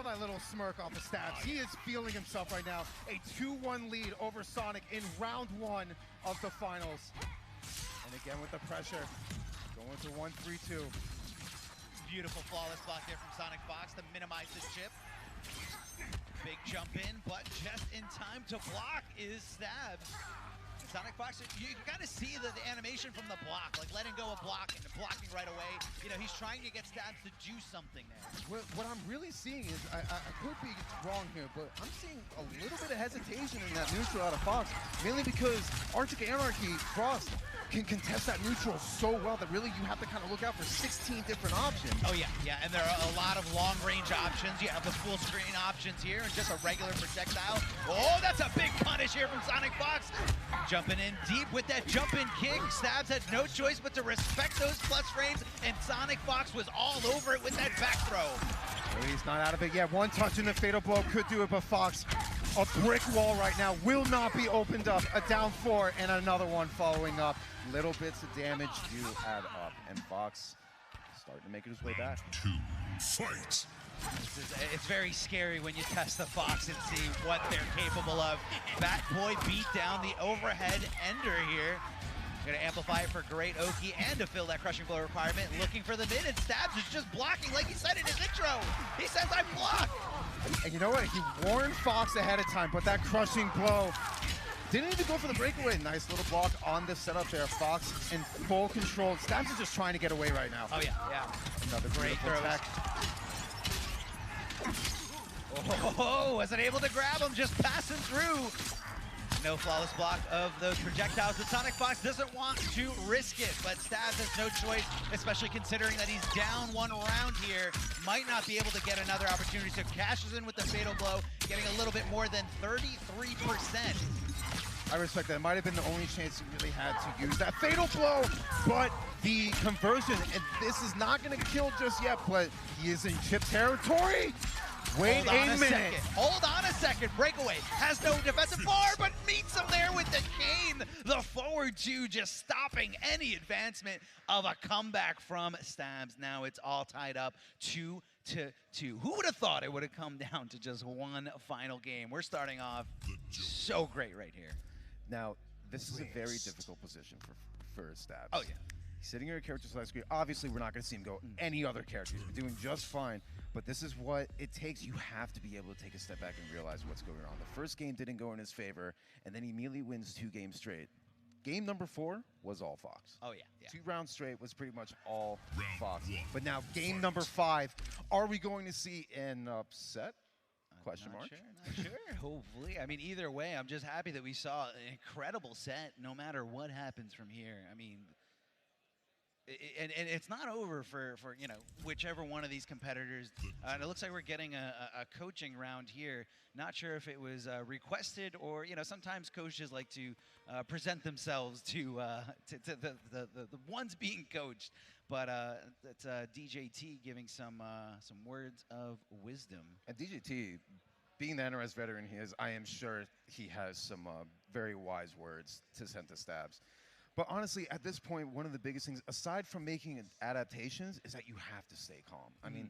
saw that little smirk off of Stabs. He is feeling himself right now. A 2-1 lead over Sonic in round 1 of the finals. And again with the pressure, going to 1-3-2. Beautiful flawless block there from Sonic Fox to minimize the chip. Big jump in, but just in time to block is Stabs. Sonic Fox, you kind of see the animation from the block, like letting go of block and blocking right away. You know, he's trying to get Stabs to do something there. What I'm really seeing is, I could be wrong here, but I'm seeing a little bit of hesitation in that neutral out of Fox, mainly because Arctic Anarchy, Frost, can contest that neutral so well that really you have to kind of look out for 16 different options. Oh yeah, and there are a lot of long-range options. You have the full screen options here and just a regular projectile. Oh, that's a big punish here from Sonic Fox. Jumping in deep with that jump-in kick. Stabs had no choice but to respect those plus frames, and Sonic Fox was all over it with that back throw. Well, he's not out of it yet. One touch in the fatal blow could do it, but Fox, a brick wall right now, will not be opened up. A down 4 and another one following up. Little bits of damage do add up, and Fox starting to make his way back. 2, fight! It's very scary when you test the Fox and see what they're capable of. Bat Boy beat down the overhead ender here. Gonna amplify it for great Oki and to fill that crushing blow requirement. Looking for the mid, and Stabs is just blocking like he said in his intro. He says, I block. And you know what? He warned Fox ahead of time, but that crushing blow didn't even go for the breakaway. Nice little block on the setup there. Fox in full control. Stabs is just trying to get away right now. Oh yeah. Another great throw. Oh, wasn't able to grab him, just passing through. No flawless block of those projectiles, but Sonic Fox doesn't want to risk it, but Stabs has no choice, especially considering that he's down 1 round here. Might not be able to get another opportunity, so cashes in with the fatal blow, getting a little bit more than 33%. I respect that. It might have been the only chance he really had to use that fatal blow, but the conversion, and this is not going to kill just yet, but he is in chip territory. Wait a minute. Hold on a second. Breakaway has no defensive bar, but meets him there with the cane. The forward 2 just stopping any advancement of a comeback from Stabs. Now it's all tied up 2-2. Who would have thought it would have come down to just one final game? We're starting off so great right here. Now, this is a very difficult position for Stabs. Oh, yeah. He's sitting here at character select screen. Obviously, we're not going to see him go any other character. He's doing just fine. But this is what it takes. You have to be able to take a step back and realize what's going on. The first game didn't go in his favor, and then he immediately wins 2 games straight. Game number 4 was all Fox. Oh, yeah. 2 rounds straight was pretty much all Fox. But now, game number 5, are we going to see an upset? Question mark? Not sure. Hopefully. I mean, either way, I'm just happy that we saw an incredible set no matter what happens from here. I mean, and it's not over for you know, whichever one of these competitors. And it looks like we're getting a coaching round here. Not sure if it was requested or, you know, sometimes coaches like to present themselves to the ones being coached. But that's DJT giving some words of wisdom. And DJT, being the NRS veteran he is, I am sure he has some very wise words to send to Stabs. But honestly, at this point, one of the biggest things, aside from making adaptations, is that you have to stay calm. I mean,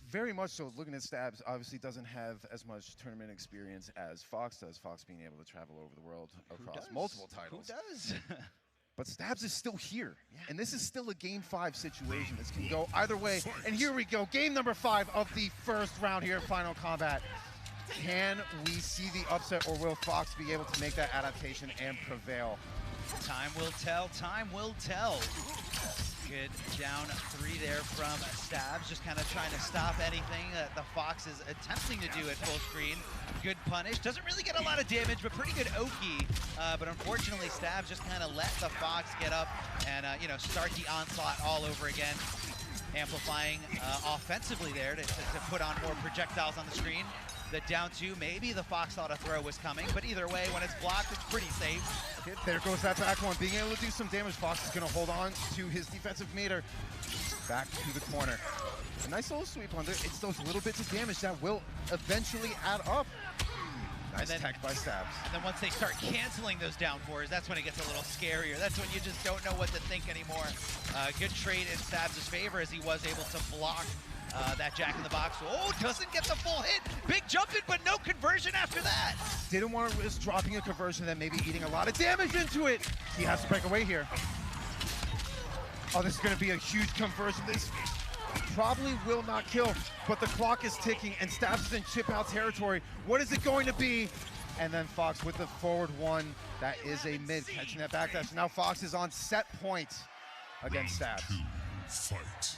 very much so, looking at Stabs, obviously doesn't have as much tournament experience as Fox does, Fox being able to travel over the world across multiple titles. Who does? But Stabs is still here, and this is still a Game 5 situation. This can go either way. And here we go, game number 5 of the first round here at Final Kombat. Can we see the upset, or will Fox be able to make that adaptation and prevail? Time will tell. Time will tell. Good down 3 there from Stabs, just kind of trying to stop anything that the Fox is attempting to do at full screen. Good punish. Doesn't really get a lot of damage, but pretty good Oki. But unfortunately, Stabs just kind of let the Fox get up and you know, start the onslaught all over again. Amplifying offensively there to put on more projectiles on the screen. The down 2, maybe the Fox thought a throw was coming, but either way, when it's blocked, it's pretty safe. There goes that back one. Being able to do some damage, Fox is going to hold on to his defensive meter. Back to the corner. A nice little sweep under. It's those little bits of damage that will eventually add up. Nice tech by Stabs. And then once they start canceling those down 4s, that's when it gets a little scarier. That's when you just don't know what to think anymore. Good trade in Stabs' favor as he was able to block That Jack in the Box, oh, doesn't get the full hit. Big jump in, but no conversion after that. Didn't want to risk dropping a conversion and maybe eating a lot of damage into it. He has to break away here. Oh, this is going to be a huge conversion. This probably will not kill, but the clock is ticking and Stabs is in chip out territory. What is it going to be? And then Fox with the forward one. That is a mid, catching that backdash. Now Fox is on set point against Stabs. Fight.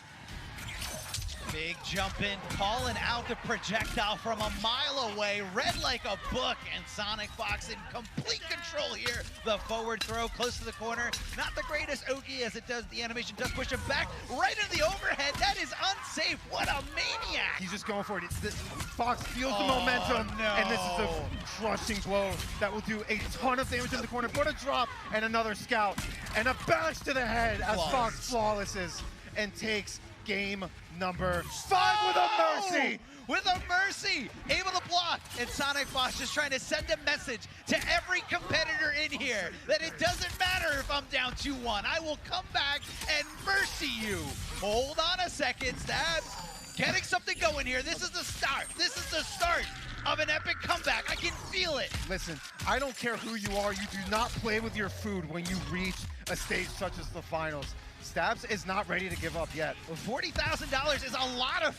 Big jump in, calling out the projectile from a mile away, read like a book, and Sonic Fox in complete control here. The forward throw close to the corner, not the greatest Oki as it does, the animation does push him back right into the overhead. That is unsafe, what a maniac. He's just going for it. Fox feels the momentum, and this is a crushing blow that will do a ton of damage in the corner. But a drop and another scout, and a bash to the head as Fox flawlesses and takes game number 5 with a mercy. With a mercy, able to block, and Sonic Fox just trying to send a message to every competitor in here that it doesn't matter if I'm down 2-1. I will come back and mercy you. Hold on a second, Stabs. Getting something going here. This is the start. This is the start of an epic comeback. I can feel it. Listen, I don't care who you are. You do not play with your food when you reach a stage such as the finals. Stabs is not ready to give up yet. $40,000 is a lot of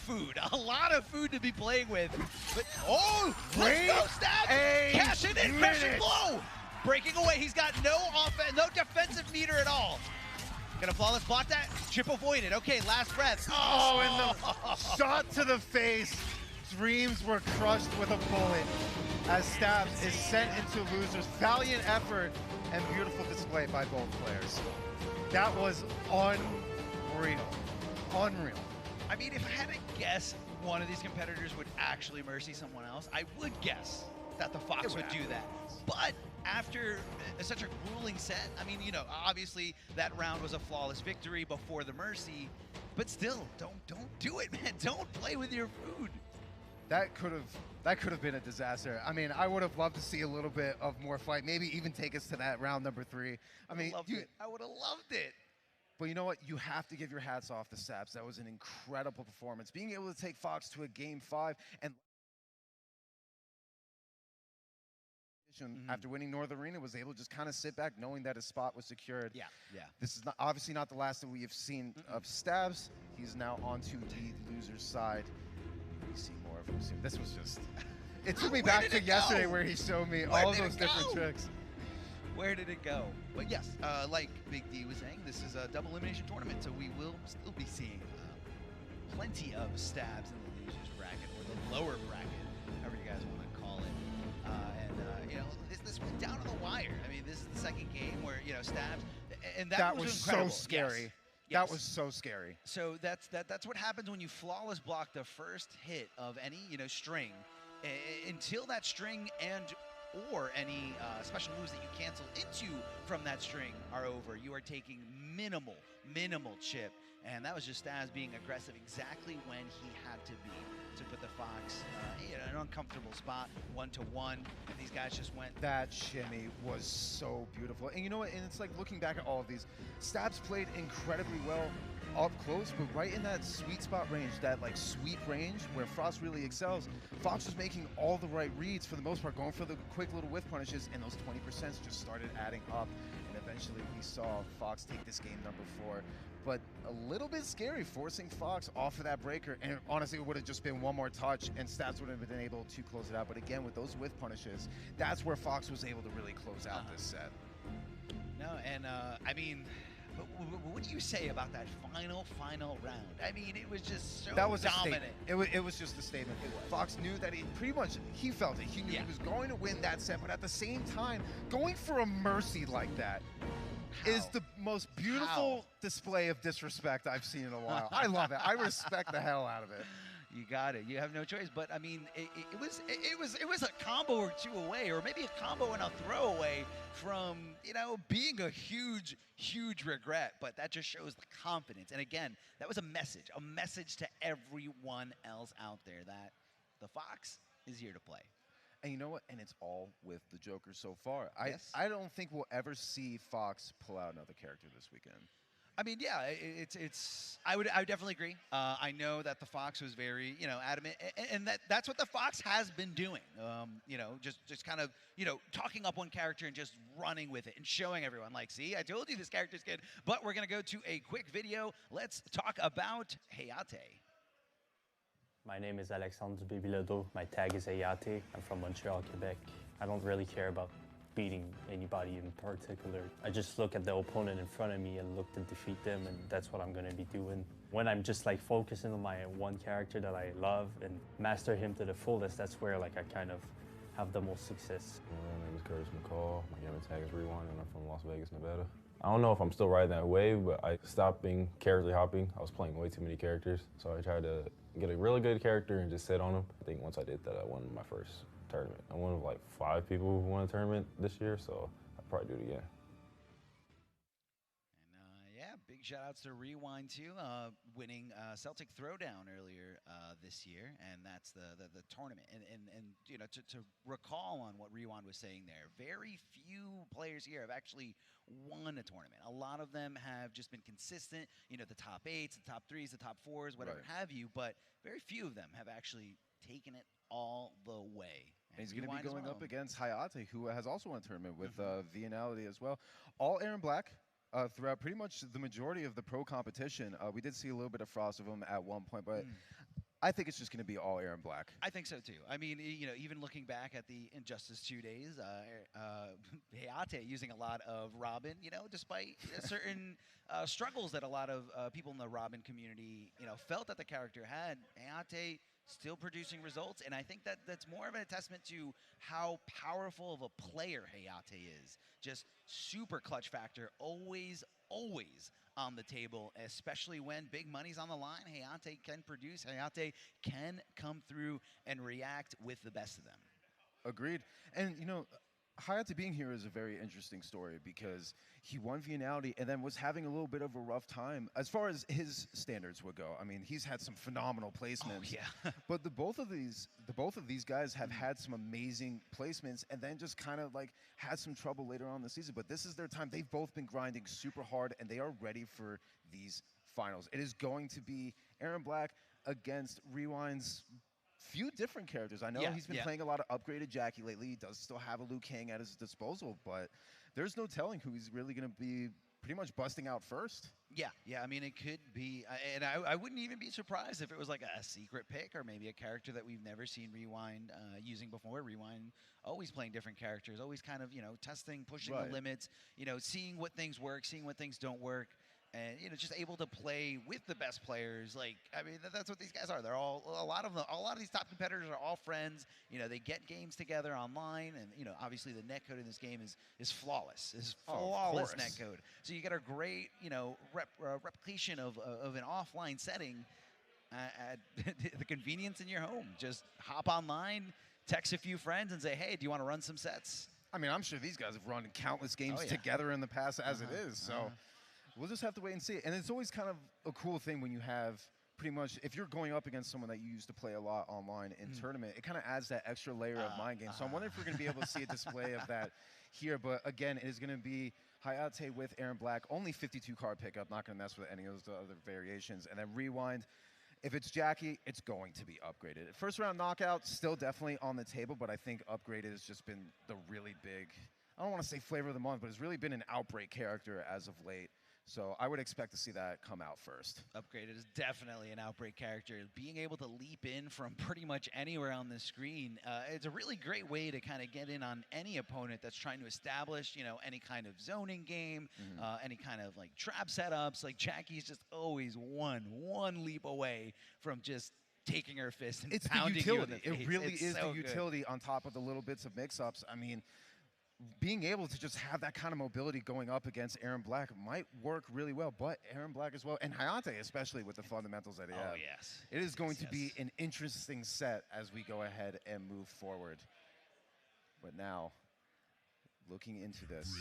food to be playing with. But, oh, let's go, Stabs! Cash it in, crushing blow! Breaking away, he's got no defensive meter at all. Gonna flawless block that, chip avoided. Okay, last breath. Oh, and the shot to the face. Dreams were crushed with a bullet as Stabs is sent into losers. Valiant effort and beautiful display by both players. That was unreal. Unreal. I mean, if I had to guess one of these competitors would actually mercy someone else, I would guess that the Fox would do that. But after such a grueling set, I mean, you know, obviously that round was a flawless victory before the mercy, but still, don't do it, man. Don't play with your food. That could have been a disaster. I mean, I would have loved to see a little bit of more fight, maybe even take us to that round number 3. I mean, I would have loved it. But you know what? You have to give your hats off to Stabs. That was an incredible performance. Being able to take Fox to a game 5 and after winning North Arena was able to just kind of sit back knowing that his spot was secured. Yeah. This is obviously not the last that we have seen of Stabs. He's now onto the loser's side. We see more of him soon. This was just, it took me back to yesterday where he showed me all of those different tricks. Where did it go? But yes, like Big D was saying, this is a double elimination tournament, so we will still be seeing plenty of Stabs in the losers bracket, or the lower bracket, however you guys want to call it. You know, this went down to the wire. I mean, this is the second game where, you know, Stabs, and that was incredible. So scary. Yes. That was so scary. So that's what happens when you flawless block the first hit of any, you know, string, until that string and or any special moves that you cancel into from that string are over. You are taking minimal chip, and that was just Stabs being aggressive exactly when he had to be to put the Fox in an uncomfortable spot, 1-to-1, and these guys just went. That shimmy was so beautiful. And you know what? And it's like looking back at all of these, Stabs played incredibly well up close, but right in that sweet spot range, that like sweep range where Frost really excels, Fox was making all the right reads for the most part, going for the quick little whiff punishes, and those 20% just started adding up. And eventually we saw Fox take this game number 4. But a little bit scary, forcing Fox off of that breaker. And honestly, it would have just been one more touch and Stabs would have been able to close it out. But again, with those whiff punishes, that's where Fox was able to really close out this set. No, and I mean, what do you say about that final round? I mean, it was just so dominant. It was just a statement. Fox knew that he felt it. He knew he was going to win that set, but at the same time, going for a mercy like that is the most beautiful display of disrespect I've seen in a while. I love it. I respect the hell out of it. You got it. You have no choice. But I mean, it was a combo or two away, or maybe a combo and a throw away from, you know, being a huge regret. But that just shows the confidence. And again, that was a message to everyone else out there that the Fox is here to play. And you know what? And it's all with the Joker so far. I don't think we'll ever see Fox pull out another character this weekend. I mean, yeah, it's. I would definitely agree. I know that the Fox was very adamant, and that's what the Fox has been doing. Just kind of talking up one character and just running with it and showing everyone like, see, I told you this character's good. But we're gonna go to a quick video. Let's talk about Hayate. My name is Alexandre Dubibilodo. My tag is Ayate. I'm from Montreal, Quebec. I don't really care about beating anybody in particular. I just look at the opponent in front of me and look to defeat them, and that's what I'm gonna be doing. When I'm just like focusing on my one character that I love and master him to the fullest, that's where like I kind of have the most success. My name is Curtis McCall. My gamer tag is Rewind, and I'm from Las Vegas, Nevada. I don't know if I'm still riding that wave, but I stopped being character hopping. I was playing way too many characters, so I tried to get a really good character and just sit on them. I think once I did that, I won my first tournament. I'm one of like 5 people who won a tournament this year, so I'll probably do it again. And yeah, big shout outs to Rewind too, winning Celtic Throwdown earlier this year, and that's the tournament. And to recall on what Rewind was saying there, very few players here have actually won a tournament. A lot of them have just been consistent, the top 8s, the top 3s, the top 4s, whatever have you, but very few of them have actually taken it all the way. And he's going to be going up against Hayate, who has also won a tournament with Vianality as well. All Aaron Black throughout pretty much the majority of the pro competition. We did see a little bit of frost of him at one point, but I think it's just going to be all Aaron Black. I think so too. I mean, even looking back at the Injustice 2 days, Hayate using a lot of Robin, despite certain struggles that a lot of people in the Robin community, felt that the character had, Hayate still producing results, and I think that's more of a testament to how powerful of a player Hayate is. Just super clutch factor, always on the table, especially when big money's on the line. Hayate can produce. Hayate can come through and react with the best of them. Agreed. And Hayate being here is a very interesting story because he won Vianality and then was having a little bit of a rough time as far as his standards would go. I mean, he's had some phenomenal placements. Oh, yeah. But the both of these guys have had some amazing placements and then just kind of like had some trouble later on in the season. But this is their time. They've both been grinding super hard and they are ready for these finals. It is going to be Aaron Black against Rewind's few different characters. I know he's been playing a lot of upgraded Jackie lately. He does still have a Liu Kang at his disposal, but there's no telling who he's really going to be pretty much busting out first. Yeah. I mean, it could be, and I wouldn't even be surprised if it was like a secret pick or maybe a character that we've never seen Rewind using before. Rewind always playing different characters, always kind of, testing, pushing the limits, seeing what things work, seeing what things don't work. And just able to play with the best players. Like, I mean, that's what these guys are. They're all a lot of these top competitors are all friends. They get games together online, and obviously the netcode in this game is flawless. It's flawless netcode. So you get a great replication of an offline setting at the convenience in your home. Just hop online, text a few friends, and say, hey, do you want to run some sets? I mean, I'm sure these guys have run countless games together in the past as it is. So. We'll just have to wait and see. And it's always kind of a cool thing when you have pretty much, if you're going up against someone that you used to play a lot online in tournament, it kind of adds that extra layer of mind game. So I'm wondering if we're going to be able to see a display of that here. But again, it is going to be Hayate with Aaron Black, only 52 card pickup, not going to mess with any of those other variations. And then Rewind, if it's Jackie, it's going to be upgraded. First round knockout, still definitely on the table, but I think upgraded has just been the really big, I don't want to say flavor of the month, but it's really been an outbreak character as of late. So I would expect to see that come out first. Upgraded is definitely an outbreak character. Being able to leap in from pretty much anywhere on the screen, it's a really great way to kind of get in on any opponent that's trying to establish, any kind of zoning game, any kind of like trap setups. Like Jackie's just always one leap away from just taking her fist and pounding you in the face. It really is the utility on top of the little bits of mix-ups. I mean, being able to just have that kind of mobility going up against Aaron Black might work really well, but Aaron Black as well, and Hayate especially with the fundamentals that he has. Oh, yes. It is going to be an interesting set as we go ahead and move forward. But now, looking into this,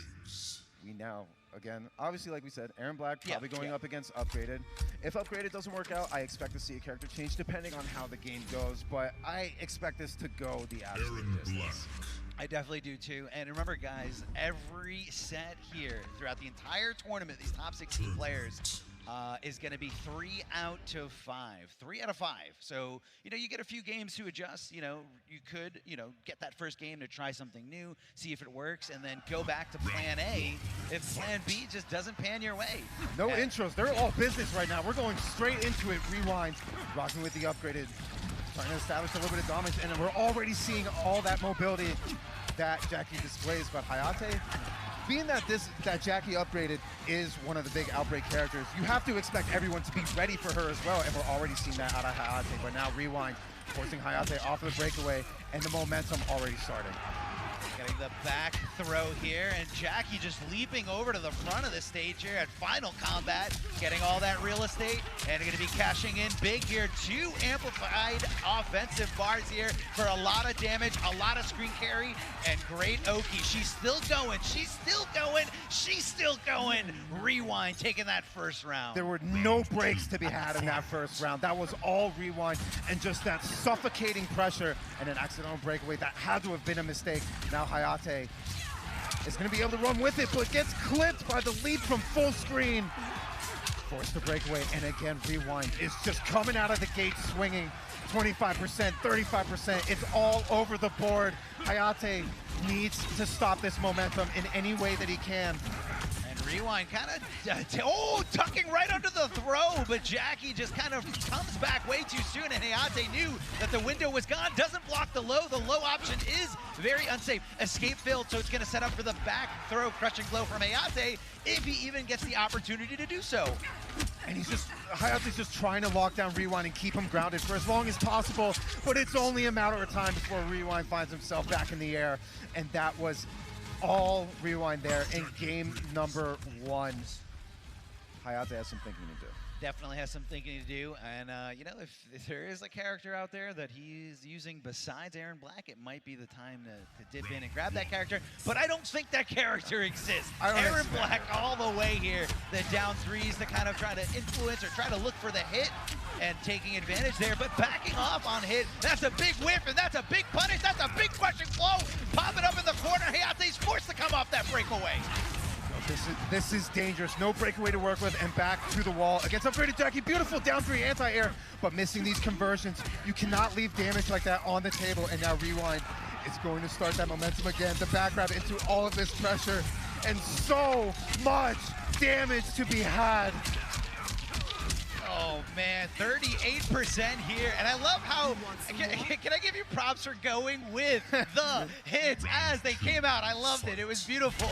we now, again, obviously, like we said, Aaron Black Yeah, probably going yeah. up against Upgraded. If Upgraded doesn't work out, I expect to see a character change depending on how the game goes, but I expect this to go the absolute distance. I definitely do too. And remember, guys, every set here throughout the entire tournament, these top 16 players, is going to be 3 out of 5. 3 out of 5. So, you know, you get a few games to adjust. You know, you could, you know, get that first game to try something new, see if it works, and then go back to plan A if plan B just doesn't pan your way. No intros. They're all business right now. We're going straight into it. Rewind. Rocking with the Upgraded. Trying to establish a little bit of dominance, and we're already seeing all that mobility that Jackie displays. But Hayate, being that Jackie Upgraded is one of the big Outbreak characters, you have to expect everyone to be ready for her as well, and we're already seeing that out of Hayate. But now Rewind forcing Hayate off of the breakaway, and the momentum already starting. Getting the back throw here, and Jackie just leaping over to the front of the stage here at Final Combat, getting all that real estate, and going to be cashing in big here. 2 amplified offensive bars here for a lot of damage, a lot of screen carry, and great Oki. She's still going, she's still going, she's still going. Rewind taking that first round. There were no breaks to be had in that first round. That was all Rewind, and just that suffocating pressure and an accidental breakaway. That had to have been a mistake. Now Hayate is going to be able to run with it, but gets clipped by the leap from full screen. Forced to break away, and again, Rewind is just coming out of the gate swinging. 25%, 35%, it's all over the board. Hayate needs to stop this momentum in any way that he can. And Rewind kind of, tucking right under the throw, but Jackie just kind of comes back way too soon, and Hayate knew that the window was gone, doesn't block the low. The low option is very unsafe. Escape failed, so it's going to set up for the back throw, crushing blow from Hayate, if he even gets the opportunity to do so. And Hayate's just trying to lock down Rewind and keep him grounded for as long as possible, but it's only a matter of time before Rewind finds himself back in the air, and that was all Rewind there in game number 1. Hayate has some thinking to do. Definitely has some thinking to do, and you know, if there is a character out there that he's using besides Aaron Black, it might be the time to dip in and grab that character, but I don't think that character exists. Aaron Black all the way here, the down threes to kind of try to influence or try to look for the hit and taking advantage there, but backing off on hit. That's a big whiff, and that's a big punish, that's a big crushing blow, popping up in the corner. Hayate's forced to come off that breakaway. This is dangerous. No breakaway to work with, and back to the wall against Upgraded Jackie. Beautiful down 3 anti-air, but missing these conversions. You cannot leave damage like that on the table, and now Rewind is going to start that momentum again. The back grab into all of this pressure, and so much damage to be had. Oh man, 38% here, and I love how, can I give you props for going with the hits as they came out? I loved it, it was beautiful.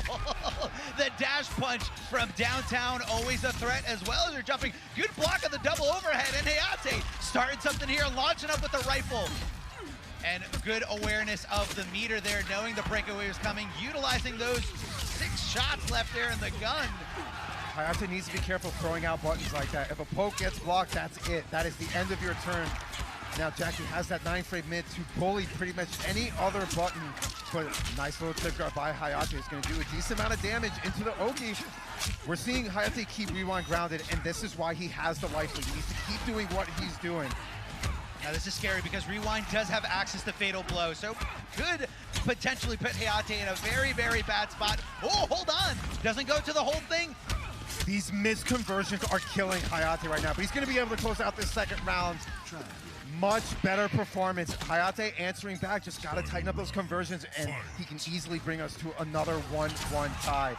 The dash punch from downtown, always a threat, as well as her jumping. Good block of the double overhead, and Hayate starting something here, launching up with the rifle. And good awareness of the meter there, knowing the breakaway was coming, utilizing those 6 shots left there in the gun. Hayate needs to be careful throwing out buttons like that. If a poke gets blocked, that's it. That is the end of your turn. Now Jackie has that 9-frame mid to bully pretty much any other button, but nice little tip guard by Hayate is going to do a decent amount of damage into the Oki. We're seeing Hayate keep Rewind grounded, and this is why he has the life lead. He needs to keep doing what he's doing. Now this is scary because Rewind does have access to Fatal Blow, so could potentially put Hayate in a very, very bad spot. Oh, hold on, doesn't go to the whole thing. These missed conversions are killing Hayate right now, but he's going to be able to close out this second round. Much better performance. Hayate answering back, just got to tighten up those conversions, and he can easily bring us to another 1-1 tie.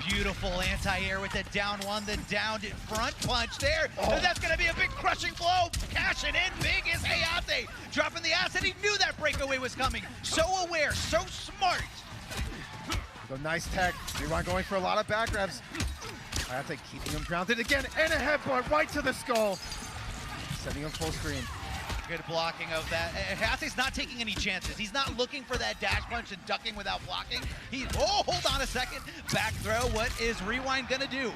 Beautiful anti-air with the down 1, the down front punch there. Oh. And that's going to be a big crushing blow. Cashing in big is Hayate. Dropping the acid. He knew that breakaway was coming. So aware, so smart. So nice tech. Rewind going for a lot of back grabs. Hayate keeping him grounded again, and a headbutt right to the skull. Sending him full screen. Good blocking of that. Hayate's not taking any chances. He's not looking for that dash punch and ducking without blocking. Oh, hold on a second. Back throw. What is Rewind gonna do?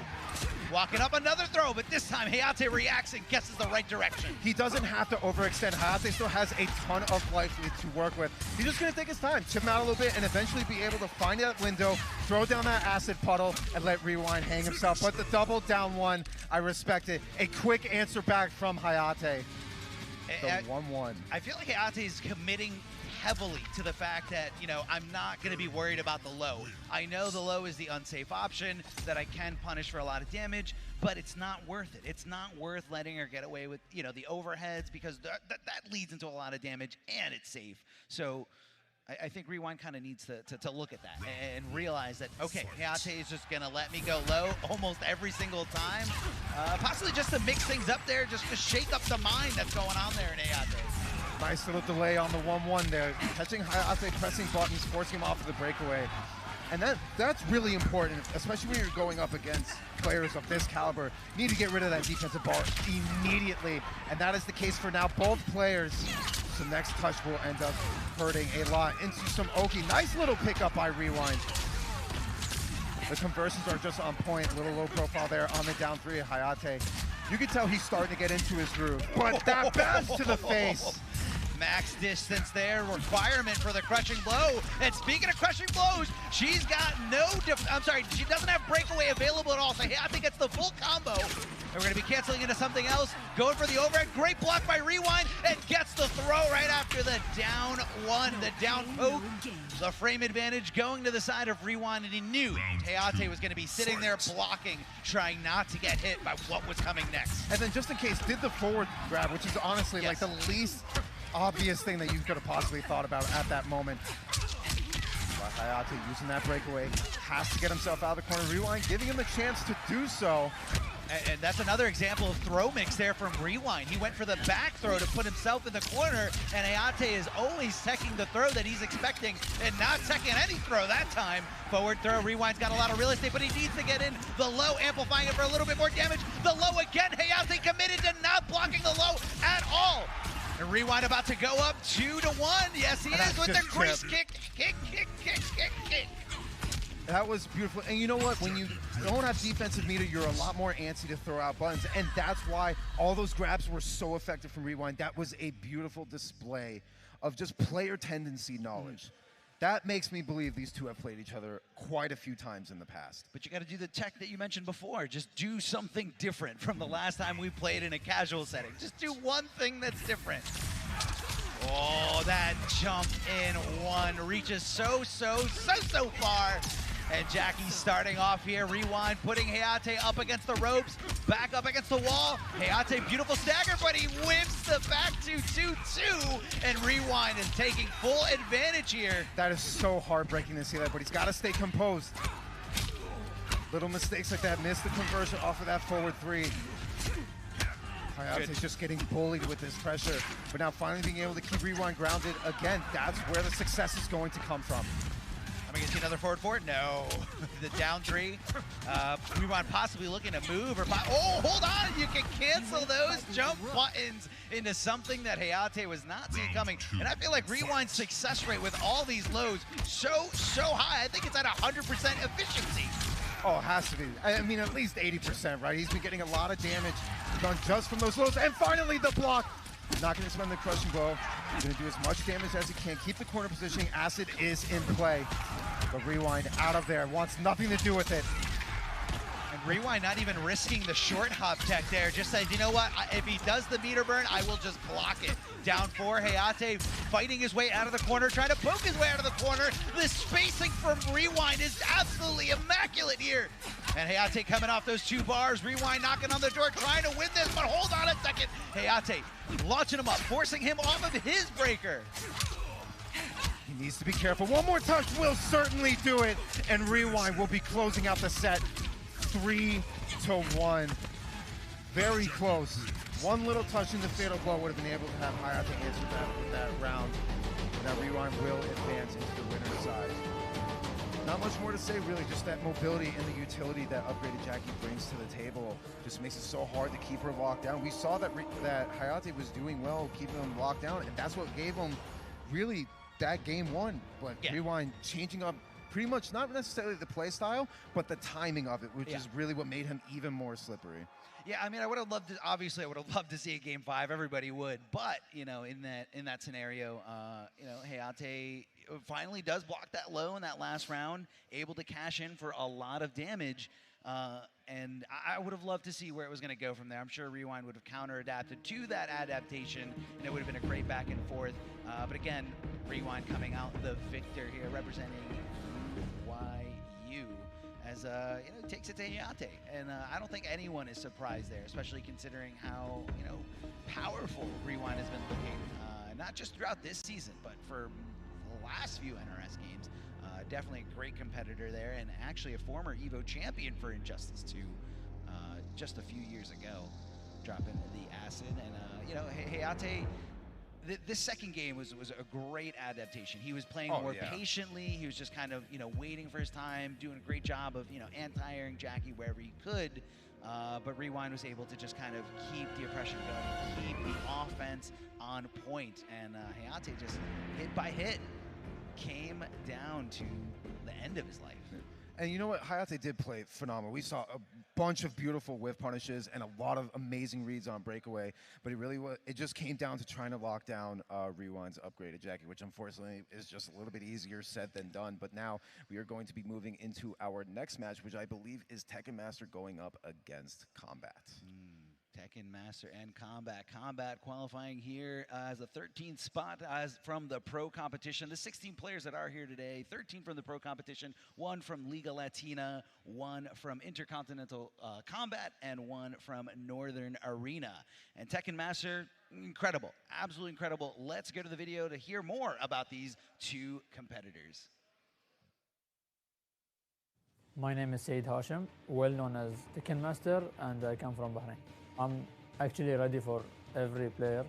Walking up another throw, but this time Hayate reacts and guesses the right direction. He doesn't have to overextend. Hayate still has a ton of life to work with. He's just going to take his time, chip him out a little bit, and eventually be able to find that window, throw down that acid puddle, and let Rewind hang himself. But the double down one, I respect it. A quick answer back from Hayate. The 1-1. I feel like Hayate is committing heavily to the fact that, you know, I'm not going to be worried about the low. I know the low is the unsafe option that I can punish for a lot of damage, but it's not worth it. It's not worth letting her get away with, you know, the overheads, because that leads into a lot of damage and it's safe. So I think Rewind kind of needs to look at that and realize that, okay, Hayate is just going to let me go low almost every single time. Possibly just to mix things up there, just to shake up the mind that's going on there in Hayate. Nice little delay on the 1-1 there. Catching Hayate, pressing buttons, forcing him off of the breakaway. And that's really important, especially when you're going up against players of this caliber. You need to get rid of that defensive bar immediately. And that is the case for now both players. So next touch will end up hurting a lot into some Oki. Nice little pickup by Rewind. The conversions are just on point. Little low profile there on the down three of Hayate. You can tell he's starting to get into his groove. But that bash to the face. Max distance there, requirement for the crushing blow. And speaking of crushing blows, she's got she doesn't have breakaway available at all. So Hayate gets the full combo. And we're gonna be canceling into something else. Going for the overhead, great block by Rewind, and gets the throw right after the down one, the down poke. The frame advantage going to the side of Rewind, and he knew Hayate was gonna be sitting there blocking, trying not to get hit by what was coming next. And then just in case, did the forward grab, which is honestly like the least obvious thing that you could have possibly thought about at that moment. But Hayate using that breakaway, has to get himself out of the corner. Rewind giving him a chance to do so. And that's another example of throw mix there from Rewind. He went for the back throw to put himself in the corner, and Hayate is always teching the throw that he's expecting and not teching any throw that time. Forward throw, Rewind's got a lot of real estate, but he needs to get in the low, amplifying it for a little bit more damage. The low again, Hayate committed to not blocking the low at all. And Rewind about to go up 2-1. Yes, he is with the crease kick. That was beautiful. And you know what? When you don't have defensive meter, you're a lot more antsy to throw out buttons. And that's why all those grabs were so effective from Rewind. That was a beautiful display of just player tendency knowledge. That makes me believe these two have played each other quite a few times in the past. But you got to do the tech that you mentioned before. Just do something different from the last time we played in a casual setting. Just do one thing that's different. Oh, that jump in one reaches so far. And Jackie's starting off here. Rewind putting Hayate up against the ropes, back up against the wall. Hayate, beautiful stagger, but he whips the back to 2-2, and Rewind is taking full advantage here. That is so heartbreaking to see that, but he's got to stay composed. Little mistakes like that, missed the conversion off of that forward three. Hayate's just getting bullied with this pressure, but now finally being able to keep Rewind grounded again. That's where the success is going to come from. Am I going to see another forward four? No. The down three. Rewind possibly looking to move. Oh, hold on. You can cancel those jump buttons into something that Hayate was not seeing coming. And I feel like Rewind's success rate with all these lows so high. I think it's at 100% efficiency. Oh, it has to be. I mean, at least 80%, right? He's been getting a lot of damage done just from those lows. And finally, the block. Not going to spend the crushing blow. He's going to do as much damage as he can. Keep the corner positioning. Acid is in play. But Rewind out of there. Wants nothing to do with it. And Rewind not even risking the short hop tech there. Just said, you know what? If he does the meter burn, I will just block it. Down four, Hayate fighting his way out of the corner, trying to poke his way out of the corner. The spacing from Rewind is absolutely immaculate here. And Hayate coming off those two bars. Rewind knocking on the door, trying to win this, but hold on a second. Hayate launching him up, forcing him off of his breaker. He needs to be careful. One more touch will certainly do it. And Rewind will be closing out the set 3-1. Very close. One little touch in the fatal blow would have been able to have Hayate answer that round. But now Rewind will advance into the winner's side. Not much more to say, really. Just that mobility and the utility that upgraded Jackie brings to the table just makes it so hard to keep her locked down. We saw that Hayate was doing well, keeping him locked down, and that's what gave him really that game one. But yeah. Rewind changing up pretty much not necessarily the play style, but the timing of it, which Yeah. is really what made him even more slippery. Yeah, I mean, I would have loved to. Obviously, I would have loved to see a game 5. Everybody would, but you know, in that scenario, you know, Hayate finally does block that low in that last round, able to cash in for a lot of damage. And I would have loved to see where it was going to go from there. I'm sure Rewind would have counter-adapted to that adaptation, and it would have been a great back and forth. But again, Rewind coming out the victor here, representing YU. As you know, takes it to Hayate, and I don't think anyone is surprised there, especially considering how powerful Rewind has been looking, not just throughout this season, but for the last few NRS games. Definitely a great competitor there, and actually a former Evo champion for Injustice 2 just a few years ago, dropping the acid. And you know, Hayate. This second game was a great adaptation. He was playing more patiently. He was just kind of, waiting for his time, doing a great job of, anti-airing Jackie wherever he could. But Rewind was able to just kind of keep the oppression going, keep the offense on point. And Hayate just hit by hit came down to the end of his life. And you know what? Hayate did play phenomenal. We saw a bunch of beautiful whiff punishes and a lot of amazing reads on breakaway, but it just came down to trying to lock down Rewind's upgraded Jackie, which unfortunately is just a little bit easier said than done. But now we are going to be moving into our next match, which I believe is Tekken Master going up against KOMBAT. Tekken Master and KOMBAT. KOMBAT qualifying here as a 13th spot from the pro competition. The 16 players that are here today, 13 from the pro competition, 1 from Liga Latina, 1 from Intercontinental Combat, and 1 from Northern Arena. And Tekken Master, incredible, absolutely incredible. Let's go to the video to hear more about these two competitors. My name is Said Hashim, well known as Tekken Master, and I come from Bahrain. I'm actually ready for every player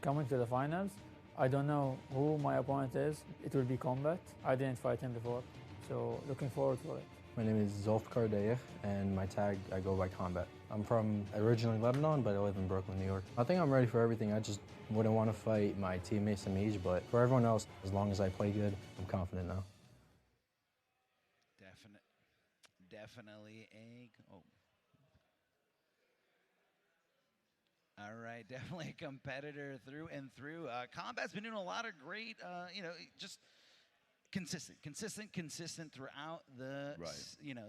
coming to the finals. I don't know who my opponent is. It will be KOMBAT. I didn't fight him before, so looking forward for it. My name is Zulfikar Dayesh, and my tag, I go by KOMBAT. I'm from originally Lebanon, but I live in Brooklyn, New York. I think I'm ready for everything. I just wouldn't want to fight my teammate Samij, but for everyone else, as long as I play good, I'm confident now. Definitely all right, definitely a competitor through and through. KOMBAT's been doing a lot of great, just consistent throughout the,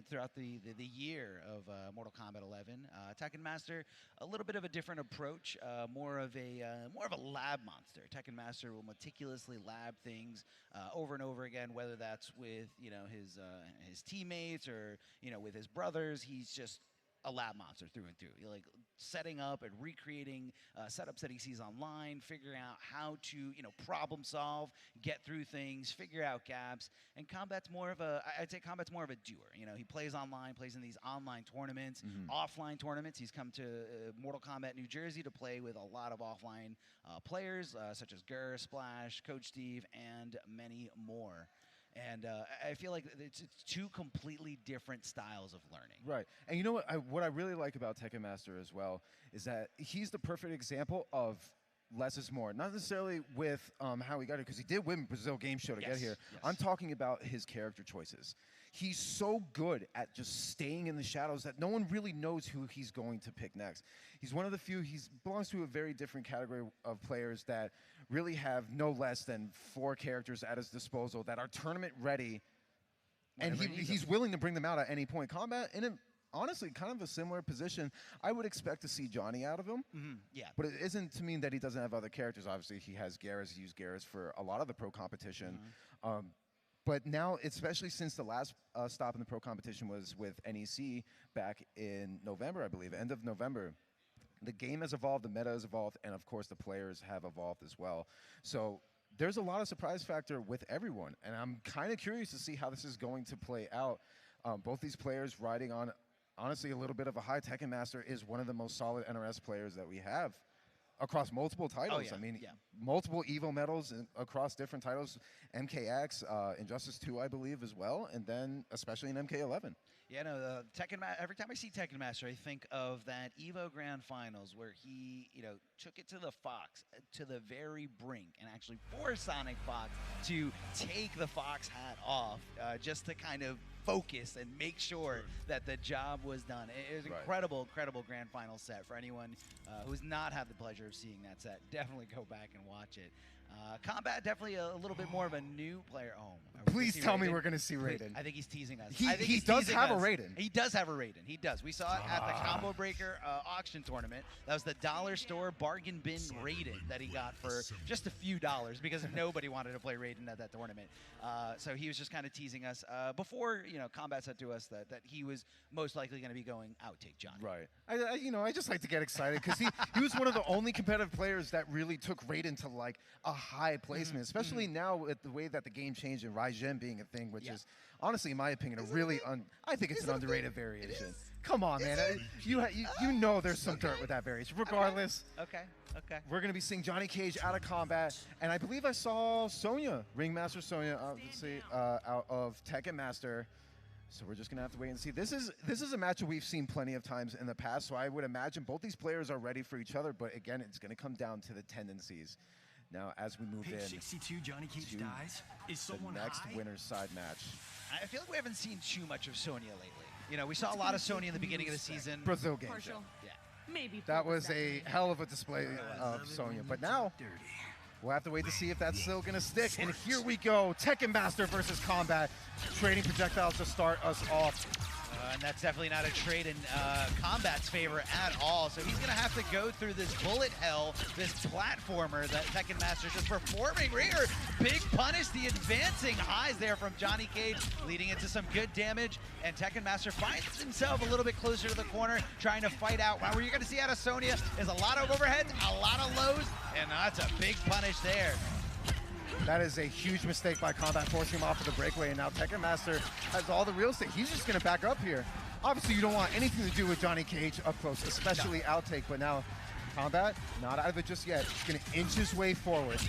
throughout the year of Mortal Kombat 11. Tekken Master, a little bit of a different approach, more of a lab monster. Tekken Master will meticulously lab things over and over again, whether that's with his teammates or with his brothers. He's just a lab monster through and through. Like setting up and recreating setups that he sees online, figuring out how to, problem solve, get through things, figure out gaps. And KOMBAT's more of I'd say KOMBAT's more of a doer. He plays online, plays in these online tournaments, offline tournaments. He's come to Mortal Kombat New Jersey to play with a lot of offline players, such as Gur, Splash, Coach Steve, and many more. And I feel like it's two completely different styles of learning. Right. And you know what I really like about Tekken Master as well is that he's the perfect example of less is more. Not necessarily with how he got here, because he did win Brazil Game Show to get here. Yes. I'm talking about his character choices. He's so good at just staying in the shadows that no one really knows who he's going to pick next. He's one of the few, he belongs to a very different category of players that really have no less than 4 characters at his disposal that are tournament ready, and he's willing to bring them out at any point. KOMBAT, in honestly, kind of a similar position. I would expect to see Johnny out of him. Yeah. But it isn't to mean that he doesn't have other characters. Obviously, he has Garrus. He used Garrus for a lot of the pro competition. But now, especially since the last stop in the pro competition was with NEC back in November, I believe, end of November, the game has evolved, the meta has evolved, and of course the players have evolved as well. So there's a lot of surprise factor with everyone, and I'm kind of curious to see how this is going to play out. Both these players riding on, honestly, a little bit of a high. Tekken Master is one of the most solid NRS players that we have across multiple titles. Oh, yeah. I mean, multiple Evo medals across different titles, MKX, Injustice 2, I believe, as well, and then especially in MK11. Yeah, no, every time I see Tekken Master, I think of that Evo Grand Finals where he, took it to the Fox, to the very brink, and actually forced Sonic Fox to take the Fox hat off, just to kind of focus and make sure that the job was done. It was an incredible Grand Final set. For anyone who's not had the pleasure of seeing that set, definitely go back and watch it. KOMBAT, definitely a little bit more of a new player. Please tell me we're going to see Raiden. I think he's teasing us. He does have a Raiden. He does have a Raiden. He does. We saw it at the Combo Breaker auction tournament. That was the dollar store bargain bin Raiden that he got for just a few dollars because nobody wanted to play Raiden at that tournament. So he was just kind of teasing us before KOMBAT said to us that he was most likely going to be going outtake Johnny. Right. I just like to get excited because he was one of the only competitive players that really took Raiden to like a high placement, especially now with the way that the game changed and Raijin being a thing, which is honestly, in my opinion, I think it's an underrated variation. Come on, man. You know there's some dirt with that variation. Regardless. Okay. We're going to be seeing Johnny Cage out of KOMBAT, and I believe I saw Sonya, Ringmaster Sonya, obviously, out of Tekken Master. So we're just going to have to wait and see. This is a match that we've seen plenty of times in the past, so I would imagine both these players are ready for each other, but again, it's going to come down to the tendencies. Now, as we move in 62, Johnny Cage dies. Is the next winner's side match. I feel like we haven't seen too much of Sonya lately. We saw a lot of Sonya in the beginning of the season. Brazil game. Yeah. Maybe that was a hell of a display of Sonya, but now we'll have to wait to see if that's still going to stick. And here we go, Tekken Master versus KOMBAT, trading projectiles to start us off. And that's definitely not a trade in KOMBAT's favor at all. So he's going to have to go through this bullet hell, this platformer that Tekken Master just performing here. Big punish, the advancing highs there from Johnny Cage, leading into some good damage. And Tekken Master finds himself a little bit closer to the corner, trying to fight out. Wow, what you're going to see out of Sonya is a lot of overheads, a lot of lows, and that's a big punish there. That is a huge mistake by KOMBAT, forcing him off of the breakaway, and now Tekken Master has all the real estate. He's just going to back up here. Obviously, you don't want anything to do with Johnny Cage up close, especially outtake, but now KOMBAT, not out of it just yet. He's going to inch his way forward.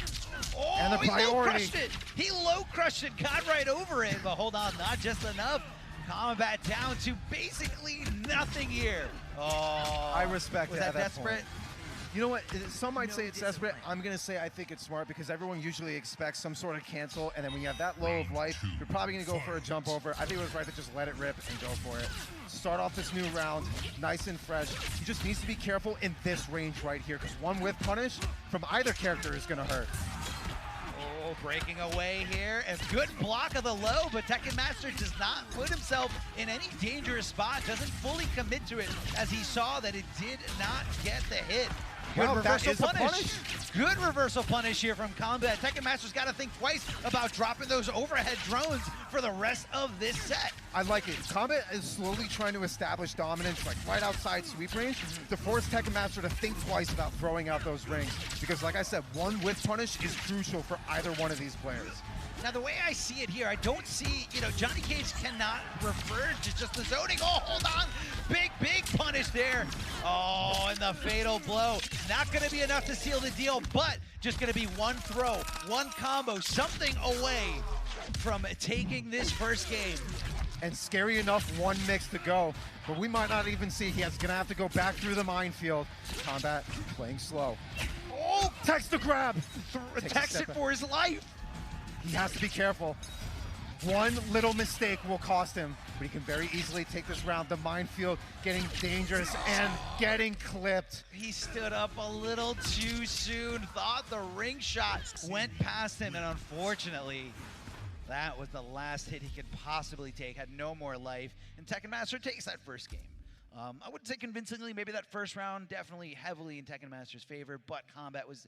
Oh, and the priority. He low crushed it, got right over it, but hold on, not just enough. KOMBAT down to basically nothing here. Oh, I respect was that desperate? Point. You know what? Some might say it's desperate. I'm going to say I think it's smart because everyone usually expects some sort of cancel, and then when you have that low of life, you're probably going to go for a jump over. I think it was right to just let it rip and go for it. Start off this new round nice and fresh. He just needs to be careful in this range right here because one whiff punish from either character is going to hurt. Oh, breaking away here. A good block of the low, but Tekken Master does not put himself in any dangerous spot, doesn't fully commit to it as he saw that it did not get the hit. Good reversal punish. Good reversal punish here from KOMBAT. Tekken Master's got to think twice about dropping those overhead drones for the rest of this set. I like it. KOMBAT is slowly trying to establish dominance, like right outside sweep range, to force Tekken Master to think twice about throwing out those rings. Because like I said, one whiff punish is crucial for either one of these players. Now, the way I see it here, I don't see, Johnny Cage cannot refer to just the zoning. Oh, hold on. Big punish there. Oh, and the fatal blow. Not going to be enough to seal the deal, but just going to be one throw, one combo, something away from taking this first game. And scary enough, one mix to go. But we might not even see. He's going to have to go back through the minefield. KOMBAT playing slow. Oh, text the grab. Text it for his life. He has to be careful. One little mistake will cost him, but he can very easily take this round. The minefield getting dangerous and getting clipped. He stood up a little too soon, thought the ring shot went past him, and unfortunately, that was the last hit he could possibly take, had no more life, and Tekken Master takes that first game. I wouldn't say convincingly, maybe that first round definitely heavily in Tekken Master's favor, but KOMBAT was,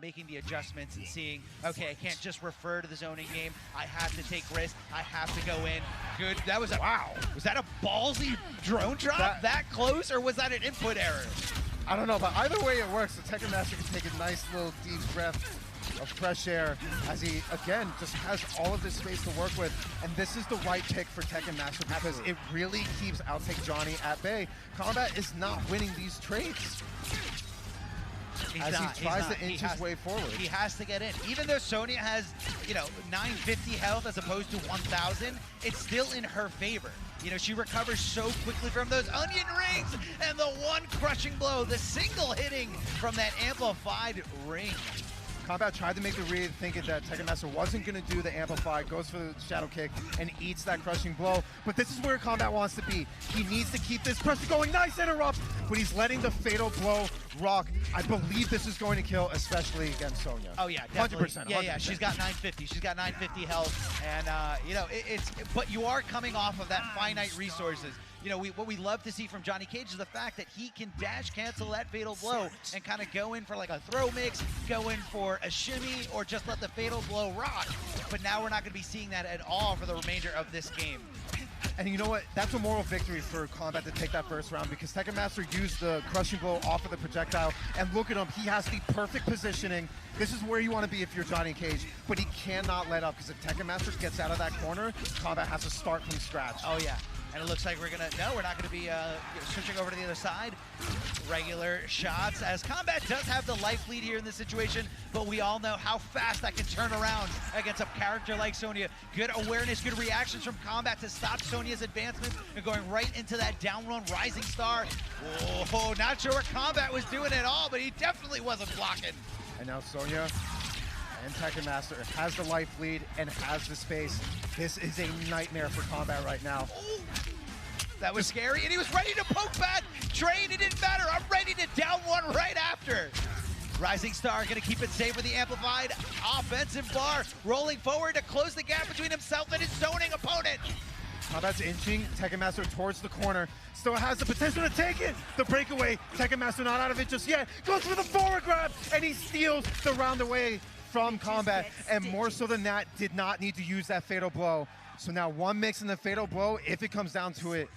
making the adjustments and seeing, okay, I can't just refer to the zoning game. I have to take risks. I have to go in. Good. That was wow. Was that a ballsy drone drop that close, or was that an input error? I don't know, but either way it works. The Tekken Master can take a nice little deep breath of fresh air as he, again, just has all of this space to work with. And this is the right pick for Tekken Master because it really keeps Outtake Johnny at bay. KOMBAT is not winning these trades. as not, he tries not. to inch his way forward. He has to get in. Even though Sonya has, 950 health as opposed to 1,000, it's still in her favor. She recovers so quickly from those onion rings, and the one crushing blow, the single hitting from that amplified ring. KOMBAT tried to make the read, thinking that Tekken Master wasn't going to do the amplify, goes for the shadow kick, and eats that crushing blow. But this is where KOMBAT wants to be. He needs to keep this pressure going. Nice interrupt, but he's letting the fatal blow rock. I believe this is going to kill, especially against Sonya. Oh yeah, definitely. 100%. Yeah, she's got 950. She's got 950 health, and but you are coming off of that finite resources. What we love to see from Johnny Cage is the fact that he can dash cancel that fatal blow and kind of go in for like a throw mix, go in for a shimmy, or just let the fatal blow rock. But now we're not going to be seeing that at all for the remainder of this game. And you know what? That's a moral victory for KOMBAT to take that first round, because Tekken Master used the crushing blow off of the projectile, and look at him. He has the perfect positioning. This is where you want to be if you're Johnny Cage, but he cannot let up, because if Tekken Master gets out of that corner, KOMBAT has to start from scratch. Oh yeah. And it looks like we're not going to be switching over to the other side. Regular shots, as KOMBAT does have the life lead here in this situation, but we all know how fast that can turn around against a character like Sonya. Good awareness, good reactions from KOMBAT to stop Sonya's advancements and going right into that down run rising star. Oh, not sure what KOMBAT was doing at all, but he definitely wasn't blocking. And now Sonya and Tekken Master has the life lead and has the space. This is a nightmare for KOMBAT right now. Ooh, that was scary, and he was ready to poke back. Train, it didn't matter. I'm ready to down one right after. Rising Star gonna keep it safe with the amplified offensive bar, rolling forward to close the gap between himself and his zoning opponent. KOMBAT's inching Tekken Master towards the corner. Still has the potential to take it. The breakaway, Tekken Master not out of it just yet. Goes for the forward grab, and he steals the round away from KOMBAT. And more so than that, did not need to use that fatal blow. So now one mix in the fatal blow, if it comes down to it,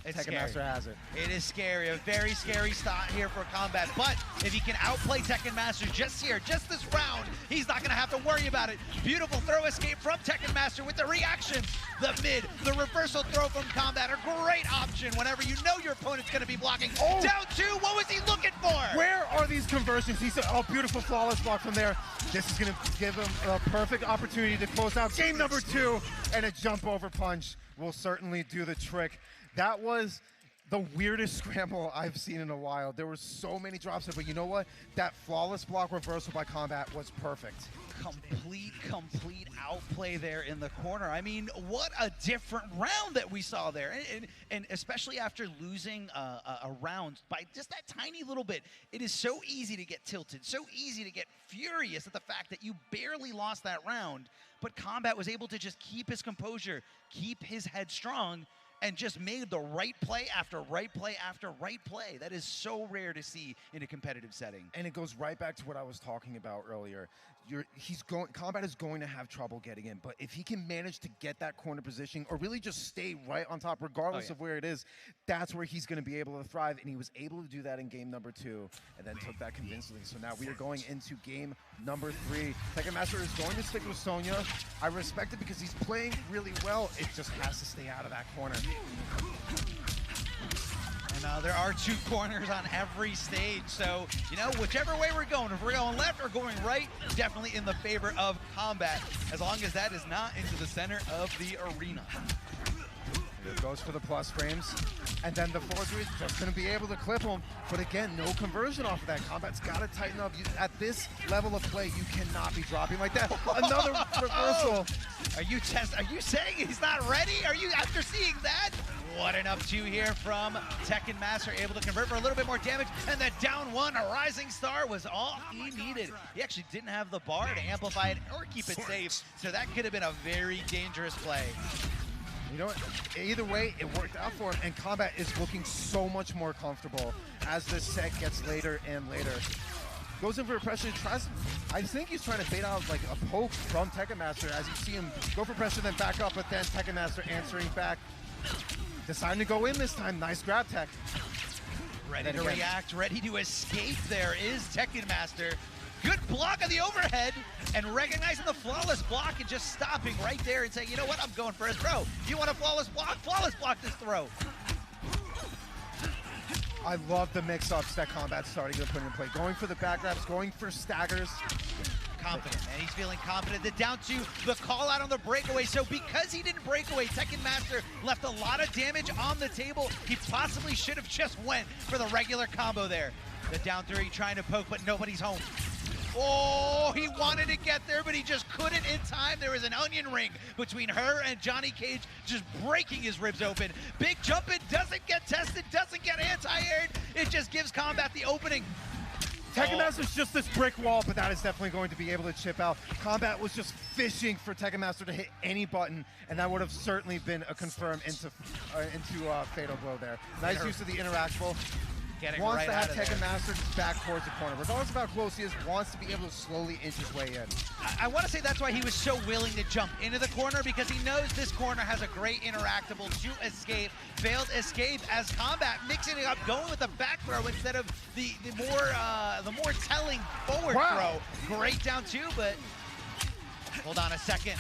Tekken Master has it. It is scary, a very scary start here for KOMBAT. But if he can outplay Tekken Master just here, just this round, he's not gonna have to worry about it. Beautiful throw escape from Tekken Master with the reaction. The mid, the reversal throw from KOMBAT, a great option whenever you know your opponent's gonna be blocking. Oh. Down two, what was he looking for? Where are these conversions? He's a beautiful flawless block from there. This is gonna give him a perfect opportunity to close out game number 2, and a jump over punch will certainly do the trick. That was the weirdest scramble I've seen in a while. There were so many drops there, but you know what? That flawless block reversal by KOMBAT was perfect. Complete outplay there in the corner. I mean, what a different round that we saw there. And especially after losing a round by just that tiny little bit, it is so easy to get tilted, so easy to get furious at the fact that you barely lost that round. But KOMBAT was able to just keep his composure, keep his head strong, and just made the right play after right play after right play. That is so rare to see in a competitive setting. And it goes right back to what I was talking about earlier. KOMBAT is going to have trouble getting in, but if he can manage to get that corner position or really just stay right on top regardless of where it is, that's where he's going to be able to thrive, and he was able to do that in game number 2 and then took that convincingly. So now we are going into game number 3. Tekken Master is going to stick with Sonya. I respect it because he's playing really well. It just has to stay out of that corner. And there are 2 corners on every stage, so, whichever way we're going, if we're going left or going right, definitely in the favor of KOMBAT, as long as that is not into the center of the arena. It goes for the plus frames, and then the forward three is just going to be able to clip him. But again, no conversion off of that. KOMBAT's got to tighten up. At this level of play, you cannot be dropping like that. Another reversal. Are you saying he's not ready? Are you, after seeing that? What an up 2 here from Tekken Master, able to convert for a little bit more damage, and that down 1, a Rising Star was all he needed. He actually didn't have the bar to amplify it or keep it safe, so that could have been a very dangerous play. You know what? Either way, it worked out for him, and KOMBAT is looking so much more comfortable as this set gets later and later. Goes in for a pressure, I think he's trying to bait out like a poke from Tekken Master as you see him go for pressure, then back up, but then Tekken Master answering back. Deciding to go in this time. Nice grab tech. Ready to react, ready to escape there is Tekken Master. Good block on the overhead, and recognizing the flawless block and just stopping right there and saying, you know what, I'm going for a throw. You want a flawless block this throw. I love the mix-ups that Kombat's starting to put in play. Going for the back grabs, going for staggers. Confident, and he's feeling confident. The down two, the call out on the breakaway. So because he didn't break away, Tekken Master left a lot of damage on the table. He possibly should have just went for the regular combo there. The down three trying to poke, but nobody's home. Oh, he wanted to get there, but he just couldn't in time. There was an onion ring between her and Johnny Cage, just breaking his ribs open. Big jump in, doesn't get tested, doesn't get anti-aired. It just gives Kombat the opening. Tekken Master's just this brick wall, but that is definitely going to be able to chip out. Kombat was just fishing for Tekken Master to hit any button, and that would have certainly been a confirm into Fatal Blow there. Nice use of the interactable. Wants right to have out of Tekken there. Master back towards the corner. Regardless of how close he is, wants to be able to slowly inch his way in. I want to say that's why he was so willing to jump into the corner, because he knows this corner has a great interactable to escape. Failed escape as Kombat mixing it up, going with the back throw instead of the more telling forward throw. Great down two, but hold on a second.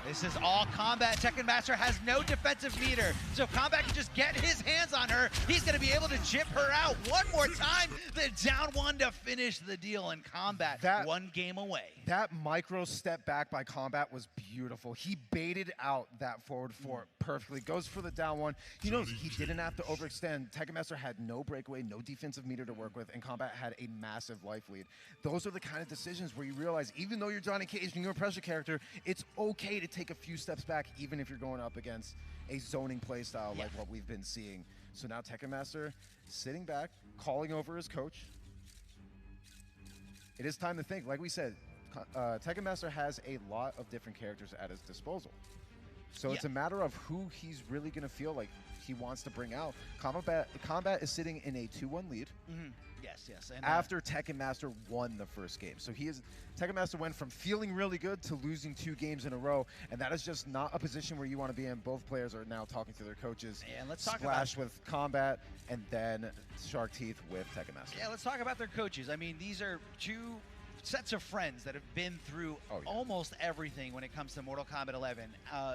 This is all Kombat. Tekken Master has no defensive meter, so Kombat can just get his hands on her. He's going to be able to chip her out one more time. The down one to finish the deal, and Kombat one game away. That micro step back by Kombat was beautiful. He baited out that forward four perfectly. Goes for the down one. He knows he didn't have to overextend. Tekken Master had no breakaway, no defensive meter to work with, and Kombat had a massive life lead. Those are the kind of decisions where you realize, even though you're Johnny Cage and you're a pressure character, it's okay to take a few steps back, even if you're going up against a zoning playstyle like what we've been seeing. So now Tekken Master sitting back, calling over his coach. It is time to think. Like we said, Tekken Master has a lot of different characters at his disposal. So it's a matter of who he's really going to feel like he wants to bring out. Kombat is sitting in a 2-1 lead. Yes. And, after Tekken Master won the first game. So Tekken Master went from feeling really good to losing 2 games in a row, and that is just not a position where you want to be in. Both players are now talking to their coaches. And let's talk Splash with Kombat, and then Shark Teeth with Tekken Master. Yeah, let's talk about their coaches. I mean, these are two sets of friends that have been through almost everything when it comes to Mortal Kombat 11.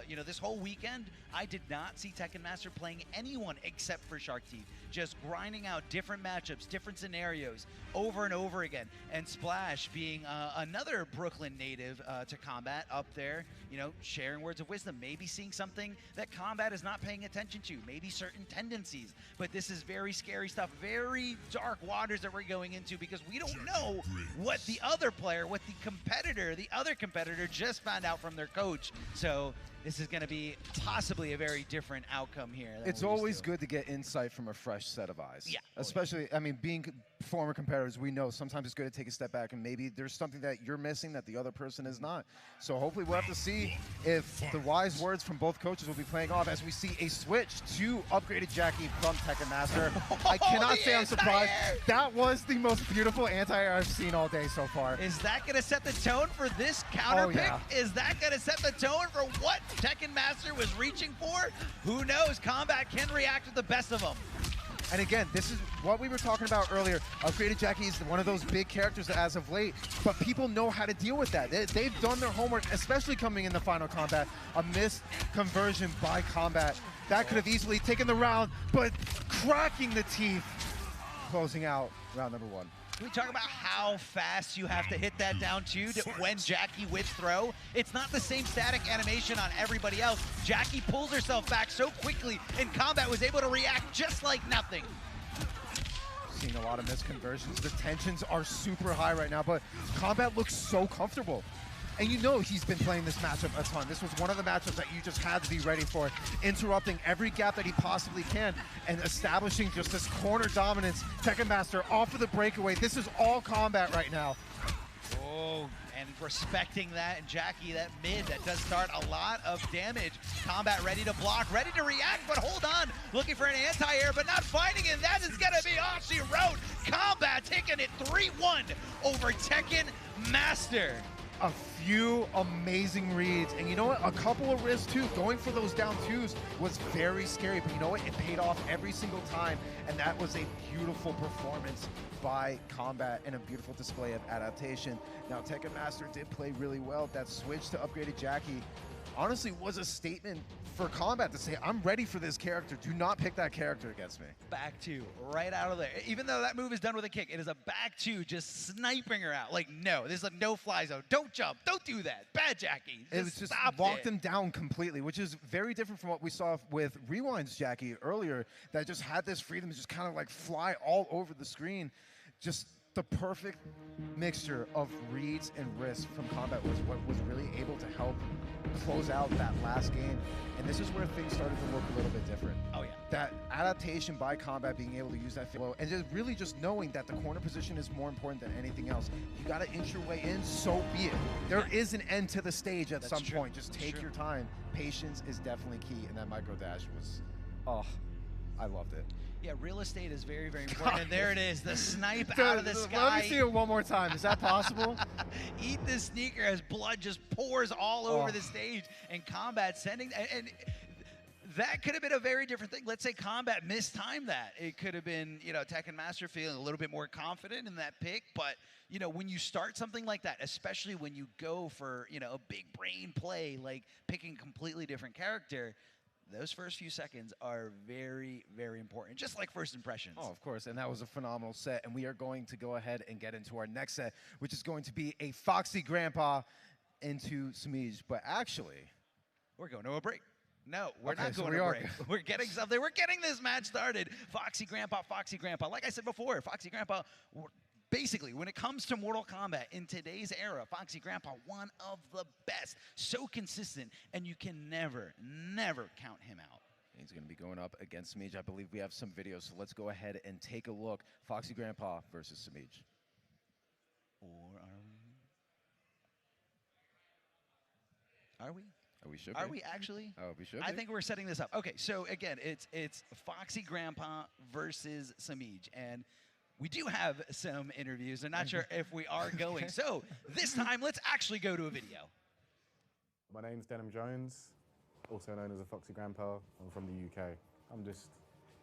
You know, this whole weekend, I did not see Tekken Master playing anyone except for Shark Teeth. Just grinding out different matchups, different scenarios over and over again. And Splash being another Brooklyn native to Kombat up there, you know, sharing words of wisdom, maybe seeing something that Kombat is not paying attention to, maybe certain tendencies. But this is very scary stuff, very dark waters that we're going into, because we don't know what the other player, what the other competitor just found out from their coach. So this is going to be possibly a very different outcome here. It's always good to get insight from a fresh set of eyes. Yeah. Especially, I mean, being former competitors, we know sometimes it's good to take a step back and maybe there's something that you're missing that the other person is not. So hopefully we'll have to see if the wise words from both coaches will be playing off as we see a switch to upgraded Jackie from Tekken Master. I cannot say I'm surprised. That was the most beautiful anti-air I've seen all day so far. Is that going to set the tone for this counter pick? Is that going to set the tone for what Tekken Master was reaching for? Who knows? Kombat can react to the best of them. And again, this is what we were talking about earlier. Upgraded Jackie is one of those big characters as of late, but people know how to deal with that. They've done their homework, especially coming in the final combat. A missed conversion by Kombat. That could have easily taken the round, but cracking the teeth, closing out round number 1. Can we talk about how fast you have to hit that down two when Jackie whips throw? It's not the same static animation on everybody else. Jackie pulls herself back so quickly, and Kombat was able to react just like nothing. Seeing a lot of misconversions. The tensions are super high right now, but Kombat looks so comfortable. And you know he's been playing this matchup a ton. This was one of the matchups that you just had to be ready for, interrupting every gap that he possibly can and establishing just this corner dominance. Tekken Master off of the breakaway. This is all Kombat right now. Oh, and respecting that, and Jackie, that mid, that does start a lot of damage. Kombat ready to block, ready to react, but hold on. Looking for an anti-air, but not finding it. That is going to be all she wrote. Kombat taking it 3-1 over Tekken Master. A few amazing reads, and you know what, a couple of risks too. Going for those down twos was very scary, but you know what, it paid off every single time, and that was a beautiful performance by Kombat and a beautiful display of adaptation. Now Tekken Master did play really well. That switch to upgraded Jackie honestly was a statement for Kombat to say, I'm ready for this character. Do not pick that character against me. Back two, right out of there. Even though that move is done with a kick, it is a back two, just sniping her out. Like, no, this is a no-fly zone. Don't jump. Don't do that. Bad Jackie. It was just locked him down completely, which is very different from what we saw with Rewind's Jackie earlier, that just had this freedom to just kind of like fly all over the screen. Just the perfect mixture of reads and risks from Kombat was what was really able to help close out that last game. And this is where things started to look a little bit different. Oh, yeah. That adaptation by Kombat, being able to use that flow, and just really just knowing that the corner position is more important than anything else. You got to inch your way in, so be it. There is an end to the stage at some point. Just take your time. Patience is definitely key, and that micro dash was, oh, I loved it. Yeah, real estate is very, very important. And there it is, the snipe out of the sky. Let me see it one more time. Is that possible? Eat the sneaker as blood just pours all over the stage, and Kombat sending and that could have been a very different thing. Let's say Kombat mistimed that. It could have been, you know, Tekken Master feeling a little bit more confident in that pick. But, you know, when you start something like that, especially when you go for, you know, a big brain play, like picking a completely different character, those first few seconds are very, very important, just like first impressions. Oh, of course, and that was a phenomenal set, and we are going to go ahead and get into our next set, which is going to be a Foxy Grandpa into Samij, but actually... We're going to a break. No, we're Okay, not so going we to are. break. We're getting something. We're getting this match started. Foxy Grandpa, Foxy Grandpa. Like I said before, Foxy Grandpa... Basically, when it comes to Mortal Kombat in today's era, Foxy Grandpa, one of the best. So consistent, and you can never, never count him out. He's going to be going up against Samij. I believe we have some videos, so let's go ahead and take a look. Foxy Grandpa versus Samij. Or are we? Oh, we should Are be. we actually? Oh, we should I be. think we're setting this up. Okay, so again, it's Foxy Grandpa versus Samij, and we do have some interviews. I'm not sure if we are going. So this time, let's actually go to a video. My name's Denham Jones, also known as a Foxy Grandpa. I'm from the UK. I'm just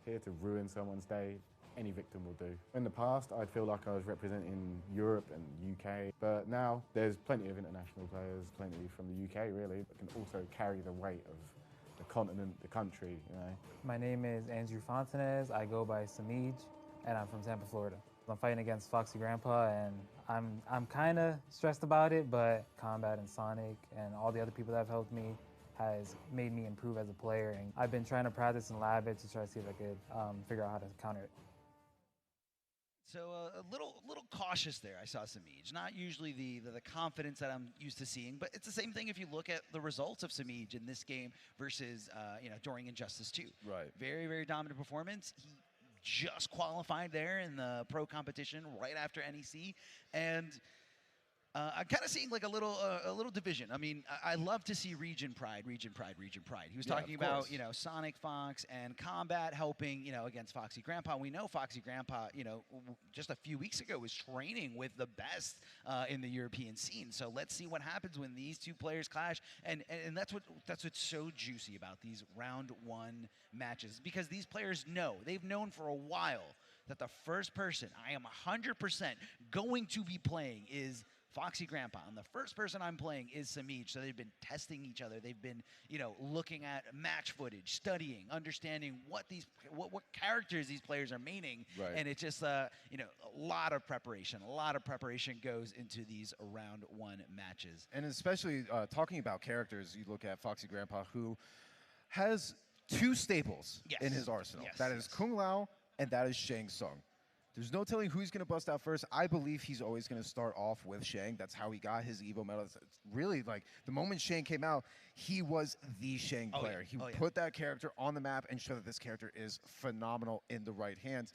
here to ruin someone's day. Any victim will do. In the past, I'd feel like I was representing Europe and UK, but now there's plenty of international players, plenty from the UK really, that can also carry the weight of the continent, the country, you know. My name is Andrew Fontanez. I go by Samij, and I'm from Tampa, Florida. I'm fighting against Foxy Grandpa, and I'm kind of stressed about it, but Kombat and Sonic and all the other people that have helped me has made me improve as a player. And I've been trying to practice and lab it to try to see if I could figure out how to counter it. So a little cautious there. I saw Samij. Not usually the confidence that I'm used to seeing, but it's the same thing if you look at the results of Samij in this game versus you know, during Injustice 2. Right. Very, very dominant performance. He just qualified there in the pro competition right after NEC, and I'm kind of seeing like a little division. I mean, I love to see region pride. He was talking about, you know, Sonic Fox and Kombat helping, you know, against Foxy Grandpa. We know Foxy Grandpa, you know, just a few weeks ago was training with the best in the European scene. So let's see what happens when these two players clash. And that's what's so juicy about these round one matches, because these players know, they've known for a while that the first person I am 100% going to be playing is Foxy Grandpa, and the first person I'm playing is Samij. So they've been testing each other. They've been, you know, looking at match footage, studying, understanding what characters these players are maining. Right. And it's just, you know, a lot of preparation. A lot of preparation goes into these round one matches. And especially talking about characters, you look at Foxy Grandpa, who has two staples in his arsenal. That is Kung Lao, and that is Shang Tsung. There's no telling who he's going to bust out first. I believe he's always going to start off with Shang. That's how he got his Evo medal. It's really, like, the moment Shang came out, he was the Shang player. He put that character on the map and showed that this character is phenomenal in the right hands.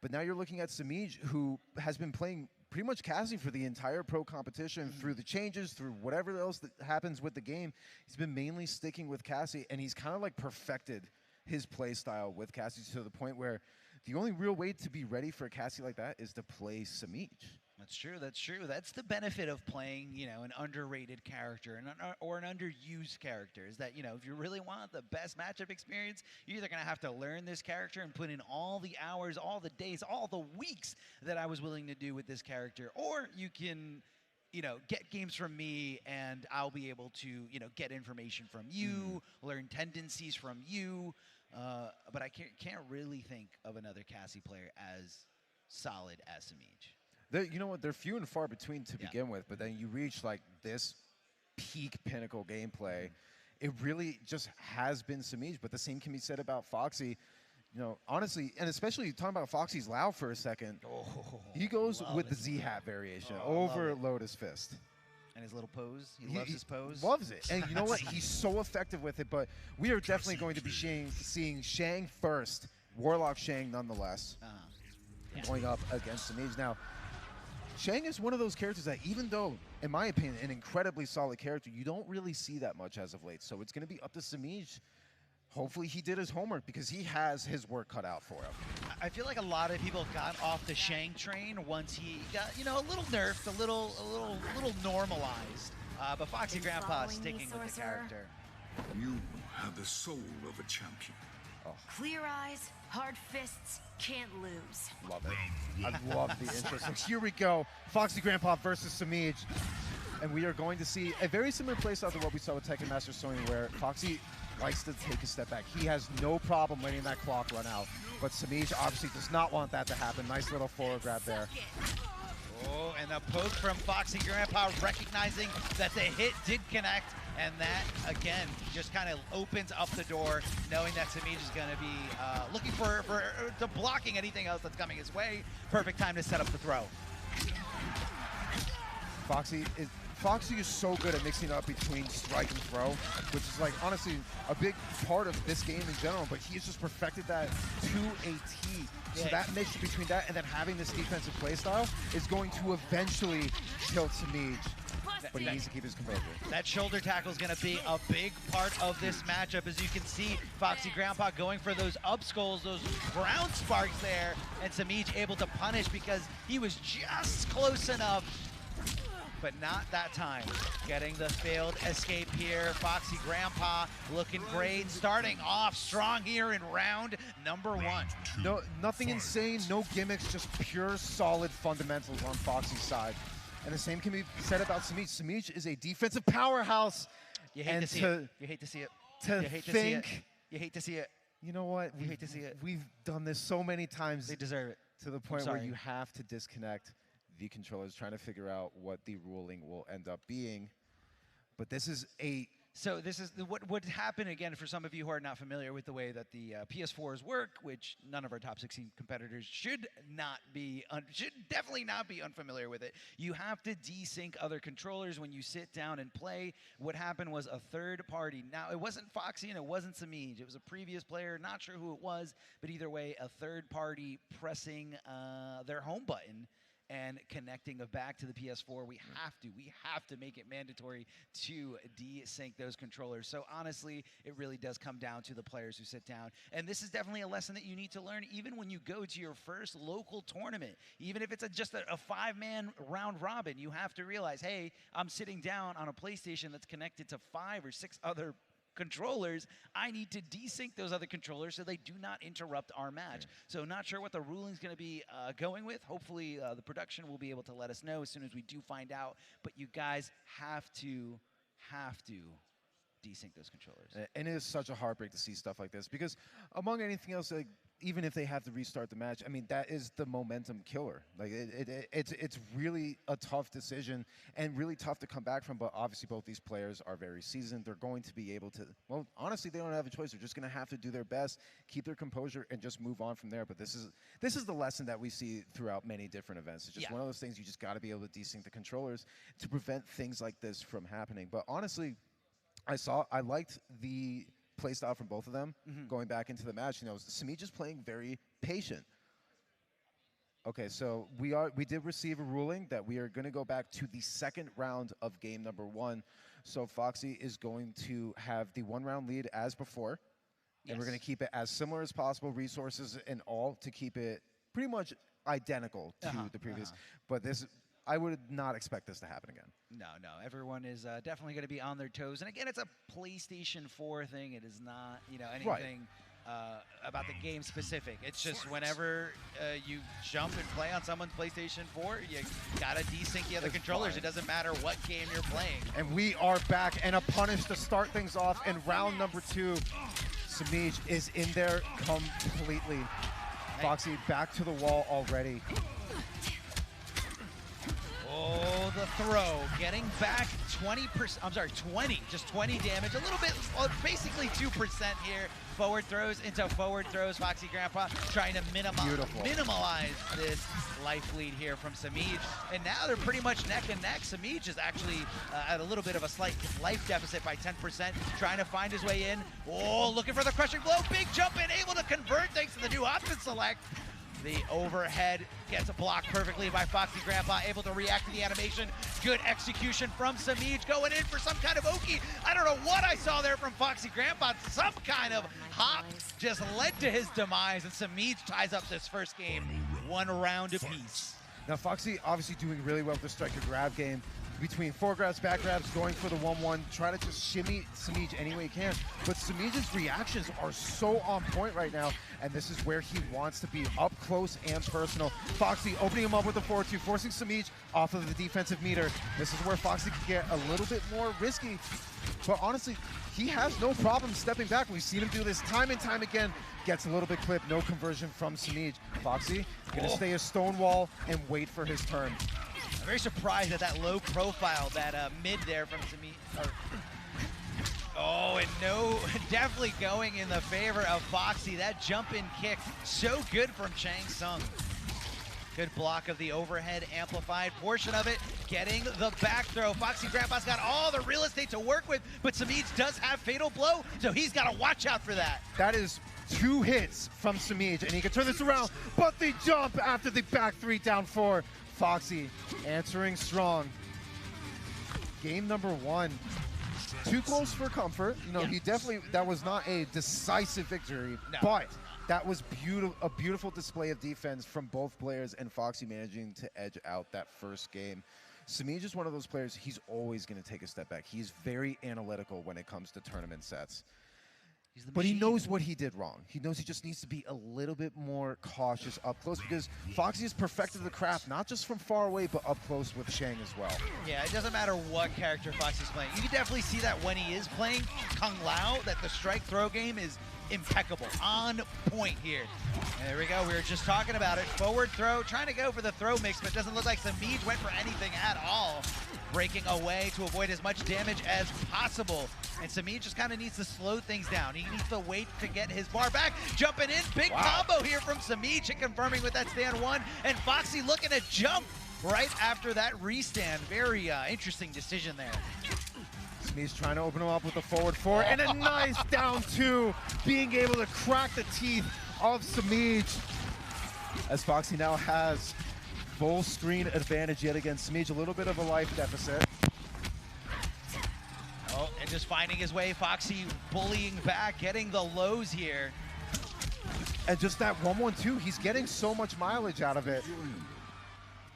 But now you're looking at Samij, who has been playing pretty much Cassie for the entire pro competition, through the changes, through whatever else that happens with the game. He's been mainly sticking with Cassie, and he's kind of like perfected his play style with Cassie to the point where the only real way to be ready for a Cassie like that is to play Samij. That's true. That's true. That's the benefit of playing, you know, an underrated character or an underused character, is that, you know, if you really want the best matchup experience, you're either going to have to learn this character and put in all the hours, all the days, all the weeks that I was willing to do with this character, or you can get games from me, and I'll be able to, get information from you, learn tendencies from you. But I can't really think of another Cassie player as solid as Samij. You know what? They're few and far between to Yeah. begin with, but then you reach like this peak pinnacle gameplay. It really just has been Samij, but the same can be said about Foxy. Honestly, and especially talking about Foxy's Lao for a second, he goes with the Z-hat variation over Lotus Fist. And his little pose. He loves his pose. Loves it. And you know what? He's so effective with it, but we are definitely going to be seeing Shang first. Warlock Shang nonetheless. Going up against Samij. Now, Shang is one of those characters that, even though, in my opinion, an incredibly solid character, you don't really see that much as of late. So it's going to be up to Samij. Hopefully he did his homework, because he has his work cut out for him. I feel like a lot of people got off the Shang train once he got, a little nerfed, a little normalized. But Foxy Grandpa sticking with the character. You have the soul of a champion. Clear eyes, hard fists, can't lose. Love it. I love the interest. So here we go. Foxy Grandpa versus Samij. And we are going to see a very similar playstyle to what we saw with Tekken Master Sony, where Foxy likes to take a step back. He has no problem letting that clock run out. But Samij obviously does not want that to happen. Nice little forward grab there. Oh, and a poke from Foxy Grandpa, recognizing that the hit did connect. And that, again, just kind of opens up the door, knowing that Samij is going to be looking for blocking anything else that's coming his way. Perfect time to set up the throw. Foxy is so good at mixing up between strike and throw, which is like honestly a big part of this game in general, but he has just perfected that to a T. So that mixture between that and then having this defensive playstyle is going to eventually kill Samij. But he needs to keep his composure. That shoulder tackle is going to be a big part of this matchup. As you can see, Foxy Grandpa going for those up skulls, those ground sparks there, and Samij able to punish because he was just close enough, but not that time. Getting the failed escape here. Foxy Grandpa looking great, starting off strong here in round number 1. No, nothing insane, no gimmicks, just pure solid fundamentals on Foxy's side. And the same can be said about Samij. Samij is a defensive powerhouse. You hate to see it. You hate to see it. To you hate to see it. You hate to see it. You know what? You hate to see it. We've done this so many times. They deserve it. To the point where you have to disconnect the controllers, trying to figure out what the ruling will end up being. But this is So this is what would happen, again, for some of you who are not familiar with the way that the PS4s work, which none of our top 16 competitors should definitely not be unfamiliar with it. You have to desync other controllers when you sit down and play. What happened was a third party. Now, it wasn't Foxy and it wasn't Samij. It was a previous player, not sure who it was, but either way, a third party pressing their home button and connecting back to the PS4. We have to make it mandatory to desync those controllers. So honestly, it really does come down to the players who sit down. And this is definitely a lesson that you need to learn even when you go to your first local tournament. Even if it's just a 5-man round robin, you have to realize, hey, I'm sitting down on a PlayStation that's connected to 5 or 6 other controllers. I need to desync those other controllers so they do not interrupt our match. So not sure what the ruling's going to be going with. Hopefully the production will be able to let us know as soon as we do find out. But you guys have to desync those controllers. And it is such a heartbreak to see stuff like this, because among anything else, like, even if they have to restart the match, I mean, that is the momentum killer. Like it's really a tough decision and really tough to come back from. But obviously, both these players are very seasoned. They're going to be able to. Well, honestly, they don't have a choice. They're just going to have to do their best, keep their composure, and just move on from there. But this is the lesson that we see throughout many different events. It's just one of those things. You just got to be able to desync the controllers to prevent things like this from happening. But honestly, I liked the play style from both of them going back into the match. You know, Samij is playing very patient. Okay, so we did receive a ruling that we are going to go back to the second round of game number 1. So Foxy is going to have the 1-round lead as before, and we're going to keep it as similar as possible, resources and all, to keep it pretty much identical to the previous. But I would not expect this to happen again. No. Everyone is definitely going to be on their toes. And again, it's a PlayStation 4 thing. It is not, anything about the game specific. It's just whenever you jump and play on someone's PlayStation 4, you gotta desync the other controllers. It doesn't matter what game you're playing. And we are back, and a punish to start things off in round number 2. Samij is in there completely. Foxy back to the wall already. Oh, the throw, getting back 20%, I'm sorry, 20, just 20 damage, a little bit, basically 2% here. Forward throws into forward throws. Foxy Grandpa trying to minimize this life lead here from Samij. And now they're pretty much neck and neck. Samij is actually at a little bit of a slight life deficit by 10%, trying to find his way in. Oh, looking for the crushing blow. Big jump in, able to convert thanks to the new option select. The overhead gets blocked perfectly by Foxy Grandpa, able to react to the animation. Good execution from Samij, going in for some kind of Oki. I don't know what I saw there from Foxy Grandpa. Some kind of hop just led to his demise, and Samij ties up this first game, 1 round apiece. Now Foxy obviously doing really well with the striker grab game. Between foregrabs, back grabs, going for the 1-1, try to just shimmy Samij any way he can. But Samij's reactions are so on point right now, and this is where he wants to be, up close and personal. Foxy opening him up with the 4-2, forcing Samij off of the defensive meter. This is where Foxy can get a little bit more risky. But honestly, he has no problem stepping back. We've seen him do this time and time again. Gets a little bit clipped, no conversion from Samij. Foxy gonna stay a stonewall and wait for his turn. I'm very surprised at that low profile, that mid there from Samij. Oh, and no, definitely going in the favor of Foxy. That jump in kick, so good from Chang Sung. Good block of the overhead amplified portion of it, getting the back throw. Foxy Grandpa's got all the real estate to work with, but Samij does have fatal blow, so he's got to watch out for that. That is 2 hits from Samij, and he can turn this around, but the jump after the back 3 down 4. Foxy answering strong. Game number 1. Too close for comfort. You know, he definitely, that was not a decisive victory, but that was a beautiful display of defense from both players, and Foxy managing to edge out that first game. Samij is one of those players, he's always going to take a step back. He's very analytical when it comes to tournament sets. But he knows what he did wrong. He knows he just needs to be a little bit more cautious up close, because Foxy has perfected the craft, not just from far away, but up close with Shang as well. Yeah, it doesn't matter what character Foxy's playing. You can definitely see that when he is playing Kung Lao, that the strike throw game is impeccable, on point here. And there we go, we were just talking about it. Forward throw, trying to go for the throw mix, but it doesn't look like Samij went for anything at all. Breaking away to avoid as much damage as possible. And Samij just kind of needs to slow things down. He needs to wait to get his bar back. Jumping in, big combo here from Samij, and confirming with that stand 1. And Foxy looking to jump right after that restand. Very interesting decision there. Samij trying to open him up with the forward 4, and a nice down 2, being able to crack the teeth of Samij. As Foxy now has full screen advantage yet again. Samij, a little bit of a life deficit. Oh, and just finding his way, Foxy bullying back, getting the lows here. And just that 1-1-2, he's getting so much mileage out of it.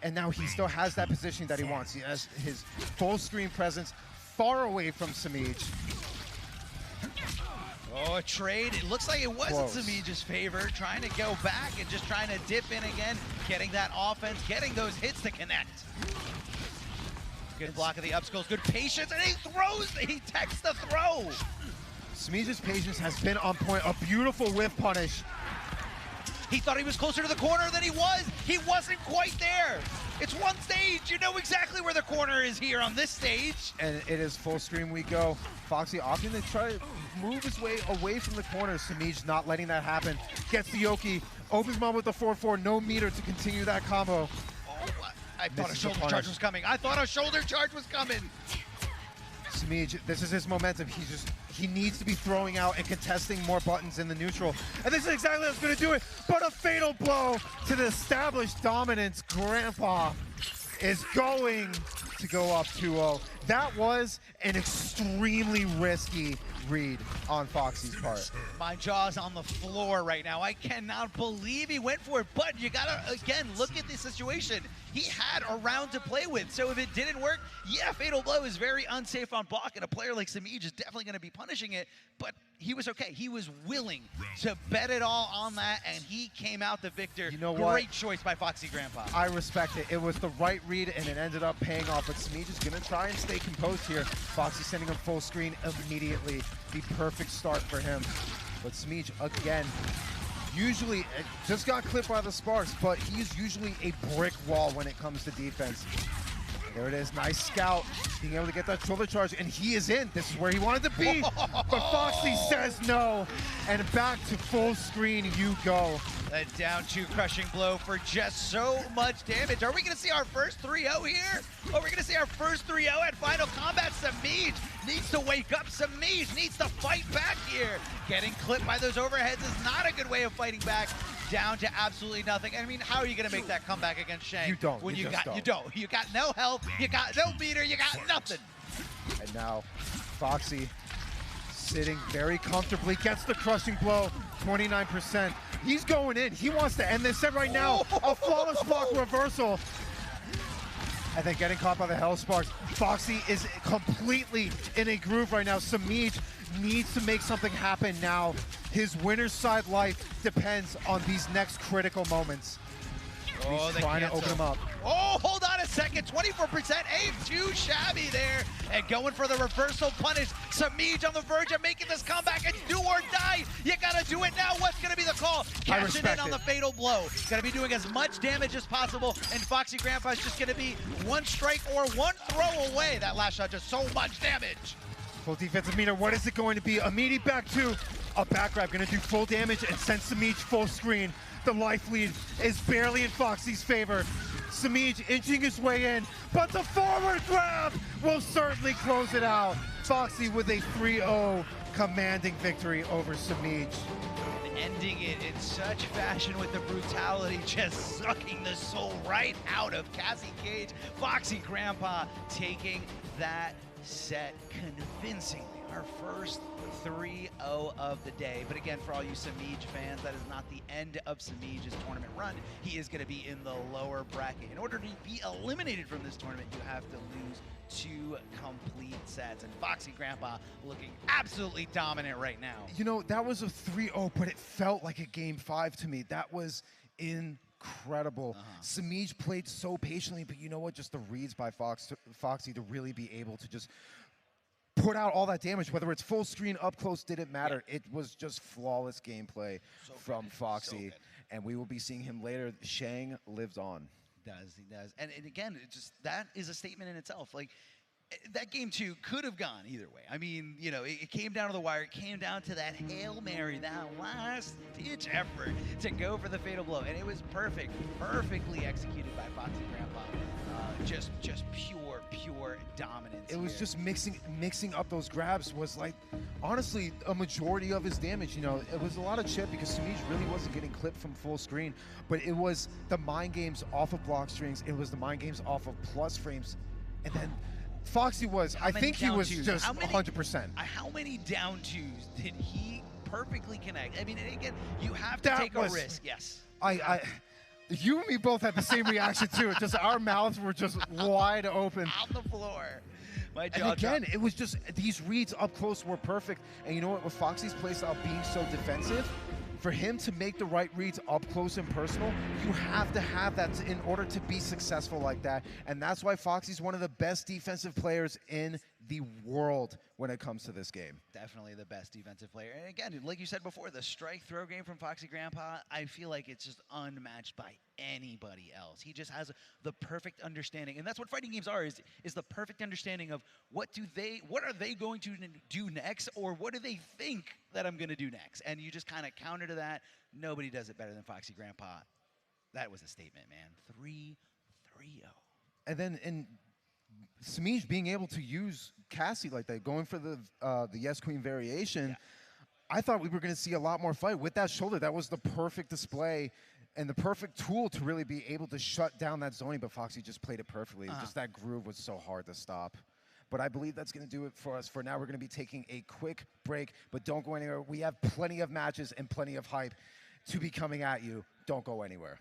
And now he still has that positioning that he wants. He has his full screen presence far away from Samij. Oh, a trade. It looks like it wasn't Samij's favor. Trying to go back and just trying to dip in again. Getting that offense, getting those hits to connect. Good block of the upskulls, good patience, and he throws, he techs the throw. Samij's patience has been on point. A beautiful whiff punish. He thought he was closer to the corner than he was. He wasn't quite there. It's one stage. You know exactly where the corner is here on this stage. And it is full screen we go. Foxy opting to try to move his way away from the corner. Samij not letting that happen. Gets the Yoki, opens him up with the 4-4, no meter to continue that combo. Oh, I thought a shoulder charge was coming. I thought a shoulder charge was coming. Samij, this is his momentum. He needs to be throwing out and contesting more buttons in the neutral. And this is exactly what's going to do it. But a fatal blow to the established dominance. Grandpa is going to go up 2-0. That was an extremely risky read on Foxy's part. My jaw's on the floor right now. I cannot believe he went for it, but you gotta, again, look at the situation. He had a round to play with, so if it didn't work, yeah, fatal blow is very unsafe on block, and a player like Samij is definitely gonna be punishing it, but he was okay. He was willing to bet it all on that, and he came out the victor. You know Great what? choice by Foxy Grandpa. I respect it. It was the right read, and it ended up paying off. But Smeej is going to try and stay composed here. Foxy sending him full screen immediately. The perfect start for him. But Smeej, again, usually, just got clipped by the Sparks, but he's usually a brick wall when it comes to defense. There it is, nice scout, being able to get that shoulder charge, and he is in. This is where he wanted to be, but Foxy says no, and back to full screen you go. A down 2 crushing blow for just so much damage. Are we going to see our first 3-0 here? Are we going to see our first 3-0 at Final Combat? Smeej needs to wake up. Smeej needs to fight back here. Getting clipped by those overheads is not a good way of fighting back. Down to absolutely nothing. I mean, how are you going to make that comeback against Shang? You don't. When you don't. You got no health. You got no meter. You got nothing. And now Foxy sitting very comfortably, gets the crushing blow, 29%. He's going in. He wants to end this set right now. A flawless block reversal. And then getting caught by the Hell Sparks. Foxy is completely in a groove right now. Smeej needs to make something happen now. His winner's side life depends on these next critical moments. Oh, He's trying to open him up. Oh, hold on a second. 24% aim, too shabby there. And going for the reversal punish. Smeej on the verge of making this comeback. It's do or die. You got to do it now. What's going to be the call? Cashing in on the fatal blow. Got to be doing as much damage as possible. And Foxy Grandpa's just going to be one strike or one throw away. That last shot just so much damage. Full defensive meter. What is it going to be? Immediate back two. A back grab going to do full damage and send Smeej full screen. The life lead is barely in Foxy's favor. Smeej inching his way in, but the forward grab will certainly close it out. Foxy with a 3-0 commanding victory over Smeej. Ending it in such fashion with the brutality, just sucking the soul right out of Cassie Cage. Foxy Grandpa taking that set convincingly. Our first 3-0 of the day. But again, for all you Smeej fans, that is not the end of Smeej's tournament run. He is going to be in the lower bracket. In order to be eliminated from this tournament, you have to lose 2 complete sets. And Foxy Grandpa looking absolutely dominant right now. You know, that was a 3-0, but it felt like a game 5 to me. That was incredible. Smeej played so patiently, but you know what? Just the reads by Foxy to really be able to just put out all that damage, whether it's full screen, up close, didn't matter. It was just flawless gameplay from Foxy, and we will be seeing him later. Shang lives on. He does. And again, it just that is a statement in itself. Like, that game 2 could have gone either way. I mean, you know, it came down to the wire. It came down to that Hail Mary, that last-ditch effort to go for the fatal blow. And it was perfect, perfectly executed by Foxy Grandpa. Just pure dominance. It was just mixing up those grabs was like, honestly, a majority of his damage. You know, it was a lot of chip because Smeej really wasn't getting clipped from full screen, but it was the mind games off of block strings. It was the mind games off of plus frames, and then Foxy was, I think he was just 100%. How many down 2s did he perfectly connect? I mean, again, you have to take a risk. Yes. You and me both had the same reaction to it. Just our mouths were just wide open. On the floor. My jaw and again, dropped. it was just, these reads up close were perfect. And you know what, with Foxy's playstyle being so defensive, for him to make the right reads up close and personal, you have to have that in order to be successful like that. And that's why Foxy's one of the best defensive players in the world when it comes to this game. Definitely the best defensive player. And again, like you said before, the strike throw game from Foxy Grandpa, I feel like it's just unmatched by anybody else. He just has the perfect understanding. And that's what fighting games are, is the perfect understanding of what are they going to do next, or what do they think that I'm going to do next? And you just kind of counter to that. Nobody does it better than Foxy Grandpa. That was a statement, man. 3-0. And then in Smeej being able to use Cassie like that, going for the Yes Queen variation, I thought we were going to see a lot more fight with that shoulder. That was the perfect display and the perfect tool to really be able to shut down that zoning, but Foxy just played it perfectly. Just that groove was so hard to stop. But I believe that's going to do it for us. For now, we're going to be taking a quick break, but don't go anywhere. We have plenty of matches and plenty of hype to be coming at you. Don't go anywhere.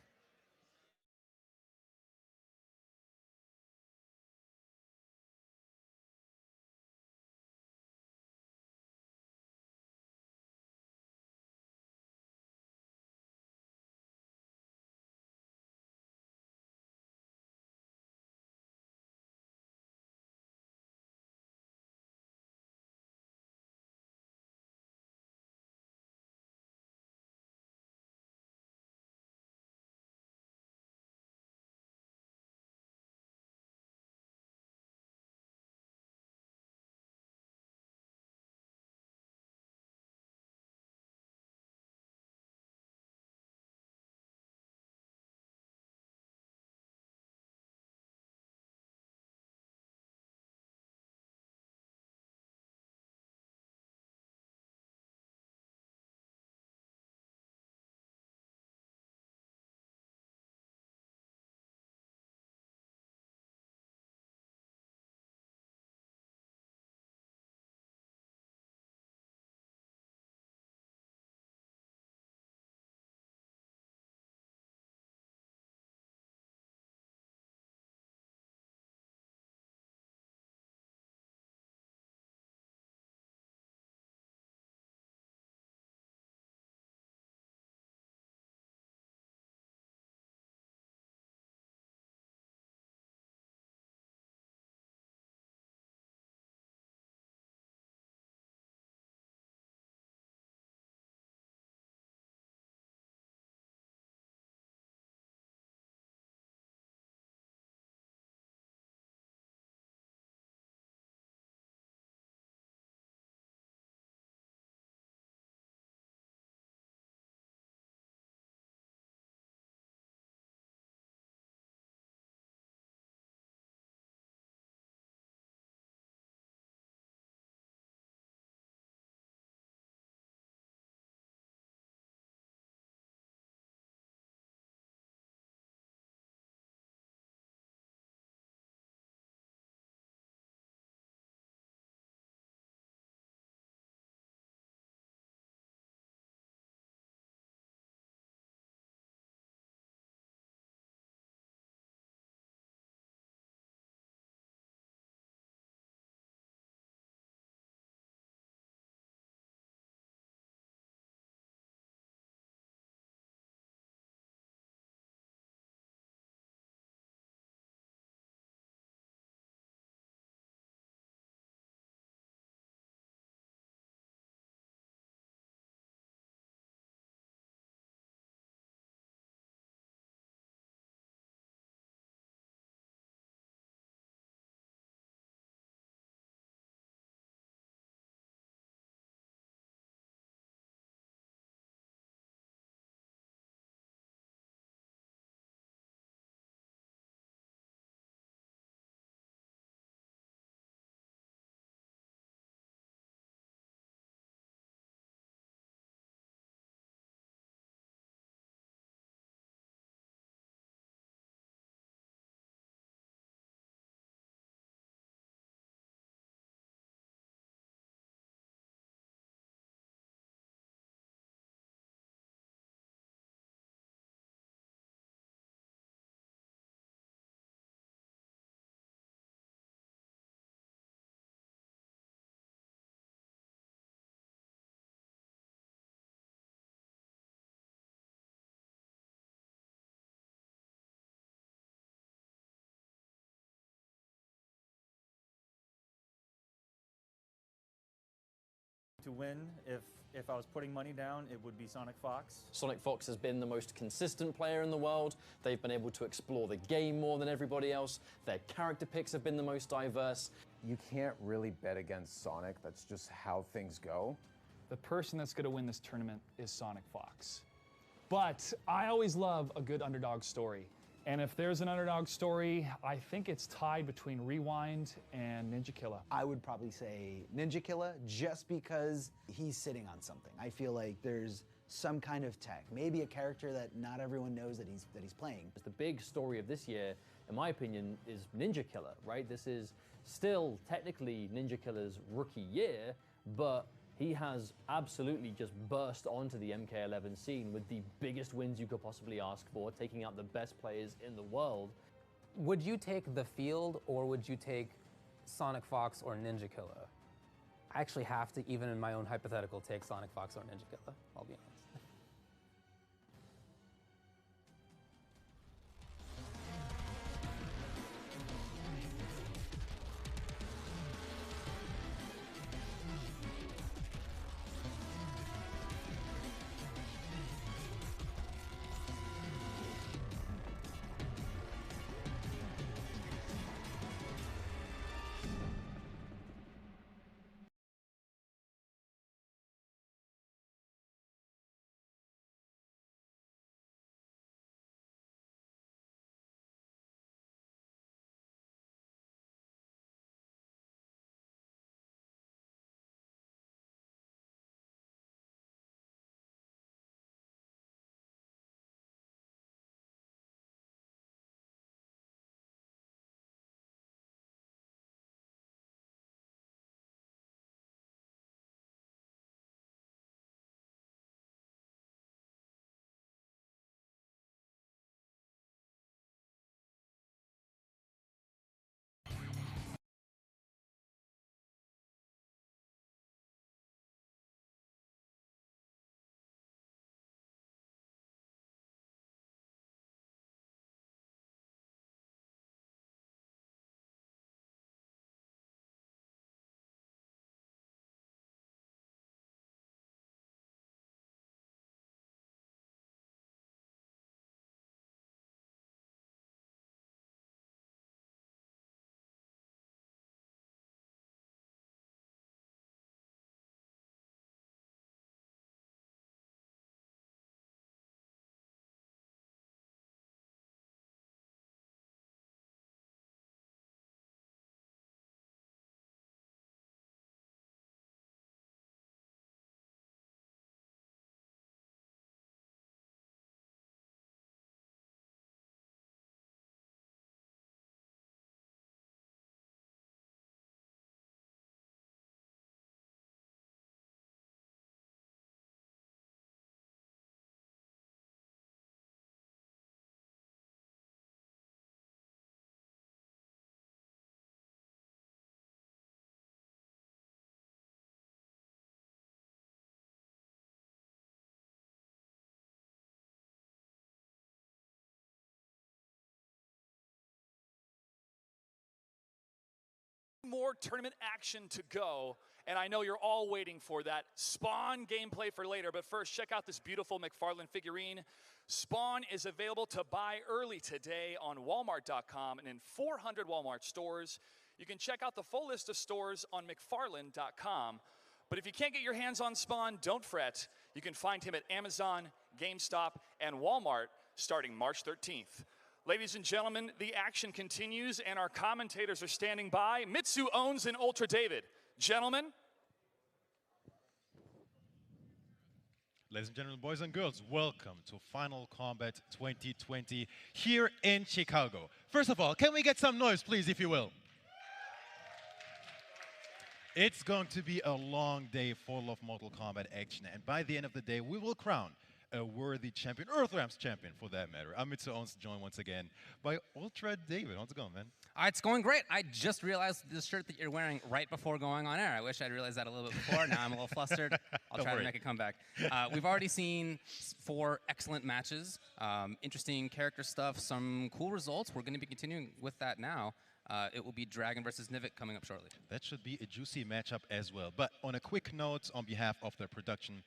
to win. If I was putting money down, it would be Sonic Fox. Sonic Fox has been the most consistent player in the world. They've been able to explore the game more than everybody else. Their character picks have been the most diverse. You can't really bet against Sonic. That's just how things go. The person that's going to win this tournament is Sonic Fox. But I always love a good underdog story. And if there's an underdog story, I think it's tied between Rewind and Ninja Killa. I would probably say Ninja Killa, just because he's sitting on something. I feel like there's some kind of tech, maybe a character that not everyone knows that he's playing. The big story of this year, in my opinion, is Ninja Killa, right? This is still technically Ninja Killa's rookie year, but he has absolutely just burst onto the MK11 scene with the biggest wins you could possibly ask for, taking out the best players in the world. Would you take the field, or would you take Sonic Fox or Ninja Killa? I actually have to, even in my own hypothetical, take Sonic Fox or Ninja Killa, I'll be honest. More tournament action to go, and I know you're all waiting for that Spawn gameplay for later, but first check out this beautiful McFarlane figurine. Spawn is available to buy early today on Walmart.com and in 400 Walmart stores. You can check out the full list of stores on McFarlane.com. But if you can't get your hands on Spawn, don't fret. You can find him at Amazon, GameStop, and Walmart starting March 13th. Ladies and gentlemen, the action continues, and our commentators are standing by. Mitsu Owens and Ultra David. Gentlemen. Ladies and gentlemen, boys and girls, welcome to Final Combat 2020 here in Chicago. First of all, can we get some noise, please, if you will? It's going to be a long day full of Mortal Kombat action, and by the end of the day, we will crown a worthy champion, Earthrealm's champion for that matter. I'm Mitsu Owens, joined once again by Ultra David. How's it going, man? It's going great. I just realized the shirt that you're wearing right before going on air. I wish I'd realized that a little bit before. Now I'm a little flustered. I'll try to make a comeback. We've already seen 4 excellent matches, interesting character stuff, some cool results. We're going to be continuing with that now. it will be Dragon versus Nivik coming up shortly. That should be a juicy matchup as well. But on a quick note, on behalf of the production,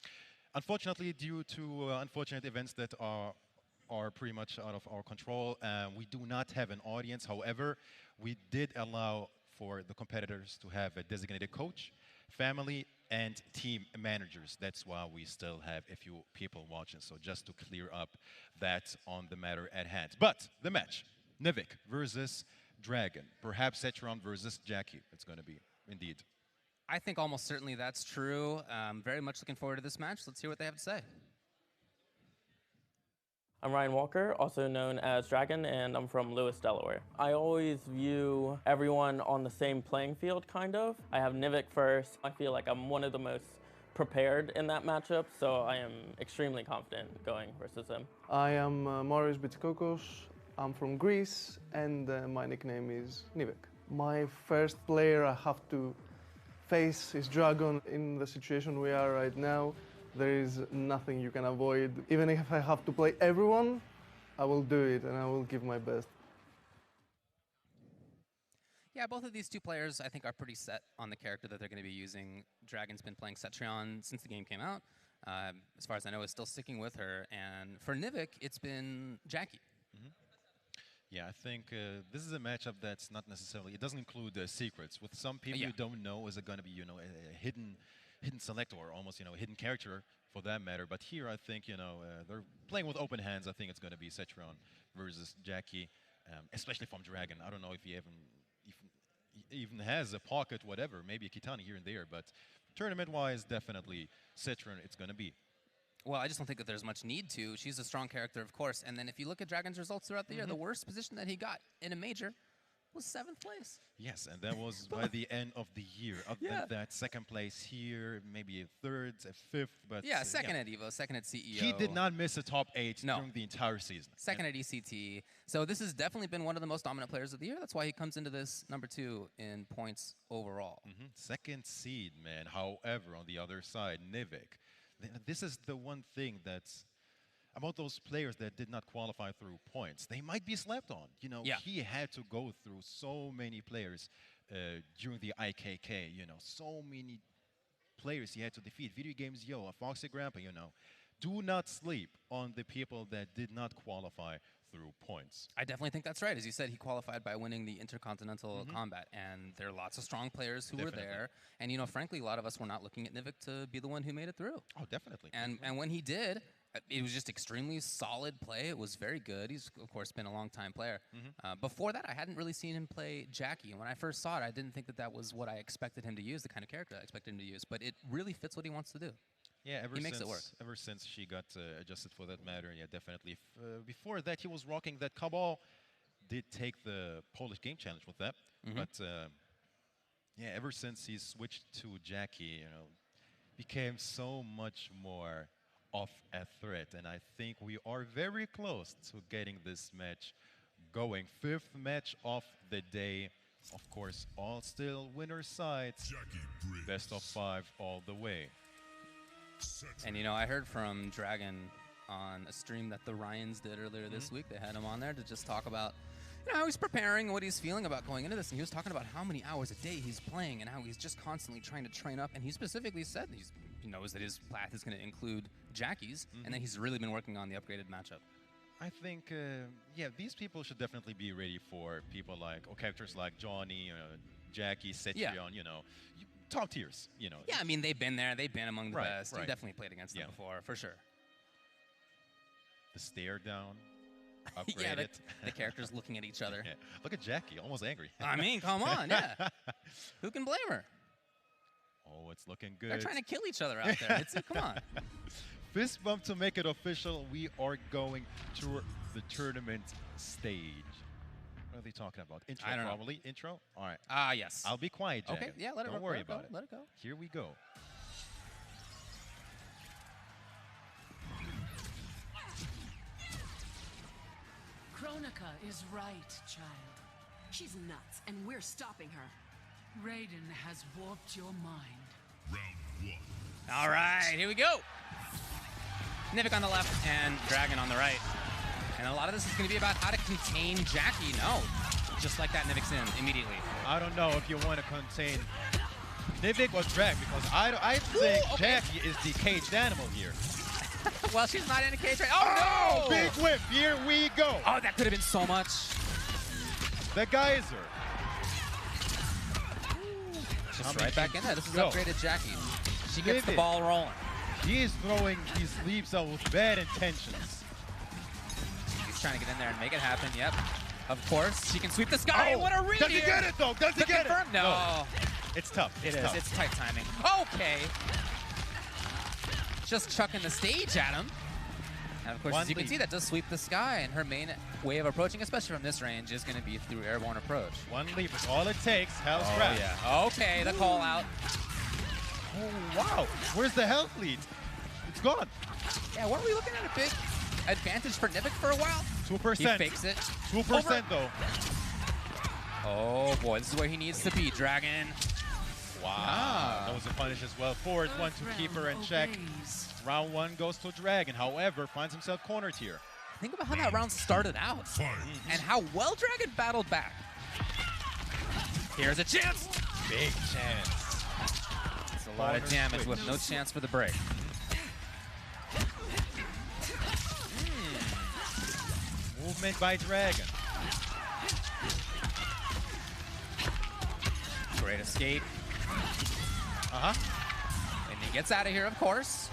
unfortunately, due to unfortunate events that are pretty much out of our control, we do not have an audience. However, we did allow for the competitors to have a designated coach, family, and team managers. That's why we still have a few people watching. So just to clear up that on the matter at hand. But the match, Nivik versus Dragon, perhaps Cetron versus Jackie. It's going to be, indeed. I think almost certainly that's true. Very much looking forward to this match. Let's hear what they have to say. I'm Ryan Walker, also known as Dragon, and I'm from Lewis, Delaware. I always view everyone on the same playing field, kind of. I have Nivik first. I feel like I'm one of the most prepared in that matchup, so I am extremely confident going versus him. I am Marius Bitsikokos. I'm from Greece, and my nickname is Nivik. My first player I have to face is Dragon. In the situation we are right now, there is nothing you can avoid. Even if I have to play everyone, I will do it and I will give my best. Yeah, both of these two players, I think, are pretty set on the character that they're going to be using. Dragon's been playing Cetrion since the game came out. As far as I know, is still sticking with her. And for Nivik, it's been Jackie. Mm-hmm. Yeah, I think this is a matchup that's not necessarily, it doesn't include secrets. With some people you don't know, is it going to be, a hidden select or almost, a hidden character for that matter. But here I think, they're playing with open hands. I think it's going to be Cetron versus Jackie, especially from Dragon. I don't know if he even has a pocket, whatever, maybe a Kitana here and there, but tournament-wise, definitely Cetron it's going to be. Well, I just don't think that there's much need to. She's a strong character, of course. And then if you look at Dragon's results throughout the year, the worst position that he got in a major was 7th place. Yes, and that was by the end of the year. Other than that, 2nd place here, maybe a 3rd, a 5th, but yeah, 2nd at EVO, 2nd at CEO. He did not miss a top 8 during the entire season. 2nd at ECT. So this has definitely been one of the most dominant players of the year. That's why he comes into this number 2 in points overall. 2nd seed, man. However, on the other side, Nivik. This is the one thing that's about those players that did not qualify through points. They might be slept on. He had to go through so many players during the IKK, so many players he had to defeat. Video Games Yo, Foxy Grandpa, Do not sleep on the people that did not qualify through points. I definitely think that's right. As you said, he qualified by winning the Intercontinental Combat, and there are lots of strong players who were there. And, frankly, a lot of us were not looking at Nivik to be the one who made it through. Oh, definitely. And when he did, it was just extremely solid play. It was very good. He's, of course, been a long-time player. Before that, I hadn't really seen him play Jackie. And when I first saw it, I didn't think that was what I expected him to use, the kind of character I expected him to use. But it really fits what he wants to do. Yeah, he makes it work. Ever since she got adjusted for that matter, yeah, definitely. Before that, he was rocking that Cabal. Did take the Polish Game Challenge with that. But, yeah, ever since he switched to Jackie, became so much more of a threat. And I think we are very close to getting this match going. 5th match of the day. Of course, all still winner sides. Best of 5 all the way. And, I heard from Dragon on a stream that the Ryans did earlier this week. They had him on there to just talk about, how he's preparing, what he's feeling about going into this. And he was talking about how many hours a day he's playing and how he's just constantly trying to train up. And he specifically said he knows that his path is going to include Jackie's, and that he's really been working on the upgraded matchup. I think, yeah, these people should definitely be ready for people like, characters like Johnny, Jackie, Cetrion, top tiers, Yeah, I mean, they've been there. They've been among the best. Right. You've definitely played against them before, for sure. The stare down, upgraded. Yeah, the characters looking at each other. Yeah. Look at Jackie, almost angry. I mean, come on, yeah. Who can blame her? Oh, it's looking good. They're trying to kill each other out there. Come on. Fist bump to make it official. We are going to the tournament stage. What are they talking about? Intro, I don't know. probably. Intro? All right. Yes. I'll be quiet, Jack. Okay, yeah, let it Don't go. worry about it. Let it go. Here we go. Kronika is right, child. She's nuts, and we're stopping her. Raiden has warped your mind. Round 1. All right, here we go. Nivik on the left and Dragon on the right. And a lot of this is going to be about how to contain Jackie. No. just like that, Nivik's in immediately. I don't know if you want to contain Nivik or Drag, because I think Jackie is the caged animal here. Well, she's not in a cage right. Oh, no! Big whip. Here we go. Oh, that could have been so much. The geyser. Just right back in there. This is upgraded Jackie. She gets the Nivik. ball rolling. He is throwing these leaps out with bad intentions. He's trying to get in there and make it happen. Yep. Of course. She can sweep the sky. Oh, What a read does he here. get it, though? Does he get it? No. It's tough. It is. Tough. It's tight timing. Okay. Just chucking the stage at him. And of course, One as you can leap. see, that does sweep the sky. And her main way of approaching, especially from this range, is going to be through airborne approach. One leap is all it takes. Hell's Oh, grab. yeah. Okay, the call out. Oh, wow. Where's the health lead? It's gone. Yeah, weren't we looking at a big advantage for Nivik for a while? 2%. He fakes it. 2% though. Oh boy, this is where he needs to be, Dragon. Wow. That was a punish as well. Forward one to keep her in check. Round one goes to Dragon. However, finds himself cornered here. Think about how that round started out and how well Dragon battled back. Here's a chance. Big chance. It's a lot of damage with no chance for the break. Movement by Dragon. Great escape. And he gets out of here, of course.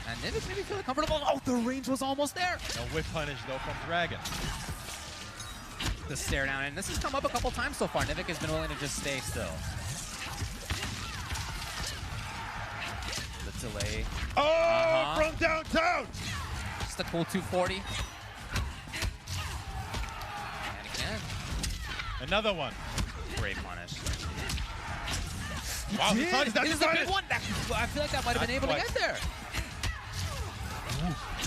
And Nivik maybe feeling comfortable. Oh, the range was almost there. No whip punish though from Dragon. The stare down, and this has come up a couple times so far. Nivik has been willing to just stay still. The delay. Oh, from downtown. Just a cool 240. And again. Another one. Great punish. Wow, he punished. This is a good one. I feel like that might have been able to get there.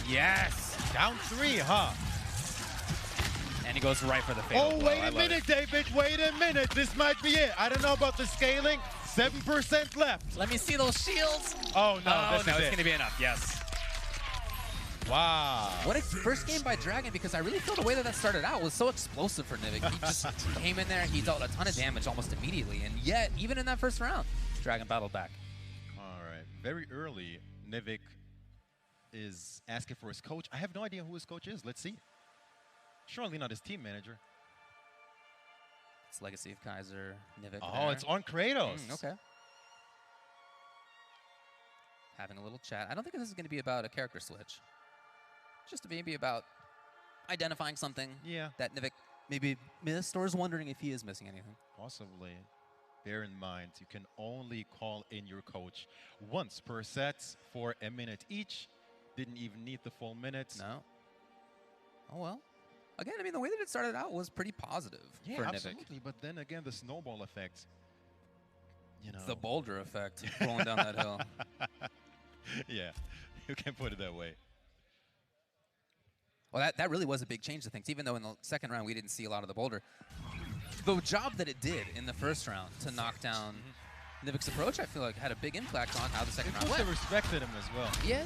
Yes. Down 3, huh? And he goes right for the fatal Oh, blow. wait a minute, David. Wait a minute. This might be it. I don't know about the scaling. 7% left. Let me see those shields. Oh, no. Oh, This no, is it's it. going to be enough. Yes. Wow. What a first game by Dragon, because I really feel the way that started out was so explosive for Nivik. He just came in there, he dealt a ton of damage almost immediately, and yet, even in that first round, Dragon battled back. All right. Very early, Nivik is asking for his coach. I have no idea who his coach is. Let's see. Surely not his team manager. It's Legacy of Kaiser, Nivik. Oh, there. it's on Kratos. Okay. Having a little chat. I don't think this is going to be about a character switch. Just maybe about identifying something that Nivik maybe missed or is wondering if he is missing anything. Possibly. Bear in mind, you can only call in your coach once per set for a minute each. Didn't even need the full minute. No. Oh, well. Again, I mean, the way that it started out was pretty positive Yeah, for Nivik. absolutely. But then again, the snowball effect. You know. It's the boulder effect rolling down that hill. Yeah, you can put it that way. Well, that really was a big change to things, even though in the second round we didn't see a lot of the boulder. The job that it did in the first round to knock down Nivik's approach, I feel like had a big impact on how the second round They went. respected him as well. Yeah.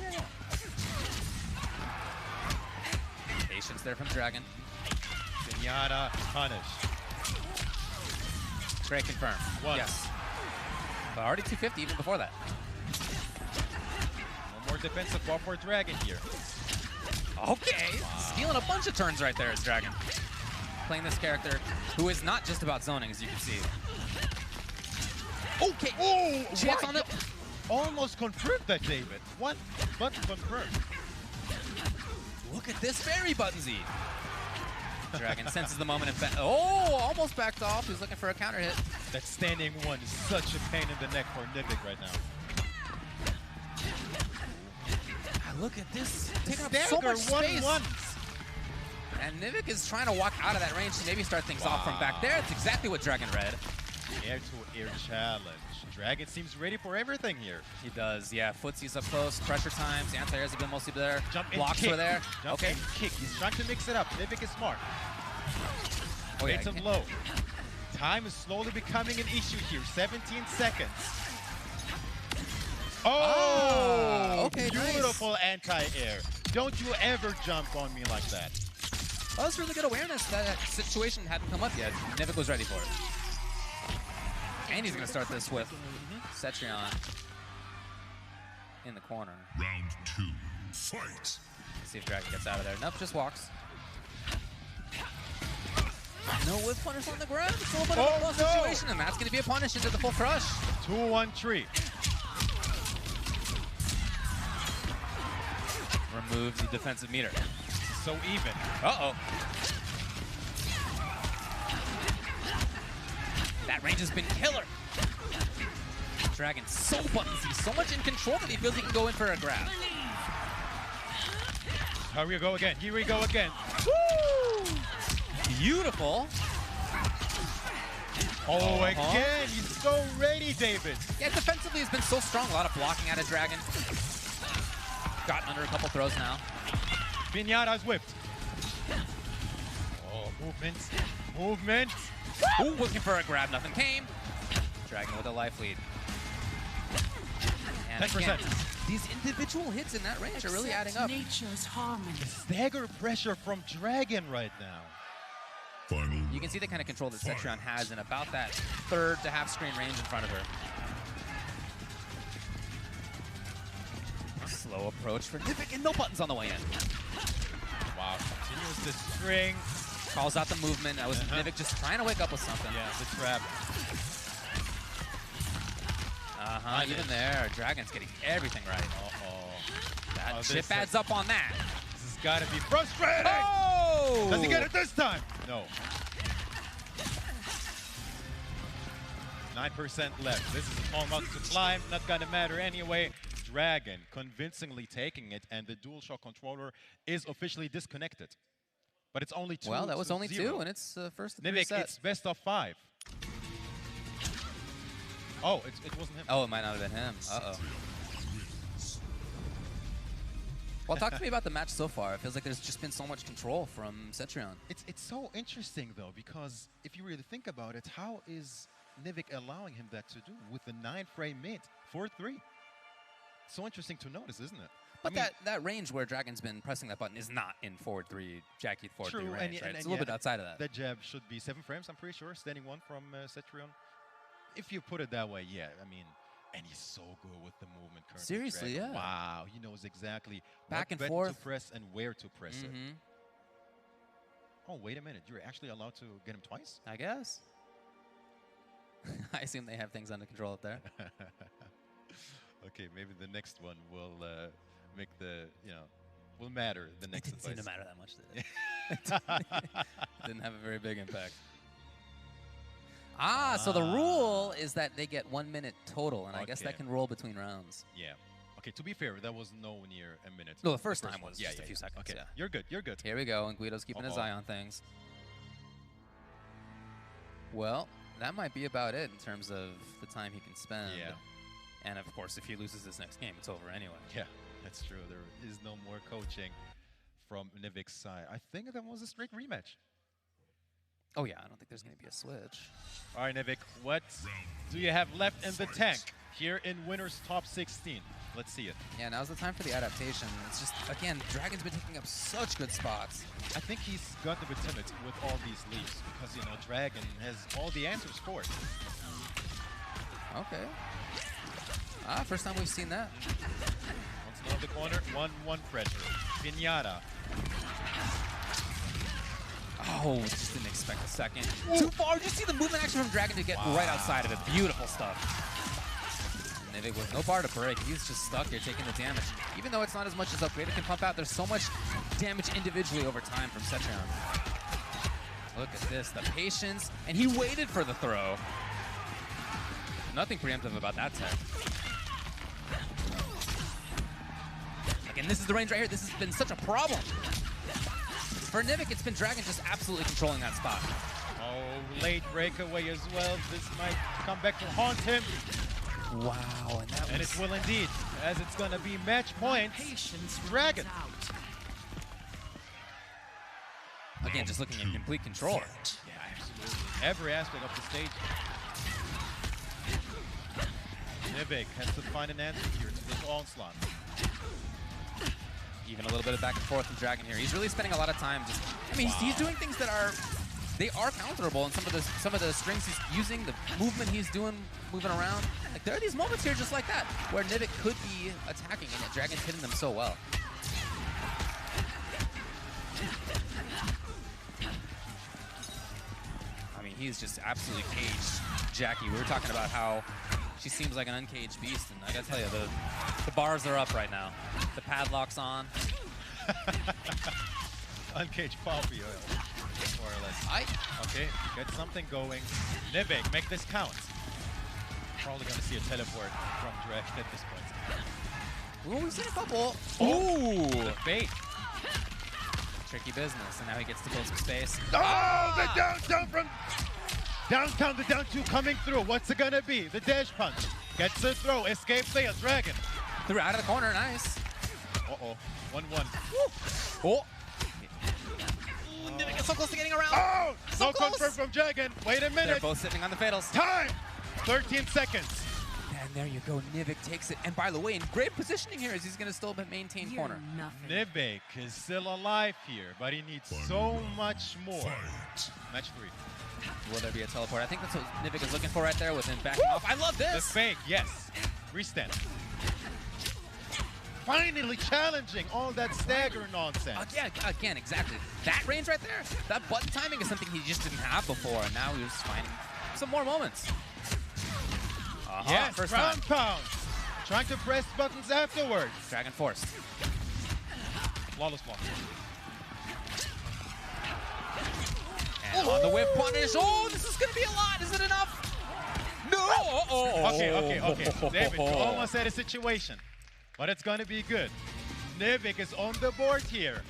Patience there from Dragon. Pinata punish. Great confirm. Once. Yes. But already 250 even before that. One more defensive ball for Dragon here. Okay. Wow. Stealing a bunch of turns right there as Dragon. Playing this character who is not just about zoning, as you can see. Okay. Oh, chance on the... Almost confirmed that, David. What? Button confirmed. Look at this fairy button Z. Dragon senses the moment and almost backed off. He's looking for a counter hit. That standing one is such a pain in the neck for Nivik right now. Look at this. Taking up Stagger, so much space. 1-1. And Nivik is trying to walk out of that range to maybe start things off from back there. It's exactly what Dragon read. Air-to-air challenge. Dragon seems ready for everything here. He does, yeah. Footsie's up close. Pressure times. Anti-airs have been mostly there. Jump and Blocks kick. were there. Jump Okay. and kick. He's trying to mix it up. Nivik is smart. Oh, yeah. It's a low. Time is slowly becoming an issue here. 17 seconds. Oh, okay, beautiful anti-air. Don't you ever jump on me like that. That was really good awareness. That situation hadn't come up yet. Nivik was ready for it. And he's going to start this with Cetrion in the corner. Round 2, fight. See if Dragon gets out of there. Nope, just walks. No whip punish on the ground. It's a little bit of a close situation, and that's going to be a punish into the full crush. 2-1-3. Remove the defensive meter. So even. Uh-oh. That range has been killer. Dragon so buttonsy, so much in control that he feels he can go in for a grab. Here we go again. Here we go again. Woo! Beautiful. Oh, again. He's so ready, David. Yeah, defensively he's been so strong. A lot of blocking out of Dragon. Gotten under a couple throws now. Pinata's whipped. Oh, movement. Movement. Ooh, looking for a grab. Nothing came. Dragon with a life lead. And 10%. again, these individual hits in that range are really adding up. Nature's harmony. Stagger pressure from Dragon right now. You can see the kind of control that Cetrion has in about that third to half screen range in front of her. Slow approach for Nivik and no buttons on the way in. Wow, continues the string. Calls out the movement. That was Nivik just trying to wake up with something. Yeah, the trap. Even there, Dragon's getting everything right. That chip adds up on that. This has got to be frustrating. Oh! Does he get it this time? No. 9% left. This is a small mountain to climb. Not going to matter anyway. Dragon convincingly taking it, and the DualShock controller is officially disconnected. But it's only 2. Well, that was only 0. 2, and it's first of Nivik, 3 sets. it's best of 5. Oh, it wasn't him. Oh, it might not have been him. Uh-oh. Well, talk to me about the match so far. It feels like there's just been so much control from Cetrion. It's so interesting, though, because if you really think about it, how is Nivik allowing him that to do with the 9-frame mid, 4-3? So interesting to notice, isn't it? But that range where Dragon's been pressing that button is not in forward 3, Jackie forward 3 range, and, right? It's a little bit outside of that. That jab should be 7 frames, I'm pretty sure, standing 1 from Cetrion. If you put it that way, yeah, I mean, and he's so good with the movement currently. Seriously, Dragon. yeah. Wow, he knows exactly Back what and button forth to press and where to press it. Oh, wait a minute, you're actually allowed to get him twice? I guess. I assume they have things under control up there. Okay, maybe the next one will make the, will matter the next It didn't seem to advice. matter that much, did it? It didn't have a very big impact. So the rule is that they get 1 minute total, and I guess that can roll between rounds. Yeah. Okay, to be fair, that was no near a minute. No, the first time one. was just a few seconds. Okay, Yeah. you're good, you're good. Here we go, and Guido's keeping his eye on things. Well, that might be about it in terms of the time he can spend. Yeah. And of course, if he loses this next game, it's over anyway. Yeah, that's true. There is no more coaching from Nivik's side. I think that was a straight rematch. Oh yeah, I don't think there's going to be a switch. All right, Nivik, what do you have left in the tank here in Winners Top 16? Let's see it. Yeah, now's the time for the adaptation. It's just, again, Dragon's been taking up such good spots. I think he's got a bit timid with all these leaps because, Dragon has all the answers for it. Okay. First time we've seen that. Once more in the corner, 1-1 pressure. Pinata. Oh, just didn't expect a second. Too far. Did you see the movement action from Dragon to get right outside of it? Beautiful stuff. Nivik with no bar to break. He's just stuck here taking the damage. Even though it's not as much as Upgraded can pump out, there's so much damage individually over time from Cetrion. Look at this, the patience. And he waited for the throw. Nothing preemptive about that tech. Again, this is the range right here. This has been such a problem. For Nivik, it's been Dragon just absolutely controlling that spot. Oh, late breakaway as well. This might come back to haunt him. Wow, and it will indeed, as it's going to be match point. Dragon. Again, just looking in complete control. Yeah, absolutely. Every aspect of the stage. Nivik has to find an answer here to this onslaught. Even a little bit of back and forth from Dragon here. He's really spending a lot of time just, I mean, he's doing things that are, they are counterable, and some of the strings he's using, the movement he's doing, moving around. Like, there are these moments here just like that, where Nivik could be attacking, and yet Dragon's hitting them so well. I mean, he's just absolutely caged Jackie. We were talking about how she seems like an uncaged beast, and I gotta tell you, the bars are up right now. The padlock's on. Uncaged poppy oil, more or less. Okay, get something going. Nivik, make this count. Probably gonna see a teleport from Dragon at this point. Ooh, we've seen a couple. Ooh, the bait. Tricky business, and now he gets to build some space. Oh, the downtown from downtown, the down two coming through. What's it gonna be? The dash punch. Gets a throw, escape fail, Dragon. Threw out of the corner, nice. Uh-oh, 1-1. Oh. Nivik is so close to getting around. Oh, so no close. confirm from Dragon. Wait a minute. They're both sitting on the fails. Time, 13 seconds. And there you go, Nivik takes it. And by the way, in great positioning here as he's gonna still maintain corner. Nivik is still alive here, but he needs so much more. Match 3. Will there be a teleport? I think that's what Nivik is looking for right there with him backing off. I love this. The fake, yes. Restand. Finally challenging all that stagger nonsense. Again, exactly. That range right there, that button timing is something he just didn't have before, and now he's finding some more moments. Yes, first ground time. pound. Trying to press buttons afterwards. Dragon forced. Flawless block. And on the whip punish. Oh, this is going to be a lot. Is it enough? No. Okay. David, you almost had a situation, but it's going to be good. Nivik is on the board here.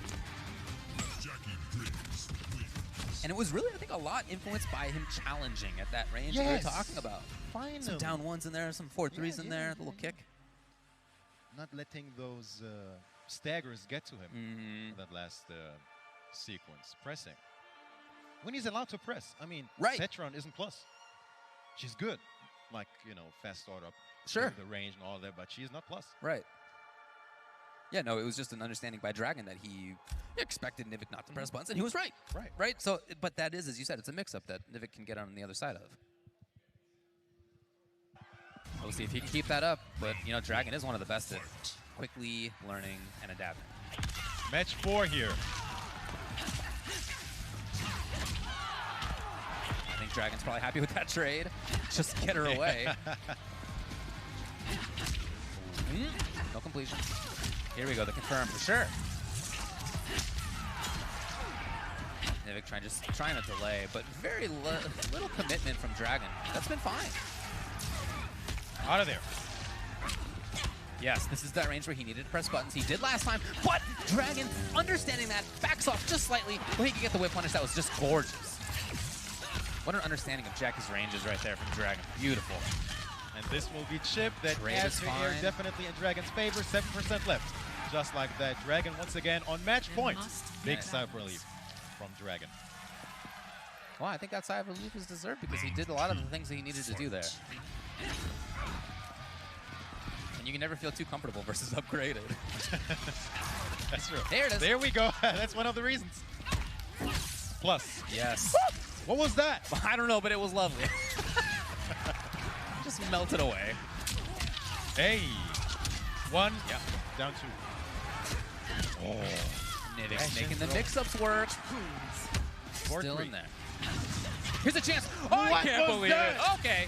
And it was really, I think, a lot influenced by him challenging at that range that we were talking about. Some down ones in there, some 4-3s in there, a little kick. Not letting those staggers get to him for that last sequence. Pressing. When he's allowed to press. I mean, Cetron isn't plus. She's good. Like, you know, fast startup. Sure. The range and all that, but she's not plus. Right. Yeah, no, it was just an understanding by Dragon that he expected Nivik not to press buttons, and he was right. Right. So, but that is, as you said, it's a mix-up that Nivik can get on the other side of. We'll see if he can keep that up, but, you know, Dragon is one of the best at quickly learning and adapting. Match 4 here. I think Dragon's probably happy with that trade. Just get her away. No completion. Here we go, the confirm for sure. Nivik trying to delay, but very little commitment from Dragon. That's been fine. Out of there. Yes, this is that range where he needed to press buttons. He did last time, but Dragon, understanding that, backs off just slightly where he could get the whip punish. That was just gorgeous. What an understanding of Jackie's ranges right there from Dragon. Beautiful. And this will be chipped. That Trade adds is to air fine. definitely in Dragon's favor. 7% left. Just like that. Dragon once again on match point. Big sigh of relief from Dragon. Well, I think that sigh of relief is deserved because he did a lot of the things that he needed to do there. And you can never feel too comfortable versus upgraded. That's true. There it is. There we go. That's one of the reasons. Plus. Yes. What was that? I don't know, but it was lovely. Just melted away. Hey. 1. Yeah. Down 2. Oh. Nivik's making the mix-ups work. Still 4-3. in there. Here's a chance. Oh, I can't believe it. Okay.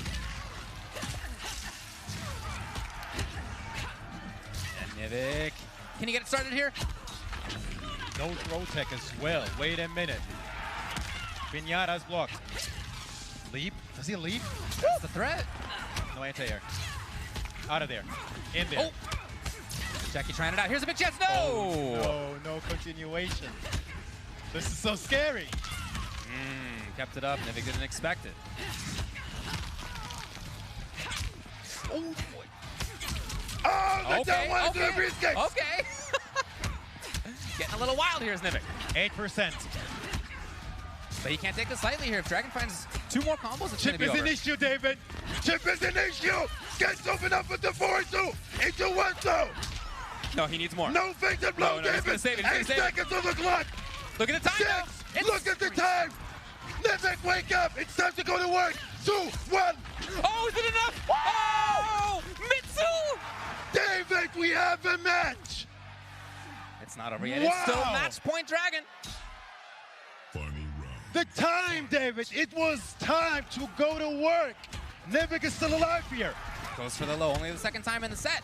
And Nivik. Can you get it started here? No throw tech as well. Wait a minute. Piñata's blocked. Leap? Does he leap? That's the threat. No anti-air. Out of there. In there. Oh. Jackie trying it out. Here's a big chance. No! Oh, no continuation. This is so scary. Kept it up. Nivik didn't expect it. Oh, boy. Oh, Okay. Getting a little wild here is Nivik. 8%. But he can't take this lightly here. If Dragon finds 2 more combos, it's going to Chip be is over. an issue, David. Chip is an issue. Gets open up with the 4-2 into 1-2. No, he needs more. No victim blow, no, he's gonna save it. He's 8 gonna save seconds on the clock. Look at the time, 6. Look at the time. Nivik, wake up. It's time to go to work. 2, 1. Oh, is it enough? Oh, Mitsu! David, we have a match. It's not over yet. It's still match point Dragon. The time, David. It was time to go to work. Nivik is still alive here. Goes for the low. Only the second time in the set.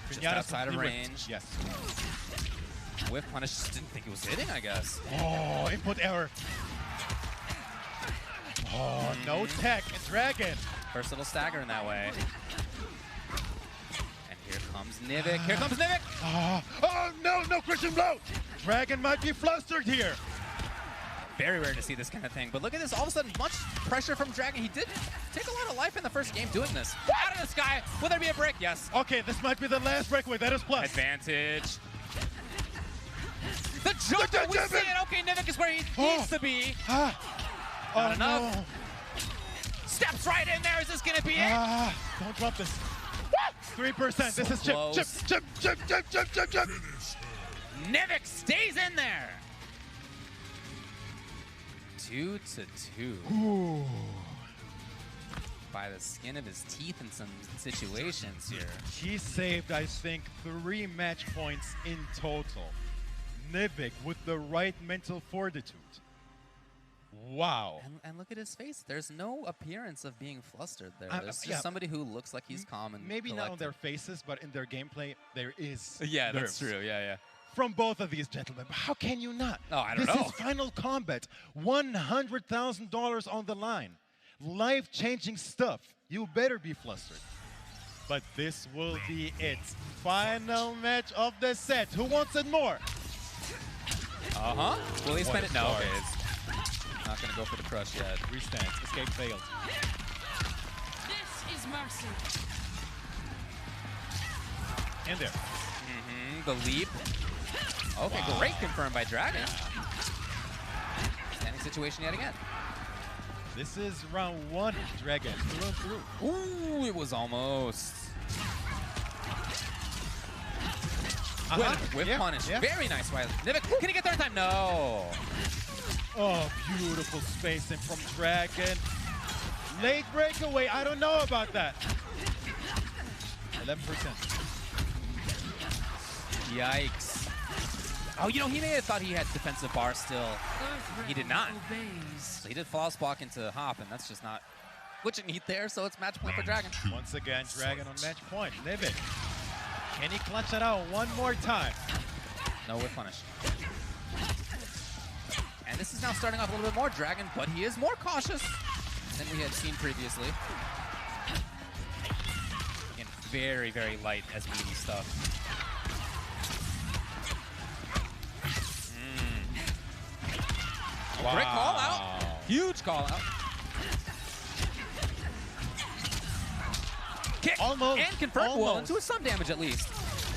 Just outside of range. Yes. Whiff punish. Just didn't think it was hitting, I guess. Oh, input error. Oh, no tech. And Dragon. First little stagger in that way. And here comes Nivik. Here comes Nivik. Oh, no, no Christian blow. Dragon might be flustered here. Very rare to see this kind of thing. But look at this. All of a sudden, much pressure from Dragon. He did take a lot of life in the first game doing this. Out of the sky. Will there be a break? Yes. Okay, this might be the last breakaway. That is plus. Advantage. The jumper, we see it. Okay, Nivik is where he needs to be. Not enough. No. Steps right in there. Is this going to be it? Don't drop this. 3%. This is chip. Nivik stays in there. 2-2. Ooh. By the skin of his teeth in some situations here. He saved, I think, 3 match points in total. Nivik with the right mental fortitude. Wow. And look at his face. There's no appearance of being flustered there. There's just yeah. somebody who looks like he's calm and maybe collected. not on their faces, but in their gameplay, there is Yeah, nerves. that's true. Yeah. From both of these gentlemen. But how can you not? Oh, I don't know. This is Final Combat. $100,000 on the line. Life-changing stuff. You better be flustered. But this will be it. Final match of the set. Who wants it more? Will he spend it? No. Sorry. Okay, it's not going to go for the crush yet. Restance. Escape failed. This is mercy. In there. The leap. Okay, great confirmed by Dragon. Standing situation yet again. This is round 1, Dragon. Through. Ooh, it was almost. With punish. Yeah. Very nice, Riley. Nivik, can he get there in time? No. Oh, beautiful spacing from Dragon. Late breakaway. I don't know about that. 11%. Yikes. Oh, you know, he may have thought he had defensive bar still. He did not. So he did false block into hop, and that's just not what you need there, so it's match point for Dragon. Once again, Dragon on match point. Nivik. Can he clutch it out one more time? No whip punish. And this is now starting off a little bit more Dragon, but he is more cautious than we had seen previously. Again, very, very light as meaty stuff. Wow. Great call out. Huge call out. Kick almost, and convert will do some damage at least.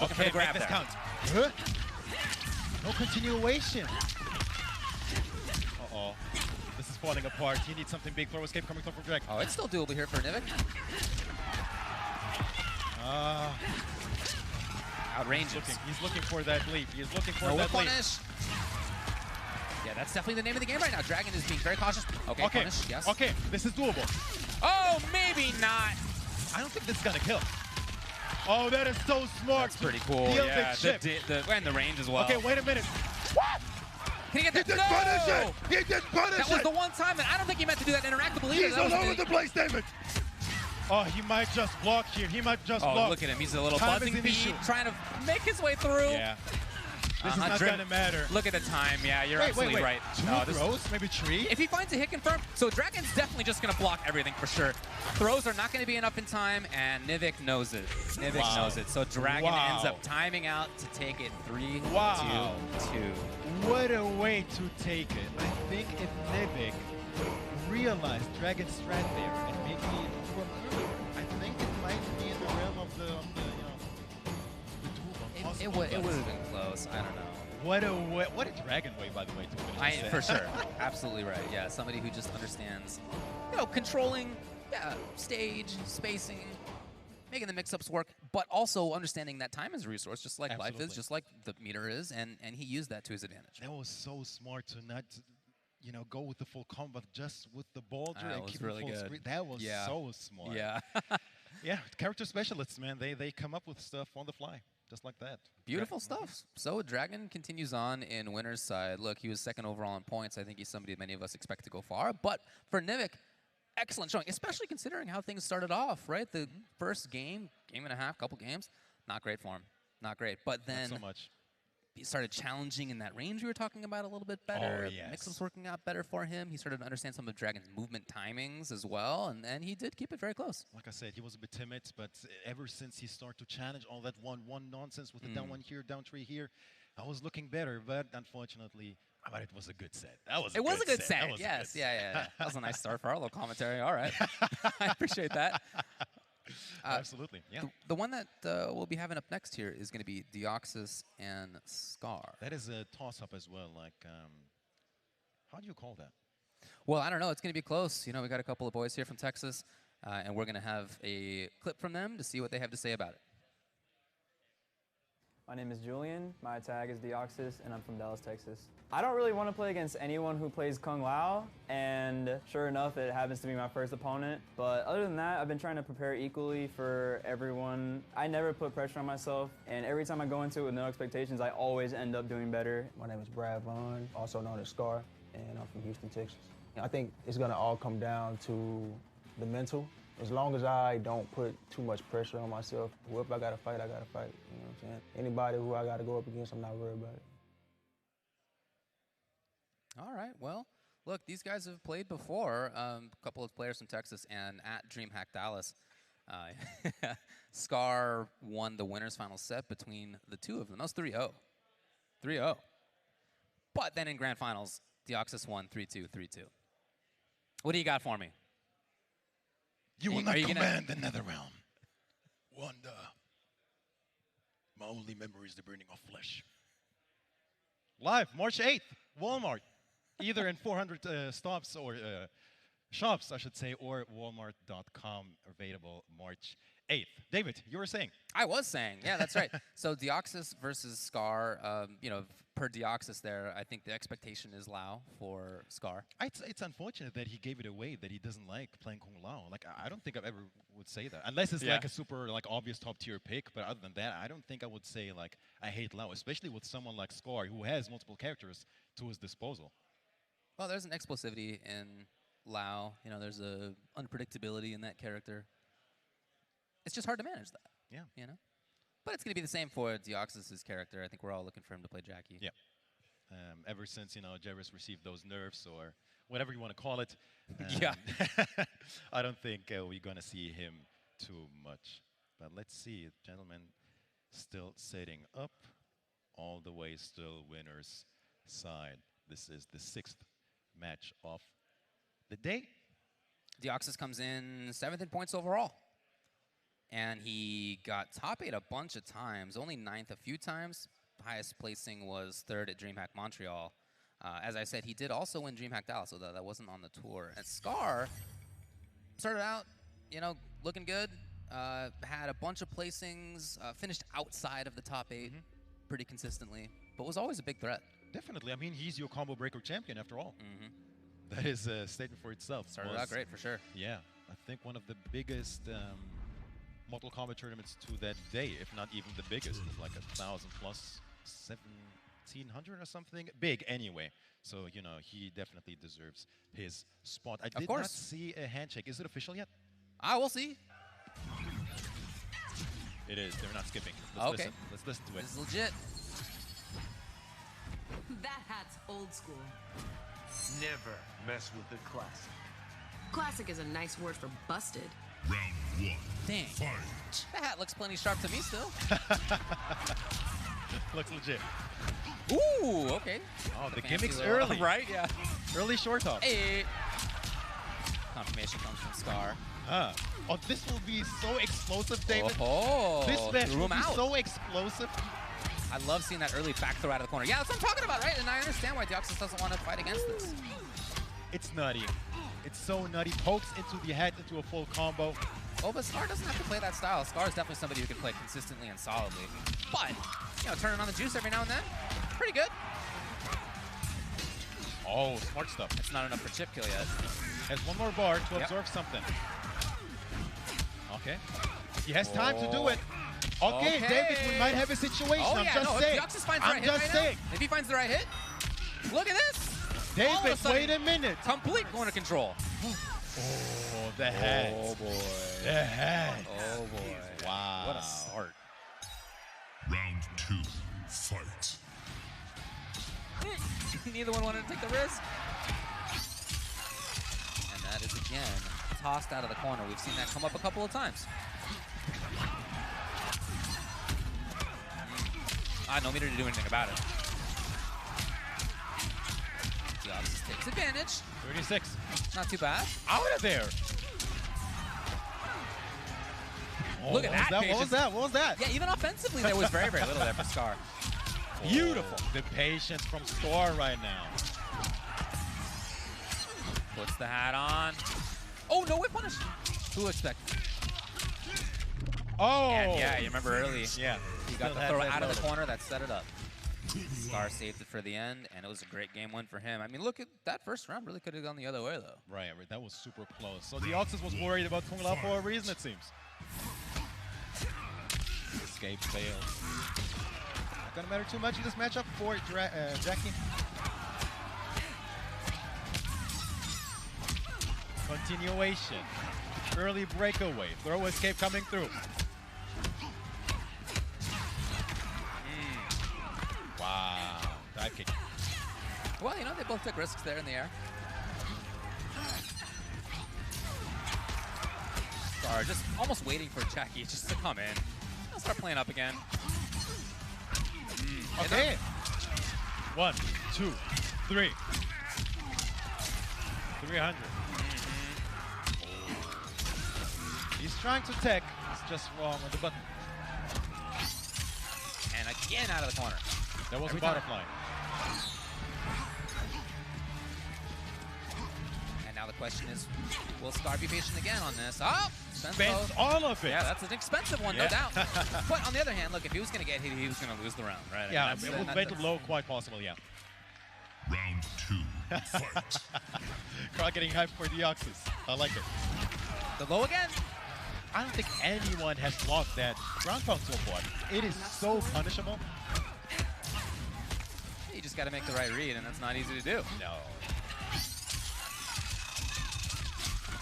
Looking for the grab there. Count. No continuation. Uh-oh. This is falling apart. He needs something big. Throw escape coming from Dragon. Oh, it's still doable here for Nivik. Outranges. He's looking for that leap. He's looking for no that leap. Punish. Yeah, that's definitely the name of the game right now. Dragon is being very cautious. Okay, punish, yes. Okay, this is doable. Oh, maybe not. I don't think this is gonna kill. Oh, that is so smart. That's pretty cool. Deal Yeah, the chip. and the range as well. Okay, wait a minute. Can he get that? He didn't punish it! He didn't punish That was the one time, and I don't think he meant to do that interactable either. He's all over the place, David. Oh, he might just block here. He might just block. Oh, look at him. He's a little Time buzzing is an issue. bead, trying to make his way through. Yeah. This is not gonna matter. Look at the time. Yeah, you're absolutely right. Two throws, maybe 3? If he finds a hit confirm, so Dragon's definitely just gonna block everything for sure. Throws are not gonna be enough in time, and Nivik knows it. Nivik knows it. So Dragon ends up timing out to take it 3-2. What a way to take it. I think if Nivik realized Dragon's strat there and maybe from earlier, I think it might be in the realm of the it would have been close. I don't know. What a Dragon way, by the way, to finish this. For sure. Absolutely right. Yeah, somebody who just understands, controlling, stage, spacing, making the mix-ups work, but also understanding that time is a resource, just like life Absolutely. is, just like the meter is, and he used that to his advantage. That was so smart to not, go with the full combat, just with the Baldur and was keep really it full good. screen. That was so smart. Yeah. Yeah, character specialists, man. They come up with stuff on the fly, just like that. Beautiful stuff. So Dragon continues on in winner's side. Look, he was second overall in points. I think he's somebody many of us expect to go far. But for Nivik, excellent showing, especially considering how things started off, right? The first game and a half, couple games, not great for him. Not great. But then Not so much. he started challenging in that range we were talking about a little bit better. Oh, yes. Mix-ups working out better for him. He started to understand some of Dragon's movement timings as well, and he did keep it very close. Like I said, he was a bit timid, but ever since he started to challenge all that 1-1 nonsense with the down 1 here, down 3 here, I was looking better, but unfortunately, it was a good set. That was It was a good set. That was a Yes, good yeah. That was a nice start for our little commentary. All right. I appreciate that. Absolutely, yeah. The one that we'll be having up next here is going to be Deoxys and Scar. That is a toss-up as well. Like, how do you call that? Well, I don't know. It's going to be close. We got a couple of boys here from Texas, and we're going to have a clip from them to see what they have to say about it. My name is Julian, my tag is Deoxys, and I'm from Dallas, Texas. I don't really want to play against anyone who plays Kung Lao, and sure enough, it happens to be my first opponent. But other than that, I've been trying to prepare equally for everyone. I never put pressure on myself, and every time I go into it with no expectations, I always end up doing better. My name is Brad Vaughn, also known as Scar, and I'm from Houston, Texas. I think it's gonna all come down to the mental. As long as I don't put too much pressure on myself, whoever I gotta fight, I gotta fight. You know what I'm saying? Anybody who I gotta go up against, I'm not worried about it. All right. Well, look, these guys have played before. A couple of players from Texas, and at DreamHack Dallas, Scar won the winners' final set between the two of them. That was 3-0. 3-0. But then in grand finals, Deoxys won 3-2, 3-2. What do you got for me? You will not command the nether realm. Wanda. My only memory is the burning of flesh. Live, March 8th, Walmart. Either in 400 stops or shops, I should say, or walmart.com, available March 8th. David, you were saying? I was saying, yeah, that's right. So Deoxys versus Scar, per Deoxys there, I think the expectation is Lao for Scar. It's unfortunate that he gave it away, that he doesn't like playing Kung Lao. Like, I don't think I ever would say that. Unless it's like a super obvious top-tier pick, but other than that, I don't think I would say, I hate Lao, especially with someone like Scar, who has multiple characters to his disposal. Well, there's an explosivity in Lao. There's a unpredictability in that character. It's just hard to manage that. Yeah. But it's going to be the same for Deoxys' character. I think we're all looking for him to play Jackie. Yeah. Ever since, Jarvis received those nerfs, or whatever you want to call it. Yeah. I don't think we're going to see him too much. But let's see. Gentlemen, still setting up. All the way still winner's side. This is the 6th match of the day. Deoxys comes in 7th in points overall. And he got top 8 a bunch of times, only 9th a few times. Highest placing was 3rd at DreamHack Montreal. As I said, he did also win DreamHack Dallas, so that wasn't on the tour. And Scar started out, looking good. Had a bunch of placings, finished outside of the top 8 pretty consistently, but was always a big threat. Definitely. I mean, he's your combo breaker champion after all. That is a statement for itself. Started out great, for sure. Yeah. I think one of the biggest Mortal Kombat tournaments to that day, if not even the biggest, with like 1,000 plus 1,700 or something. Big anyway. So, he definitely deserves his spot. I did not see a handshake. Is it official yet? We'll see. It is. They're not skipping. Let's listen. Let's listen to it. This is legit. That hat's old school. Never mess with the classic. Classic is a nice word for busted. Round 1. Dang. Fight. The hat looks plenty sharp to me still. Looks legit. Ooh, okay. Oh, the gimmick's early. Right, yeah. Early short hop. Hey. Confirmation comes from Scar. Oh, this will be so explosive, David. Oh, this match will be out. so explosive. I love seeing that early back throw out of the corner. Yeah, that's what I'm talking about, right? And I understand why Deoxys doesn't want to fight against this. It's nutty. It's so nutty. Pokes into the head, into a full combo. Well, but Scar doesn't have to play that style. Scar is definitely somebody who can play consistently and solidly. But, you know, turning on the juice every now and then, pretty good. Oh, smart stuff. It's not enough for chip kill yet. Has one more bar to absorb something. Okay. He has time to do it. Okay, David, we might have a situation. Oh, I'm yeah, just no, saying. If Deoxys finds the right I'm hit just right saying. now, if he finds the right hit, look at this. All of David, sudden, wait a minute. Complete corner control. Oh, the head. Oh, boy. The head. Oh, boy. Wow. What a start. Round 2, fight. Neither one wanted to take the risk. And that is again tossed out of the corner. We've seen that come up a couple of times. No meter to do anything about it. Deoxys takes advantage. 36. Not too bad. Out of there. Oh, Look at that. What was that? What was that? Yeah, even offensively, there was very, very little there for Scar. Beautiful. The patience from Scar right now. Puts the hat on. Oh, no whip punish. Who expected? Oh. And yeah, you remember early. Yeah. He got the throw out of the corner that set it up. Scar saved it for the end, and it was a great game one for him. I mean, look at that first round. Really could have gone the other way, though. Right, that was super close. So Deoxys was worried about Kung Lao for a reason, it seems. Escape fails. Not gonna matter too much in this matchup for Jackie. Continuation. Early breakaway. Throw escape coming through. Wow. Dive kick. Well, you know, they both took risks there in the air. Scar just almost waiting for Jackie just to come in. He'll start playing up again. Okay. 1, 2, 3. 300. He's trying to tech. He's just wrong on the button. And again out of the corner. That was Every a butterfly. And now the question is, will Scar be patient again on this? Oh! Spends all of it. Yeah, that's an expensive one, no doubt. But on the other hand, look, if he was going to get hit, he was going to lose the round, right? Yeah, with Fatal Blow, quite possible, yeah. Round 2, fight. Carl getting hyped for Deoxys. I like it. The low again? I don't think anyone has blocked that ground pound so far. It is so punishable. You just got to make the right read, and that's not easy to do. No.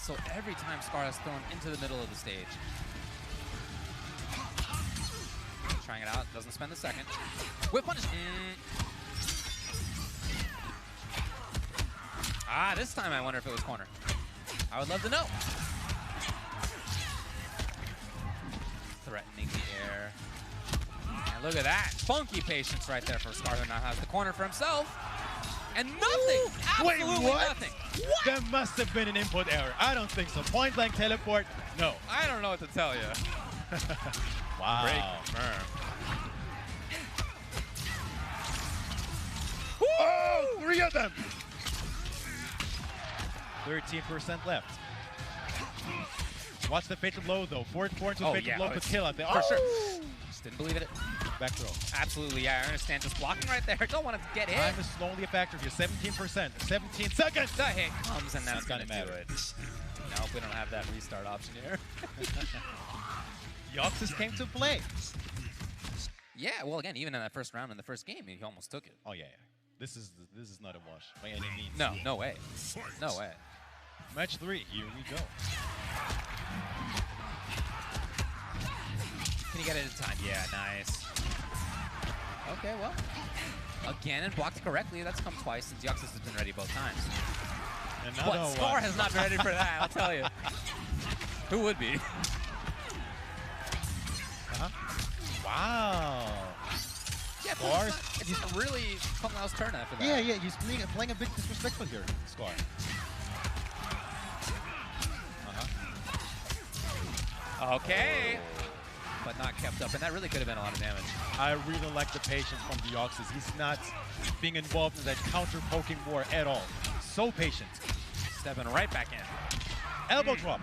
So every time Scar is thrown into the middle of the stage. Trying it out, doesn't spend the second. Whip punish. This time I wonder if it was corner. I would love to know. Threatening the air. And look at that. Funky patience right there for Scar, who now has the corner for himself. And nothing. Absolutely Wait, what? nothing. What? There must have been an input error. I don't think so. Point blank teleport, no. I don't know what to tell you. Wow. Break confirmed. Oh, 3 of them. 13% left. Watch the fatal blow though. 4 into fatal blow could kill out there. For sure. Just didn't believe it. Back throw. Absolutely, yeah, I understand. Just blocking right there. Don't want to get hit. Time is slowly a factor here. 17%. 17 seconds. The hit comes, and that's gonna do it. Nope, we don't have that restart option here. Deoxys came to play. Yeah, well, again, even in that first round in the first game, he almost took it. Oh yeah. This is not a wash by any means. No, no way. No way. Match 3. Here we go. Can you get it in time? Yeah, nice. Okay, well. Again, and blocked correctly. That's come twice, and Deoxys has been ready both times. Another But Scar has not been ready for that, I'll tell you. Who would be? Wow. Yeah, Scar. It's not really Kung Lao's turn after that. Yeah, he's playing a bit disrespectful here, Scar. Okay. But not kept up, and that really could have been a lot of damage. I really like the patience from Deoxys. He's not being involved in that counter-poking war at all. So patient. Stepping right back in. Elbow drop.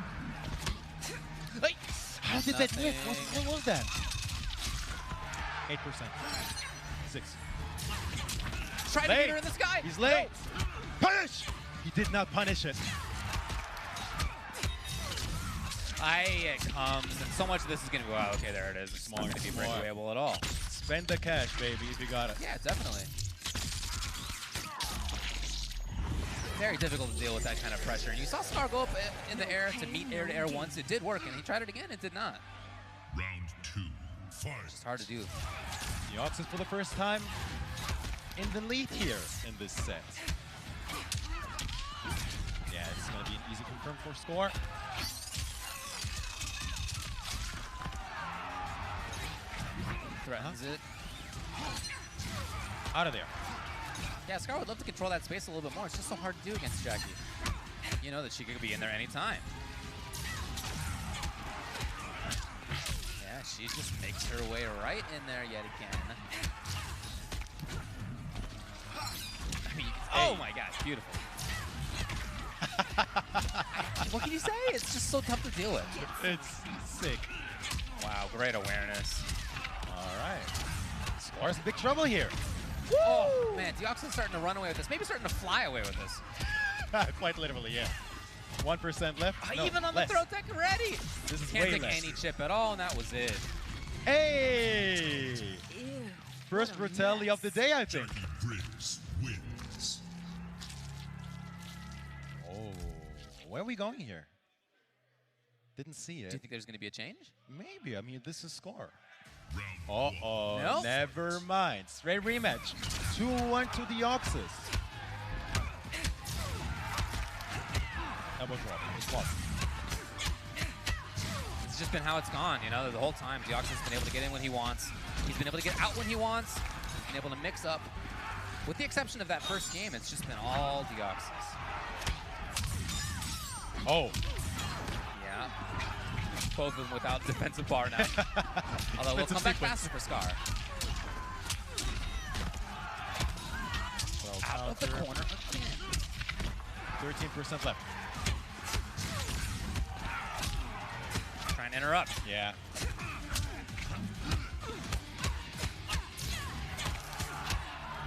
Hey. How did that miss? What was that? 8%. 6. Try to get her in the sky. He's late. No. Punish! He did not punish it. So much of this is going to go out. Okay, there it is. It's not going to be breakawayable at all. Spend the cash, baby, if you got it. Yeah, definitely. Very difficult to deal with that kind of pressure. And you saw Scar go up in the air to meet air-to-air once. It did work, and he tried it again. It did not. Round 2, fight. It's hard to do. Deoxys for the first time in the lead here in this set. Yeah, it's going to be an easy confirm for Score. Threatens it. Out of there. Yeah, Scar would love to control that space a little bit more. It's just so hard to do against Jackie. You know that she could be in there anytime. Yeah, she just makes her way right in there yet again. I mean, oh my gosh, beautiful. What can you say? It's just so tough to deal with. It's sick. Wow, great awareness. All right. Scar's in big trouble here. Woo! Oh, man, Deoxys starting to run away with this. Maybe starting to fly away with this. Quite literally, yeah. 1% left. No, even on less. the throw tech already. This is Can't way take less. any chip at all, and that was it. Hey! First brutality of the day, I think. Briggs wins. Oh, where are we going here? Didn't see it. Do you think there's going to be a change? Maybe. I mean, this is Score. Uh-oh. Nope. Never mind. Straight rematch. 2-1 to Deoxys. That was wrong. It's lost. It's just been how it's gone, you know, the whole time. Deoxys has been able to get in when he wants. He's been able to get out when he wants. He's been able to mix up. With the exception of that first game, it's just been all Deoxys. Oh. Yeah. Both of them without defensive bar now. Although we'll come back faster for Scar. Well, out of the corner again. 13% left. Trying to interrupt. Yeah.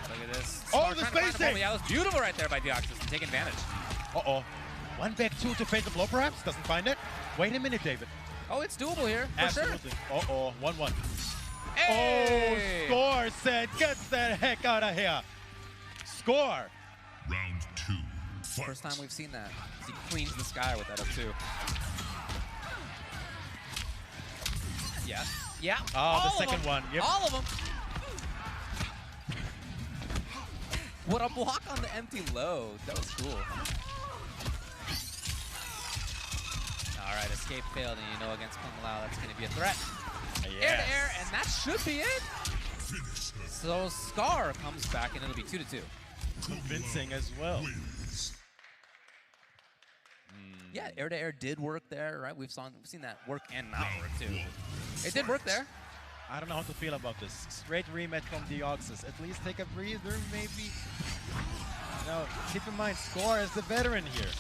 Look at this. Oh, Scar the trying to find spacing! him. Yeah, that was beautiful right there by Deoxys to take advantage. Uh-oh. 1 back 2 to fade the blow, perhaps? Doesn't find it. Wait a minute, David. Oh, it's doable here, for Absolutely. sure. Uh-oh. 1-1. Hey! Oh, Score said, get that heck out of here. Score. Round 2, fight. First time we've seen that. He cleans the sky with that up two. Yeah. Yeah. Oh, all the of second them. one. Yep. All of them. What a block on the empty low. That was cool. All right, escape failed, and you know against Kung Lao that's going to be a threat. Yes. Air to air, and that should be it. So Scar comes back, and it'll be 2-2. Convincing as well. Yeah, air to air did work there, right? We've seen that work and not work too. It did work there. I don't know how to feel about this. Straight rematch from Deoxys. At least take a breather, maybe. No, keep in mind, Score is the veteran here.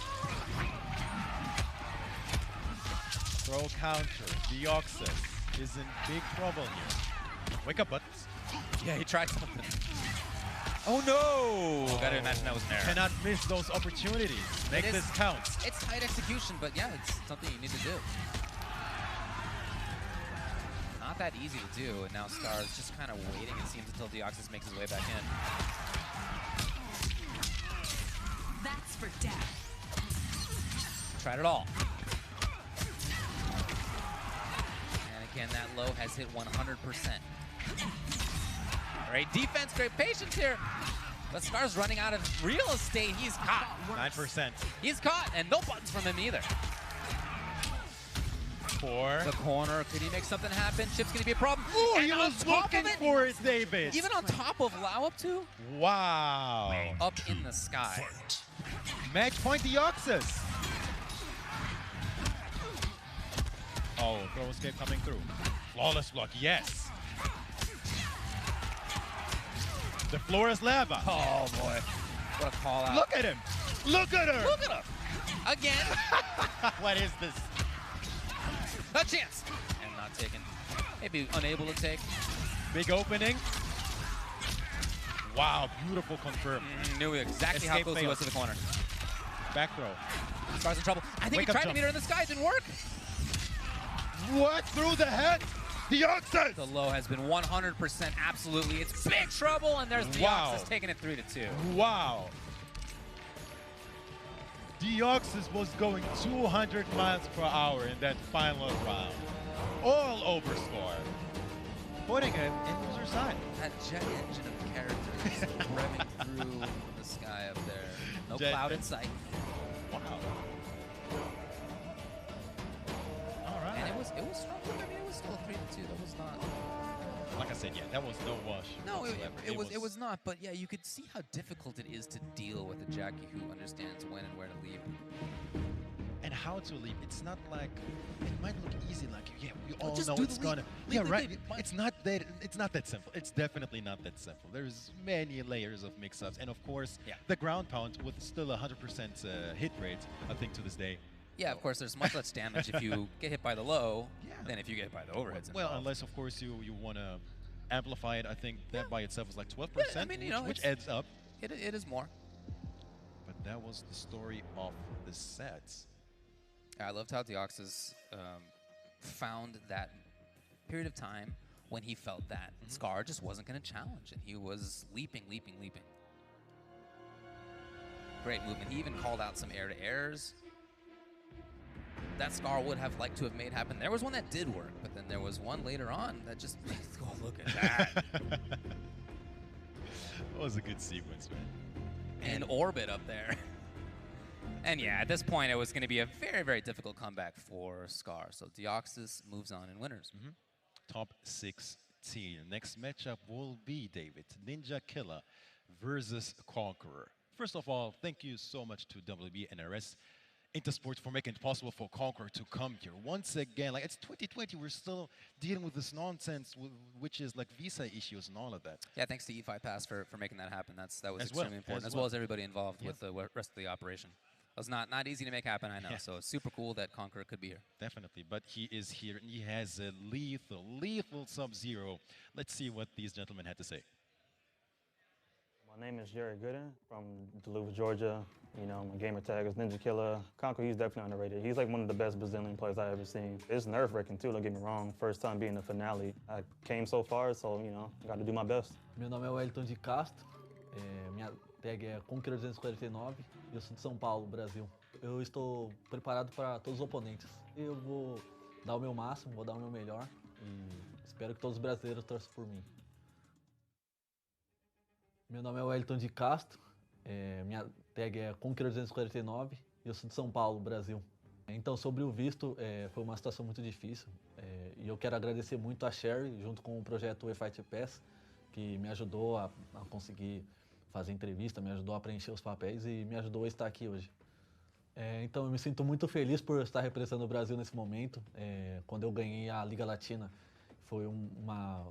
Throw counter. Deoxys is in big trouble here. Wake up, Buttons. Yeah, he tried something. Oh no! Gotta imagine that was an error. Cannot miss those opportunities. Make this count. It's tight execution, but yeah, it's something you need to do. Not that easy to do, and now Scar is just kind of waiting, it seems, until Deoxys makes his way back in. That's for death. Tried it all. And again, that low has hit 100%. Great defense, great patience here. But Scar's running out of real estate. He's caught. 9%. He's caught, and no buttons from him either. 4. The corner, could he make something happen? Chip's gonna be a problem. Oh, And he on was top looking of it, for it, David. even on top of Lao up two, Wow. up in the sky. Match point Deoxys. Oh, throw escape coming through. Flawless block, yes. The floor is lava. Oh boy, what a call out. Look at him. Look at her. Look at him. Again. What is this? A chance. maybe unable to take. Big opening. Wow, beautiful confirm. Knew exactly how close he was to the corner. Back throw. Scar's in trouble. I think he tried to meet her in the sky. It didn't work. What? Through the head? Deoxys! The low has been 100% absolutely. It's big trouble, and there's Deoxys taking it 3-2. Wow. Deoxys was going 200 miles per hour in that final round. All over Scar. Putting it in loser side. That jet engine of characters revving through the sky up there. No Jet cloud in sight. Wow. All right. And it was strong. I mean, it was still 3-2. That was not. Like I said, yeah, that was no wash. No, whatsoever. it was not. But yeah, you could see how difficult it is to deal with a Jackie who understands when and where to leave. And how to leap. It's not like it might look easy, like yeah, we all just know do it's the leap. gonna. Leap, Yeah, leap, right. leap. It's not that. It's not that simple. It's definitely not that simple. There's many layers of mix-ups, and of course, the ground pound with still 100% hit rate. I think to this day. Yeah, of course, there's much less damage if you get hit by the low than if you get hit by the overheads. Well, unless of course you want to amplify it. I think that by itself is like 12%, I mean, you know, which adds up. It is more. But that was the story of the sets. I loved how Deoxys found that period of time when he felt that Scar just wasn't going to challenge, and he was leaping. Great movement. He even called out some air-to-airs that Scar would have liked to have made happen. There was one that did work, but then there was one later on that just, oh, look at that. That was a good sequence, man. And orbit up there. And yeah, at this point, it was going to be a very, very difficult comeback for Scar. So Deoxys moves on and winners. Top 16. Next matchup will be, David, Ninja Killer versus Conqueror. First of all, thank you so much to WB and RS Intersport for making it possible for Conqueror to come here. Once again, like it's 2020, we're still dealing with this nonsense, which is like visa issues and all of that. Yeah, thanks to E5 Pass for making that happen. That was As well, extremely important, as as well well. as everybody involved with the rest of the operation. It was not easy to make happen, I know. Yeah. So it's super cool that Conqueror could be here. Definitely, but he is here and he has a lethal Sub-Zero. Let's see what these gentlemen had to say. My name is Jerry Gooden from Duluth, Georgia. You know, my gamer tag is Ninja Killer. Conqueror, he's definitely underrated. He's like one of the best Brazilian players I've ever seen. It's nerve-wracking too, don't get me wrong. First time being in the finale. I came so far, so, you know, got to do my best. Meu nome é Wellington de Castro, minha tag é Conqueror 249 e eu sou de São Paulo, Brasil. Eu estou preparado para todos os oponentes. Eu vou dar o meu máximo, vou dar o meu melhor e espero que todos os brasileiros torçam por mim. Meu nome é Wellington de Castro, minha tag é Conqueror 249 e eu sou de São Paulo, Brasil. Então, sobre o visto, foi uma situação muito difícil e eu quero agradecer muito a Sherry, junto com o projeto E-Fight Pass, que me ajudou a conseguir fazer entrevista, me ajudou a preencher os papéis e me ajudou a estar aqui hoje. Então, eu me sinto muito feliz por estar representando o Brasil nesse momento. Quando eu ganhei a Liga Latina, foi uma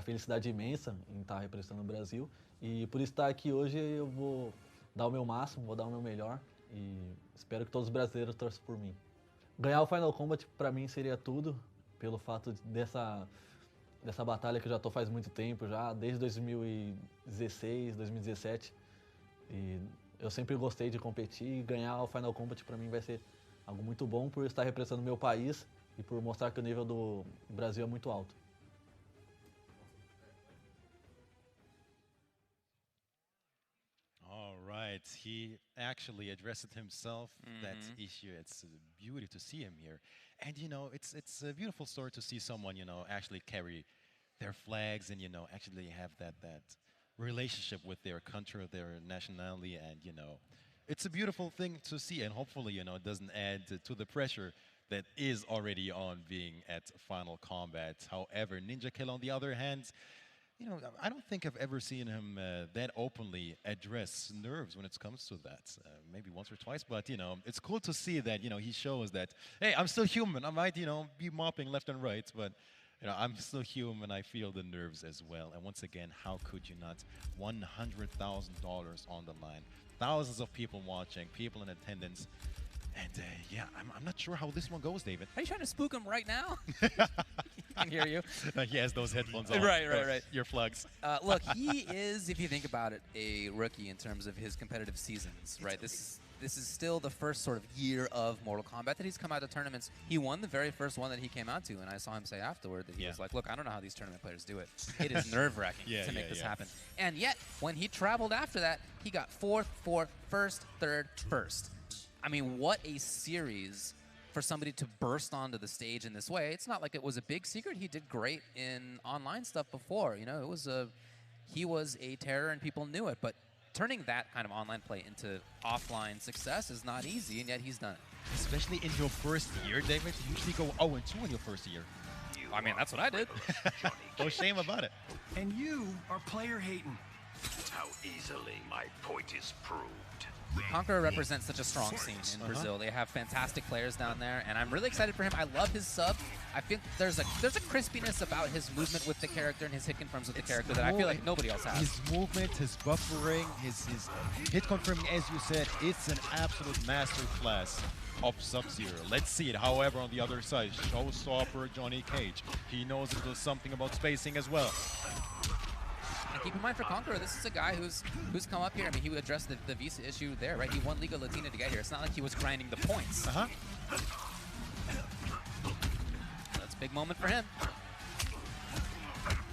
felicidade imensa em estar representando o Brasil. E por estar aqui hoje, eu vou dar o meu máximo, vou dar o meu melhor e espero que todos os brasileiros torçam por mim. Ganhar o Final Combat para mim seria tudo, pelo fato dessa batalha que eu já estou faz muito tempo, já desde 2016, 2017. E eu sempre gostei de competir e ganhar o Final Combat para mim vai ser algo muito bom por estar representando o meu país e por mostrar que o nível do Brasil é muito alto. All right, he actually addressed it himself, that issue. It's a beauty to see him here. And, you know, it's a beautiful story to see someone, you know, actually carry their flags and, you know, actually have that relationship with their country, their nationality, and, you know, it's a beautiful thing to see, and hopefully, you know, it doesn't add to the pressure that is already on being at Final Combat. However, Ninja Kill, on the other hand, you know, I don't think I've ever seen him that openly address nerves when it comes to that. Maybe once or twice, but, you know, it's cool to see that, you know, he shows that, hey, I'm still human. I might, you know, be mopping left and right, but, you know, I'm still human. I feel the nerves as well. And once again, how could you not? $100,000 on the line. Thousands of people watching, people in attendance. And yeah, I'm not sure how this one goes, David. Are you trying to spook him right now? I can hear you. He has those headphones on. Right. Your plugs. Look, he is, if you think about it, a rookie in terms of his competitive seasons, right? This is still the first sort of year of Mortal Kombat that he's come out to tournaments. He won the very first one that he came out to, and I saw him say afterward that he was like, look, I don't know how these tournament players do it. It is nerve-wracking to make this happen. And yet, when he traveled after that, he got fourth, first, third, first. I mean, what a series for somebody to burst onto the stage in this way. It's not like it was a big secret. He did great in online stuff before. You know, he was a terror and people knew it. But turning that kind of online play into offline success is not easy, and yet he's done it. Especially in your first year, David. You usually go 0-2 in your first year. I mean, that's what I did. No shame about it. And you are player hating. How easily my point is proved. Conqueror represents such a strong scene in Brazil. They have fantastic players down there, and I'm really excited for him. I love his sub. I think there's a crispiness about his movement with the character and his hit confirms with the character that I feel like nobody else has. His movement, his buffering, his hit confirming, as you said, it's an absolute masterclass of Sub-Zero. Let's see it. However, on the other side, showstopper Johnny Cage. He knows a little something about spacing as well. And keep in mind for Conqueror, this is a guy who's come up here. I mean, he would address the visa issue there, right? He won Liga Latina to get here. It's not like he was grinding the points. That's a big moment for him.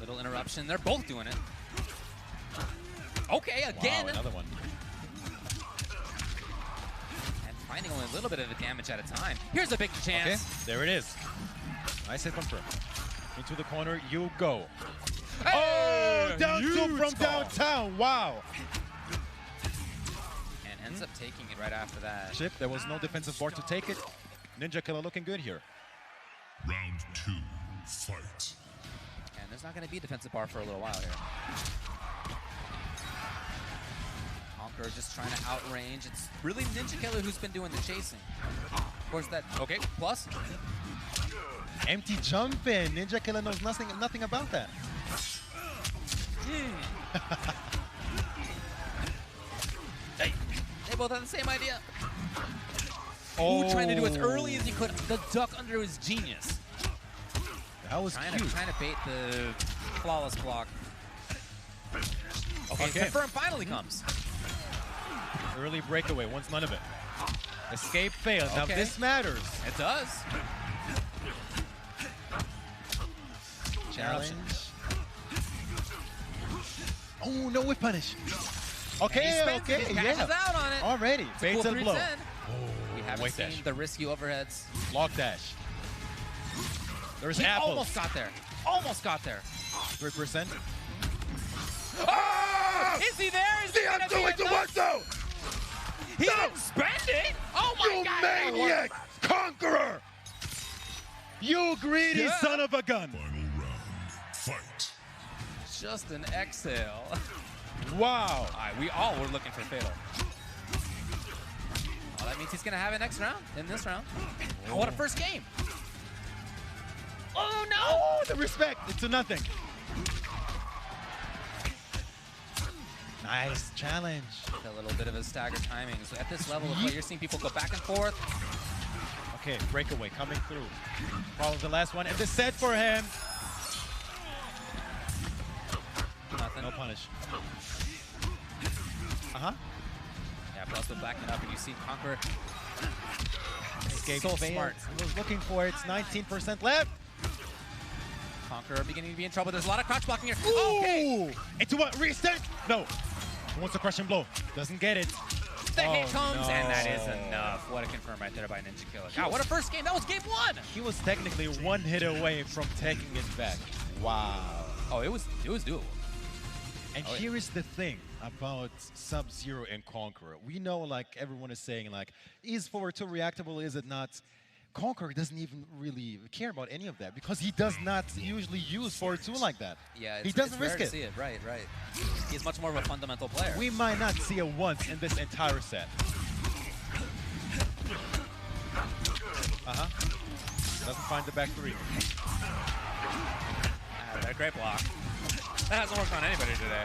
Little interruption. They're both doing it. Okay, again. Wow, another one. And finding only a little bit of the damage at a time. Here's a big chance. Okay, there it is. Nice hit confirm. Into the corner you go. Hey, oh, down two from downtown. Wow. And ends up taking it right after that. Chip, there was no defensive bar to take it. Ninja Killer looking good here. Round 2, fight. And there's not going to be a defensive bar for a little while here. Conqueror just trying to outrange. It's really Ninja Killer who's been doing the chasing. Of course, that, okay, plus. Empty jump in. Ninja Killer knows nothing about that. Hey, they both have the same idea. Oh, trying to do as early as he could. The duck under his genius. That was cute. Trying to bait the flawless block. Okay, confirm finally comes. Early breakaway, wants none of it. Escape fails. Now this matters. It does. Challenge. Oh, no whip punish. Okay, okay, he passes out on it. Already. Baits and blow. We haven't seen the risky overheads. Lock dash. There's he apples. Almost got there. Almost got there. 3%. Oh! Is he there? Is he I'm doing the what though? He didn't spend it. Oh my you God! Maniac! Conqueror! You greedy son of a gun! Final round, fight. Just an exhale. Wow. All right, we all were looking for fatal. Well, that means he's gonna have it next round. In this round. Oh, what a first game! Oh no! Oh, the respect. It's a nothing. Nice challenge. A little bit of a staggered timing. So at this level of play, you're seeing people go back and forth. Okay, breakaway coming through. Probably the last one. And the set for him. Nothing. No punish. Yeah, plus with backing up, and you see Conqueror. Escape so failed. smart. I was looking for it. It's 19% left. Conqueror beginning to be in trouble. There's a lot of crouch blocking here. Ooh. Okay. Into what? Reset? No. He wants a crushing blow. Doesn't get it. The hit comes, and that is enough. What a confirm right there by Ninja Killer. God, what a first game. That was game one. He was technically one hit away from taking it back. Wow. Oh, it was doable. And here is the thing about Sub-Zero and Conqueror. We know, like everyone is saying, like, is forward 2 reactable, is it not? Conqueror doesn't even really care about any of that because he does not usually use forward 2 like that. Yeah, he doesn't it's risk rare it. to see it. Right. He's much more of a fundamental player. We might not see it once in this entire set. Doesn't find the back 3. That great block. That hasn't worked on anybody today.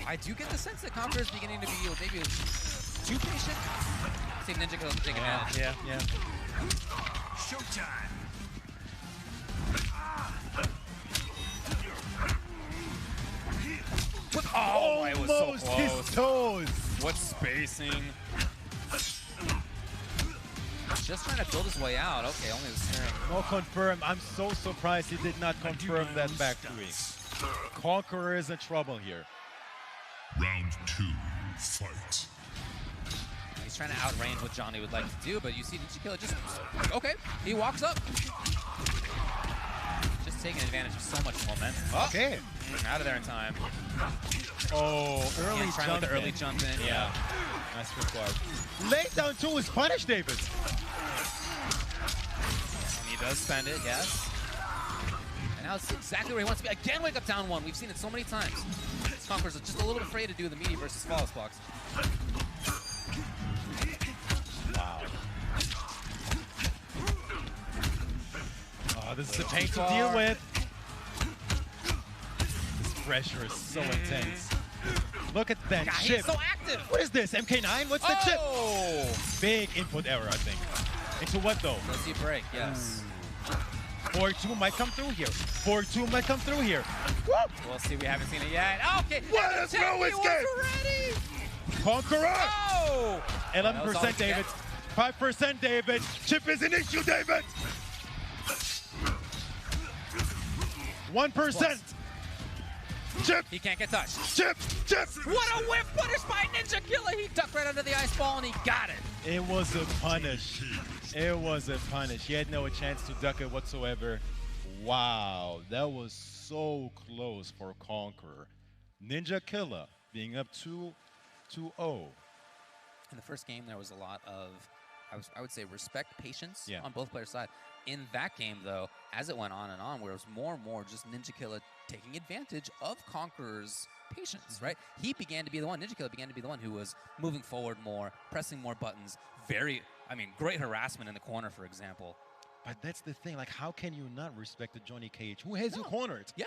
I do get the sense that Conqueror is beginning to be maybe too patient. See if Ninja Killer can take advantage. Yeah. Showtime. Oh, it was so Almost close. his toes. What spacing. Just trying to build his way out. Okay, only the snaring. No confirm. I'm so surprised he did not confirm that back three. Conqueror is in trouble here. Round 2, fight. He's trying to outrange what Johnny would like to do, but you see Ninja Killer just, okay, he walks up. Just taking advantage of so much momentum. Oh, okay. Out of there in time. Oh, early trying jump with the early jump in. Yeah. Nice required. Lay down two is punished, David. And he does spend it, yes. And now it's exactly where he wants to be. Again, wake up down one. We've seen it so many times. This Conqueror's just a little afraid to do the meaty versus flawless blocks. Wow. Oh, this is a pain to deal with. This pressure is so intense. Look at that God, chip. he's so active. What is this? MK9? What's the chip? Big input error, I think. Into what though? Let's see a break, yes. 4-2 might come through here. 4-2 might come through here. Woo! We'll see. We haven't seen it yet. Okay. What is no escape? Ready. Conqueror! Oh! 11% David. 5% David. Chip is an issue, David. 1%. Chip! He can't get touched. Chip! Chip! What a whiff punish by Ninja Killer! He ducked right under the ice ball and he got it. It was a punish. It was a punish. He had no chance to duck it whatsoever. Wow, that was so close for Conqueror. Ninja Killer being up 2-0. In the first game, there was a lot of, I would say, respect, patience Yeah. on both players' side. In that game, though, as it went on and on, where it was more and more just Ninja Killer taking advantage of Conqueror's patience, right? He began to be the one, Ninja Killer began to be the one who was moving forward more, pressing more buttons. Great harassment in the corner, for example. But that's the thing, like, how can you not respect the Johnny Cage who has you cornered? Yeah.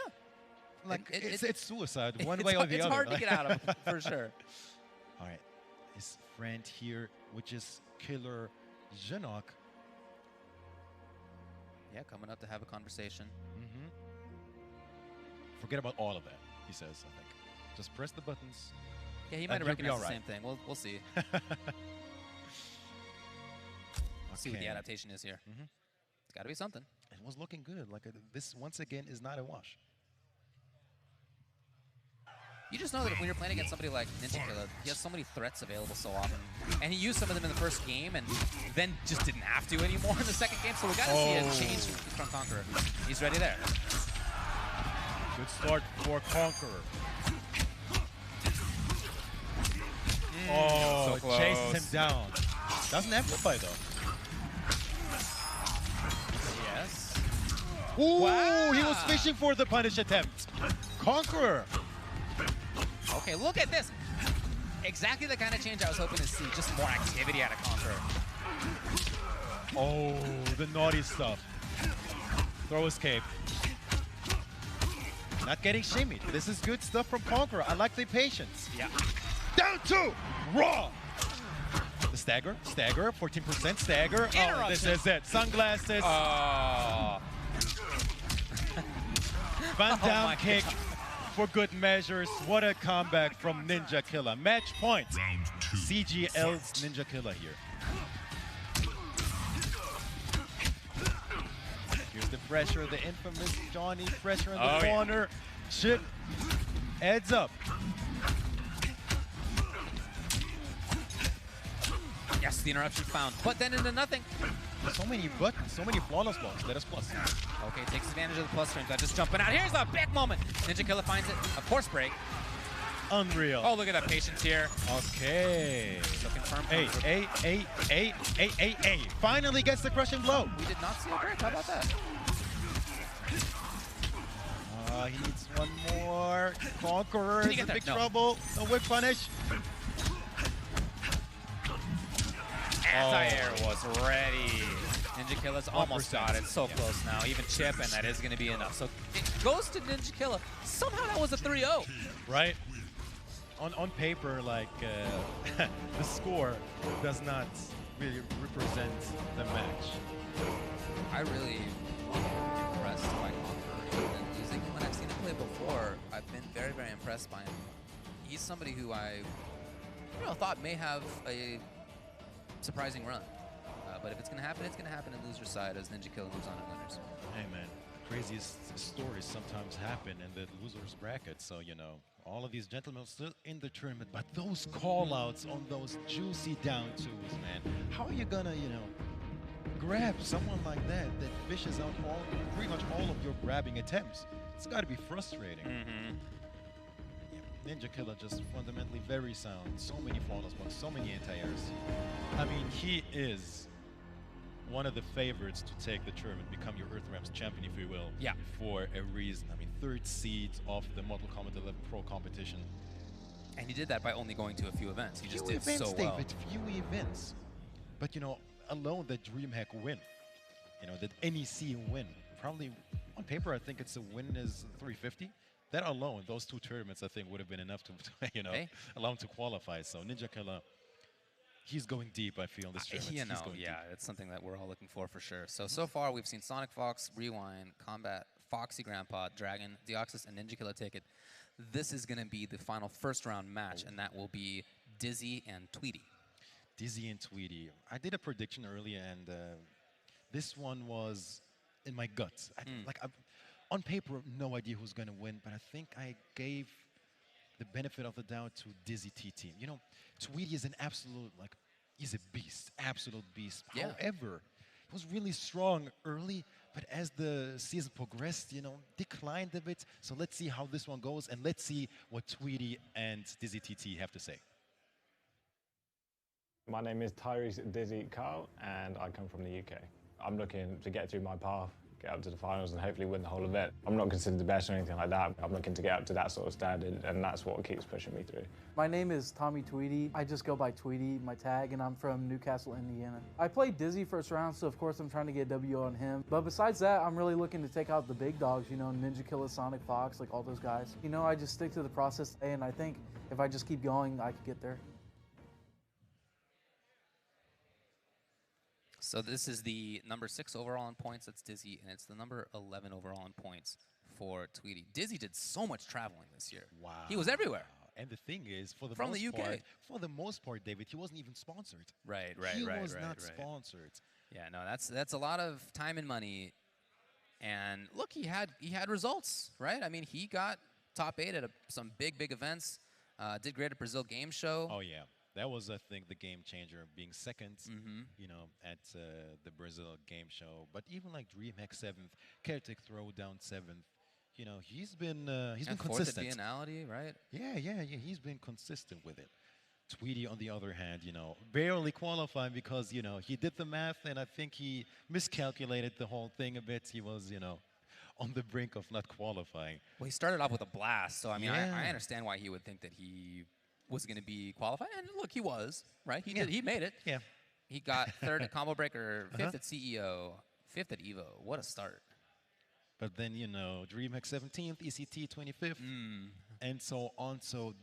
Like, it's suicide, one way or the other. It's hard to get out of, for sure. All right, his friend here, which is Killer Genok. Yeah, coming up to have a conversation. Mm-hmm. Forget about all of that, he says, I think. Just press the buttons. Yeah, he might have recognized the same thing. We'll see. See what the adaptation is here. Mm-hmm. It's got to be something. It was looking good. Like this, once again, is not a wash. You just know that when you're playing against somebody like Ninja Killer, he has so many threats available so often. And he used some of them in the first game and then just didn't have to anymore in the second game. So we got to see a change from Conqueror. He's ready there. Good start for Conqueror. Oh, so chases him down. Doesn't amplify though. Yes. Ooh, wow. He was fishing for the punish attempt. Conqueror. Okay, look at this. Exactly the kind of change I was hoping to see. Just more activity out of Conqueror. Oh, the naughty stuff. Throw escape. Not getting shimmied. This is good stuff from Conqueror. I like the patience. Yeah. Down two. Raw. The stagger. 14% stagger. Oh, this is it. Sunglasses. Oh. Van Damme kick for good measures. What a comeback from Ninja Killer. Match point. Round 2. CGL's Ninja Killer here. Here's the pressure, the infamous Johnny pressure in the corner. Chip heads up. Yes, the interruption found, but then into nothing. So many buttons, so many flawless blocks. Let us plus. Okay, takes advantage of the plus range. Just jumping out. Here's a big moment. Ninja Killer finds it. A force break. Unreal. Oh, look at that patience here. Okay. So confirm. Hey. Finally gets the crushing blow. We did not see a break. How about that? He needs one more. Conqueror is in big trouble. A whip punish. Anti-air was ready. Ninja Killer's almost got it. So close now. Even chip, and that is going to be enough. So it goes to Ninja Killer. Somehow that was a 3-0. Right? on paper, like the score does not really represent the match. I really impressed by Conqueror. Even losing when I've seen him play before, I've been very, very impressed by him. He's somebody who I thought may have a surprising run. But if it's going to happen, it's going to happen in loser's side as Ninja Killer moves on in winners. Hey, man, craziest stories sometimes happen in the loser's bracket. So, you know, all of these gentlemen are still in the tournament. But those call-outs on those juicy down twos, man, how are you going to, you know, grab someone like that fishes out pretty much all of your grabbing attempts? It's got to be frustrating. Yeah, Ninja Killer just fundamentally very sound. So many flawless blocks, so many anti-airs. I mean, he is one of the favorites to take the tournament, become your Earth Realms champion, if you will. Yeah. For a reason. I mean, 3rd seed of the Mortal Kombat 11 Pro competition. And he did that by only going to a few events. He just Few did events, so well. David, few events. But, you know, alone the DreamHack win, you know, that NEC win, probably on paper, I think it's a win is 350. That alone, those 2 tournaments, I think, would have been enough to, you know, allow him to qualify. So Ninja Killer, he's going deep, I feel, in this tournament. You know, He's going yeah, deep. it's something that we're all looking for sure. So far, we've seen Sonic Fox, Rewind, Kombat, Foxy Grandpa, Dragon, Deoxys, and Ninja Killer take it. This is going to be the final first-round match, and that will be Dizzy and Tweety. Dizzy and Tweety. I did a prediction earlier, and this one was in my guts. On paper, no idea who's going to win, but I think I gave the benefit of the doubt to Dizzy T-Team. You know, Tweety is an absolute, like, he's a beast, absolute beast. Yeah. However, he was really strong early, but as the season progressed, you know, declined a bit. So let's see how this one goes, and let's see what Tweety and Dizzy TT have to say. My name is Tyrese Dizzy Carl, and I come from the UK. I'm looking to get through my path, get up to the finals, and hopefully win the whole event. I'm not considered the best or anything like that. I'm looking to get up to that sort of standard, and that's what keeps pushing me through. My name is Tommy Tweedy. I just go by Tweedy, my tag, and I'm from Newcastle, Indiana. I played Dizzy first round, so of course I'm trying to get a W on him. But besides that, I'm really looking to take out the big dogs, you know, Ninja Killer, Sonic Fox, like all those guys. You know, I just stick to the process, and I think if I just keep going, I could get there. So this is the number 6 overall in points, that's Dizzy, and it's the number 11 overall in points for Tweety. Dizzy did so much traveling this year. Wow. He was everywhere. And the thing is, for the From most the UK. part, for the most part, David, he wasn't even sponsored. Right. He was not sponsored. Yeah, no, that's a lot of time and money. And look, he had results, right? I mean, he got top 8 at some big events. Did great at Brazil Game Show. Oh yeah, that was, I think, the game changer, being second, you know, at the Brazil Game Show. But even like DreamHack 7th, Chaotic Throwdown 7th, you know, he's been consistent. Fourth at Biennale, right? Yeah, he's been consistent with it. Tweety, on the other hand, you know, barely qualifying because, you know, he did the math and I think he miscalculated the whole thing a bit. He was, you know, on the brink of not qualifying. Well, he started off with a blast, so I mean, Yeah. I understand why he would think that he was going to be qualified. And look, he was, right? He did. He made it. Yeah. He got 3rd at Combo Breaker, 5th at CEO, 5th at Evo. What a start. But then, you know, DreamHack 17th, ECT 25th, and so on. So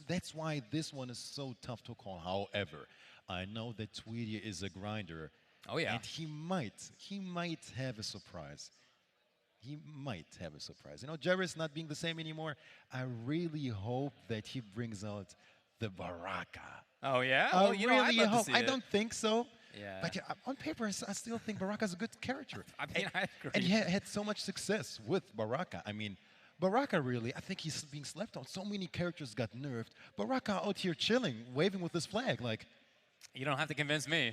that's why this one is so tough to call. However, I know that Tweety is a grinder. Oh, yeah. And he might have a surprise. He might have a surprise. You know, Jarvis not being the same anymore. I really hope that he brings out the Baraka. Oh, yeah? I Well, you know, I'd really love to hope. see I it. don't think so. Yeah. But yeah, on paper, I still think Baraka's a good character. I mean, I agree. And he had so much success with Baraka. I mean, Baraka really, I think he's being slept on. So many characters got nerfed. Baraka out here chilling, waving with his flag, like. You don't have to convince me.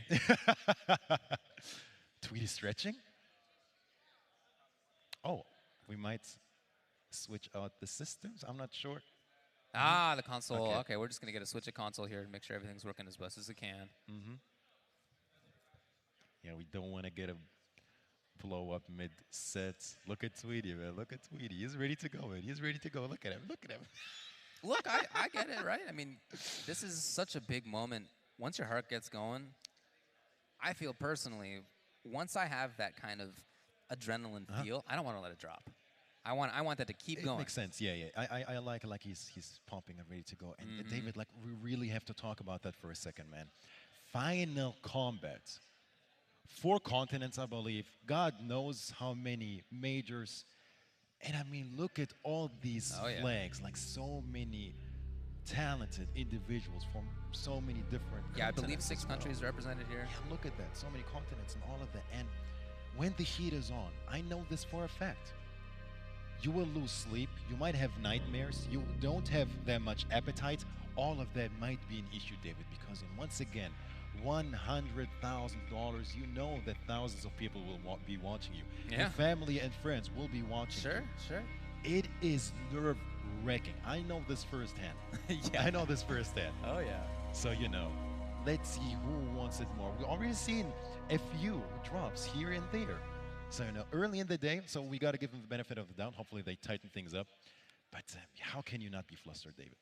Tweety stretching? Oh, we might switch out the systems. I'm not sure. Ah, the console. Okay. Okay, we're just going to get a switch of console here to make sure everything's working as best as it can. Yeah, we don't want to get a blow up mid-set. Look at Tweety, man. Look at Tweety. He's ready to go, man. He's ready to go. Look at him. Look at him. Look, I get it, right? I mean, this is such a big moment. Once your heart gets going, I feel personally, once I have that kind of adrenaline feel, I don't want to let it drop. I want that to keep It going. makes sense. Yeah, yeah. I like he's pumping and ready to go. And David, like we really have to talk about that for a second, man. Final Combat. 4 continents, I believe. God knows how many majors. And I mean, look at all these flags. Like so many talented individuals from so many different Yeah, I continents believe 6 as well. countries represented here. Yeah, look at that. So many continents and all of that. And when the heat is on, I know this for a fact. You will lose sleep. You might have nightmares. You don't have that much appetite. All of that might be an issue, David, because once again, $100,000, you know that thousands of people will be watching you. Yeah. Your family and friends will be watching you. Sure. It is nerve-wracking. I know this firsthand. Yeah. I know this firsthand. Oh, yeah. So, let's see who wants it more. We've already seen a few drops here and there. So, early in the day, so we got to give them the benefit of the doubt. Hopefully they tighten things up. But how can you not be flustered, David?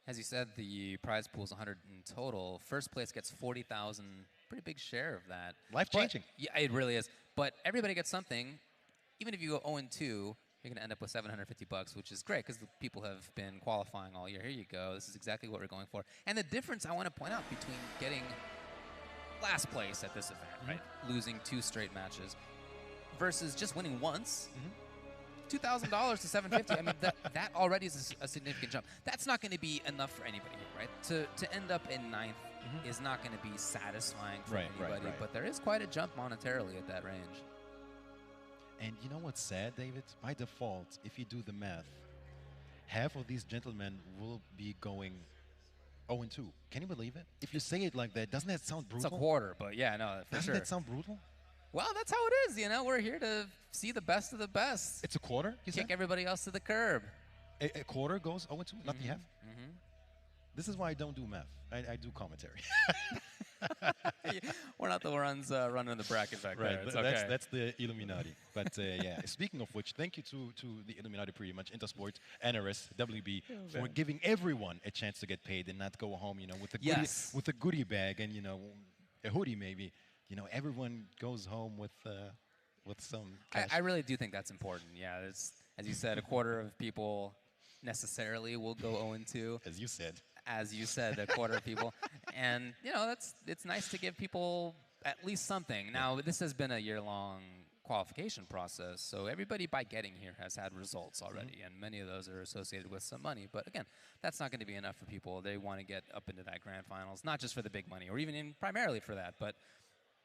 As you said, the prize pool is 100 in total. First place gets 40,000. Pretty big share of that. Life-changing. Yeah, it really is. But everybody gets something. Even if you go 0-2, you're going to end up with $750, which is great because the people have been qualifying all year. Here you go. This is exactly what we're going for. And the difference I want to point out between getting last place at this event, right, losing 2 straight matches, versus just winning once, $2,000 to $750. I mean, that already is a significant jump. That's not going to be enough for anybody here, right? To end up in 9th is not going to be satisfying for anybody, right. but there is quite a jump monetarily at that range. And you know what's sad, David? By default, if you do the math, half of these gentlemen will be going 0-2. Can you believe it? If you say it like that, doesn't that sound brutal? It's a quarter, but yeah, no, for Doesn't sure. that sound brutal? Well, that's how it is. We're here to see the best of the best. It's a quarter, you Kick said? everybody else to the curb. A quarter goes 0-2, not the half? This is why I don't do math. I do commentary. We're not the ones running the bracket back there. It's okay. That's the Illuminati. But yeah, speaking of which, thank you to the Illuminati pretty much, Intersport, NRS, WB, for giving everyone a chance to get paid and not go home, with a goodie bag and, a hoodie maybe. Everyone goes home with some cash. I really do think that's important. Yeah, as you said, a quarter of people necessarily will go 0-2. As you said. As you said, a quarter of people. And, it's nice to give people at least something. Now, this has been a year-long qualification process, so everybody by getting here has had results already, and many of those are associated with some money. But again, that's not going to be enough for people. They want to get up into that grand finals, not just for the big money, or even primarily for that, but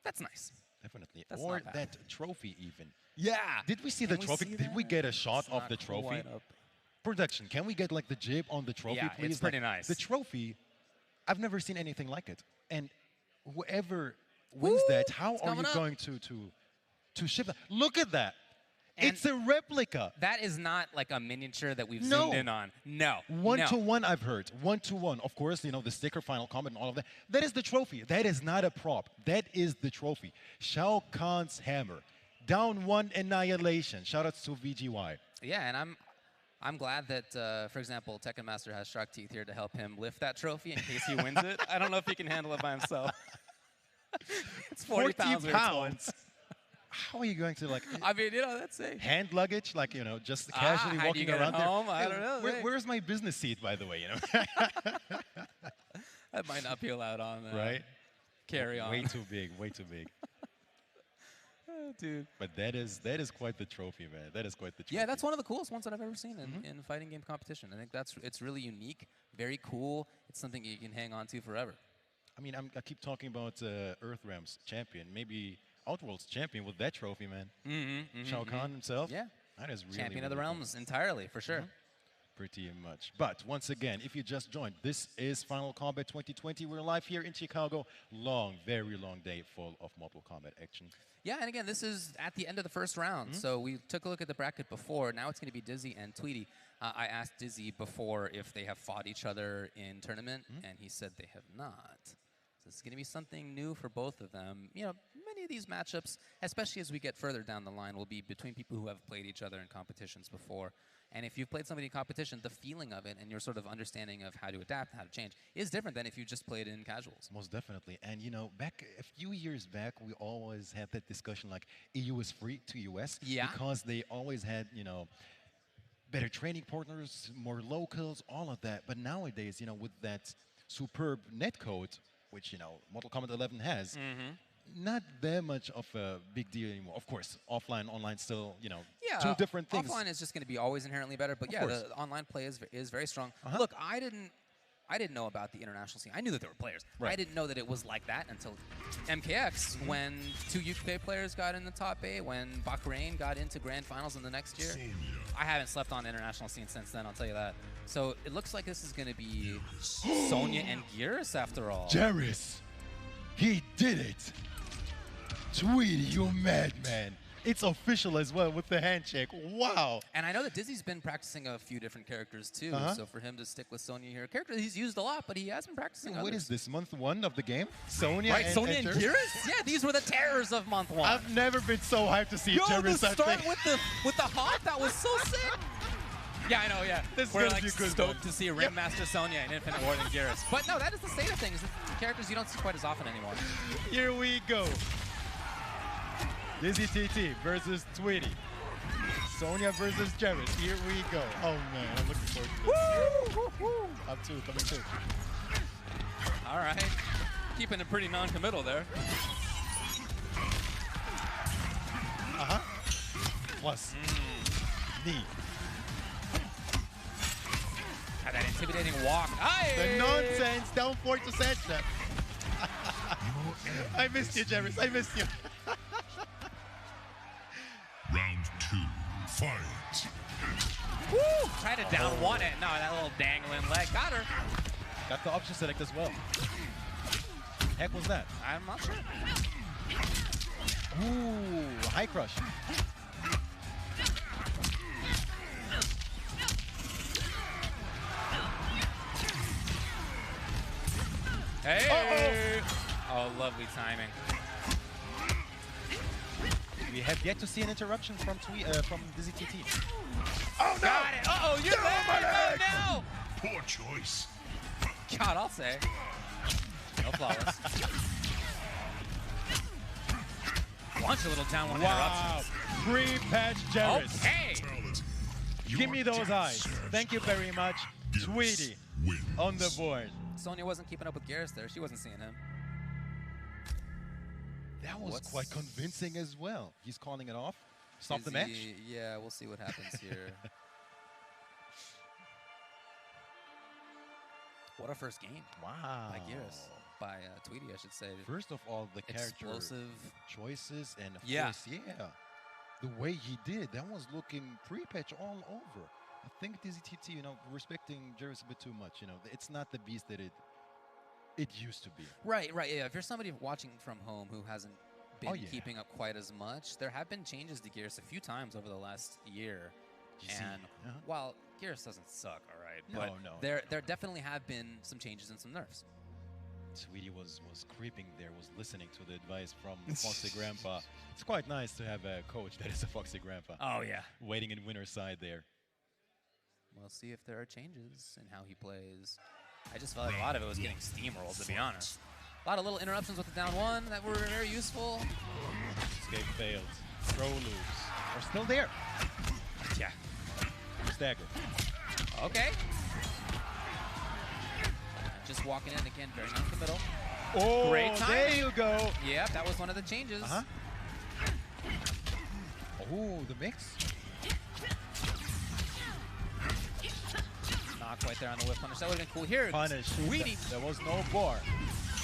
that's nice. Definitely. That's or not bad. that trophy even. Yeah. Did we see the trophy? Did we get a shot of the trophy? quite up. Production, can we get like the jib on the trophy, Yeah, please? it's pretty Like, nice. The trophy, I've never seen anything like it. And whoever wins that, how are you going to ship that? Look at that. It's a replica. That is not like a miniature that we've No. zoomed in on. No. 1-to-1, I've heard. 1-to-1. Of course, the sticker, final comment, and all of that. That is the trophy. That is not a prop. That is the trophy. Shao Kahn's hammer. Down 1 annihilation. Shout outs to VGY. Yeah, and I'm glad that, for example, Tekken Master has Shark Teeth here to help him lift that trophy in case he wins it. I don't know if he can handle it by himself. It's 40 pounds. How are you going to I mean, that's it. hand luggage, just casually how do walking you get around it home? there? I don't know. Where's my business seat, by the way? That might not be allowed on Right? carry on. Way too big. Way too big. Dude. But that is quite the trophy, man. That is quite the trophy. Yeah, that's one of the coolest ones that I've ever seen in fighting game competition. I think it's really unique, very cool. It's something you can hang on to forever. I mean, I keep talking about Earthrealm's champion, maybe Outworld's champion with that trophy, man. Shao Kahn himself. Yeah. That is really Champion of the really cool. realms entirely, for sure. Pretty much. But once again, if you just joined, this is Final Combat 2020. We're live here in Chicago. Very long day full of Mortal Kombat action. Yeah, and again, this is at the end of the first round. So we took a look at the bracket before. Now it's going to be Dizzy and Tweety. I asked Dizzy before if they have fought each other in tournament, and he said they have not. So it's going to be something new for both of them. Many of these matchups, especially as we get further down the line, will be between people who have played each other in competitions before. And if you've played somebody in competition, the feeling of it and your sort of understanding of how to adapt, how to change, is different than if you just played in casuals. Most definitely. And, back a few years back, we always had that discussion like EU is free to US. Yeah. Because they always had, better training partners, more locals, all of that. But nowadays, you know, with that superb netcode, which, you know, Mortal Kombat 11 has, not that much of a big deal anymore. Of course, offline, online still, you know, Yeah, two different things. Offline is just going to be always inherently better, but Of yeah, course. the online play is very strong. Look, I didn't know about the international scene. I knew that there were players. Right. I didn't know that it was like that until MKX, when 2 UK players got in the top 8, when Bahrain got into grand finals in the next year. I haven't slept on the international scene since then, I'll tell you that. So it looks like this is going to be Sonya and Geras after all. Jairus, he did it. Tweety, you madman. It's official as well with the handshake. Wow. And I know that Dizzy's been practicing a few different characters too, so for him to stick with Sonya here, a character he's used a lot, but he has been practicing What others. is this, month 1 of the game? Sonya Right, and Sonya and Jairus? Geras? Yeah, these were the terrors of month 1. I've never been so hyped to see Yo, Jairus. the I start think. with the hop, that was so sick. Yeah, I know, yeah. This We're is like a good stoked one. to see Ringmaster Sonya and Infinite Ward and Geras. But no, that is the state of things. The characters you don't see quite as often anymore. Here we go. Dizzy TT versus Tweety. Sonya versus Jairus. Here we go. Oh man, I'm looking forward to this. Up 2, coming 2. All right. Keeping it pretty non-committal there. Plus. Knee. Had that intimidating walk. Aye! The nonsense down forward to Sandstep. I missed you, Jairus. I missed you. Round 2, fight. Woo! Tried to down one it. No, that little dangling leg. Got her. Got the option select as well. Heck was that? I'm not sure. Ooh, high crush. Hey! Oh, lovely timing. We have yet to see an interruption from Dizzy TT. Oh, no! Got it! Uh-oh, you're there! Oh, Poor choice. no! God, I'll say. No flawless. Launch a little down one Wow. Pre-patch Jairus. Okay. Give me those eyes. Thank you very much. Tweety on the board. Sonya wasn't keeping up with Geras there. She wasn't seeing him. That was quite convincing as well. He's calling it off. Stop the Dizzy, match. Yeah, we'll see what happens here. What a first game. Wow. By Geras. By Tweety, I should say. First of all, the character Explosive choices and of Yeah. course, the way he did, that was looking pre-patch all over. I think Dizzy TT, you know, respecting Jairus a bit too much. You know, it's not the beast that it used to be. Right, right. Yeah, if you're somebody watching from home who hasn't been Oh, yeah. keeping up quite as much, there have been changes to Geras a few times over the last year. You see, And while Geras doesn't suck, all right, No, but no. there definitely have been some changes and some nerfs. Tweety was creeping there, was listening to the advice from Foxy Grandpa. It's quite nice to have a coach that is a Foxy Grandpa. Oh, yeah. Waiting in winner's side there. We'll see if there are changes in how he plays. I just felt like a lot of it was getting steamrolled, to be honest. A lot of little interruptions with the down one that were very useful. Escape failed. Throw loops are still there. Yeah. Stagger. Okay. Just walking in again, very non-committal. Oh, Great timing. there you go. Yep, that was one of the changes. Oh, the mix. Not quite there on the whip punish. That would have been cool. Here, Punish. Tweety. There was no bar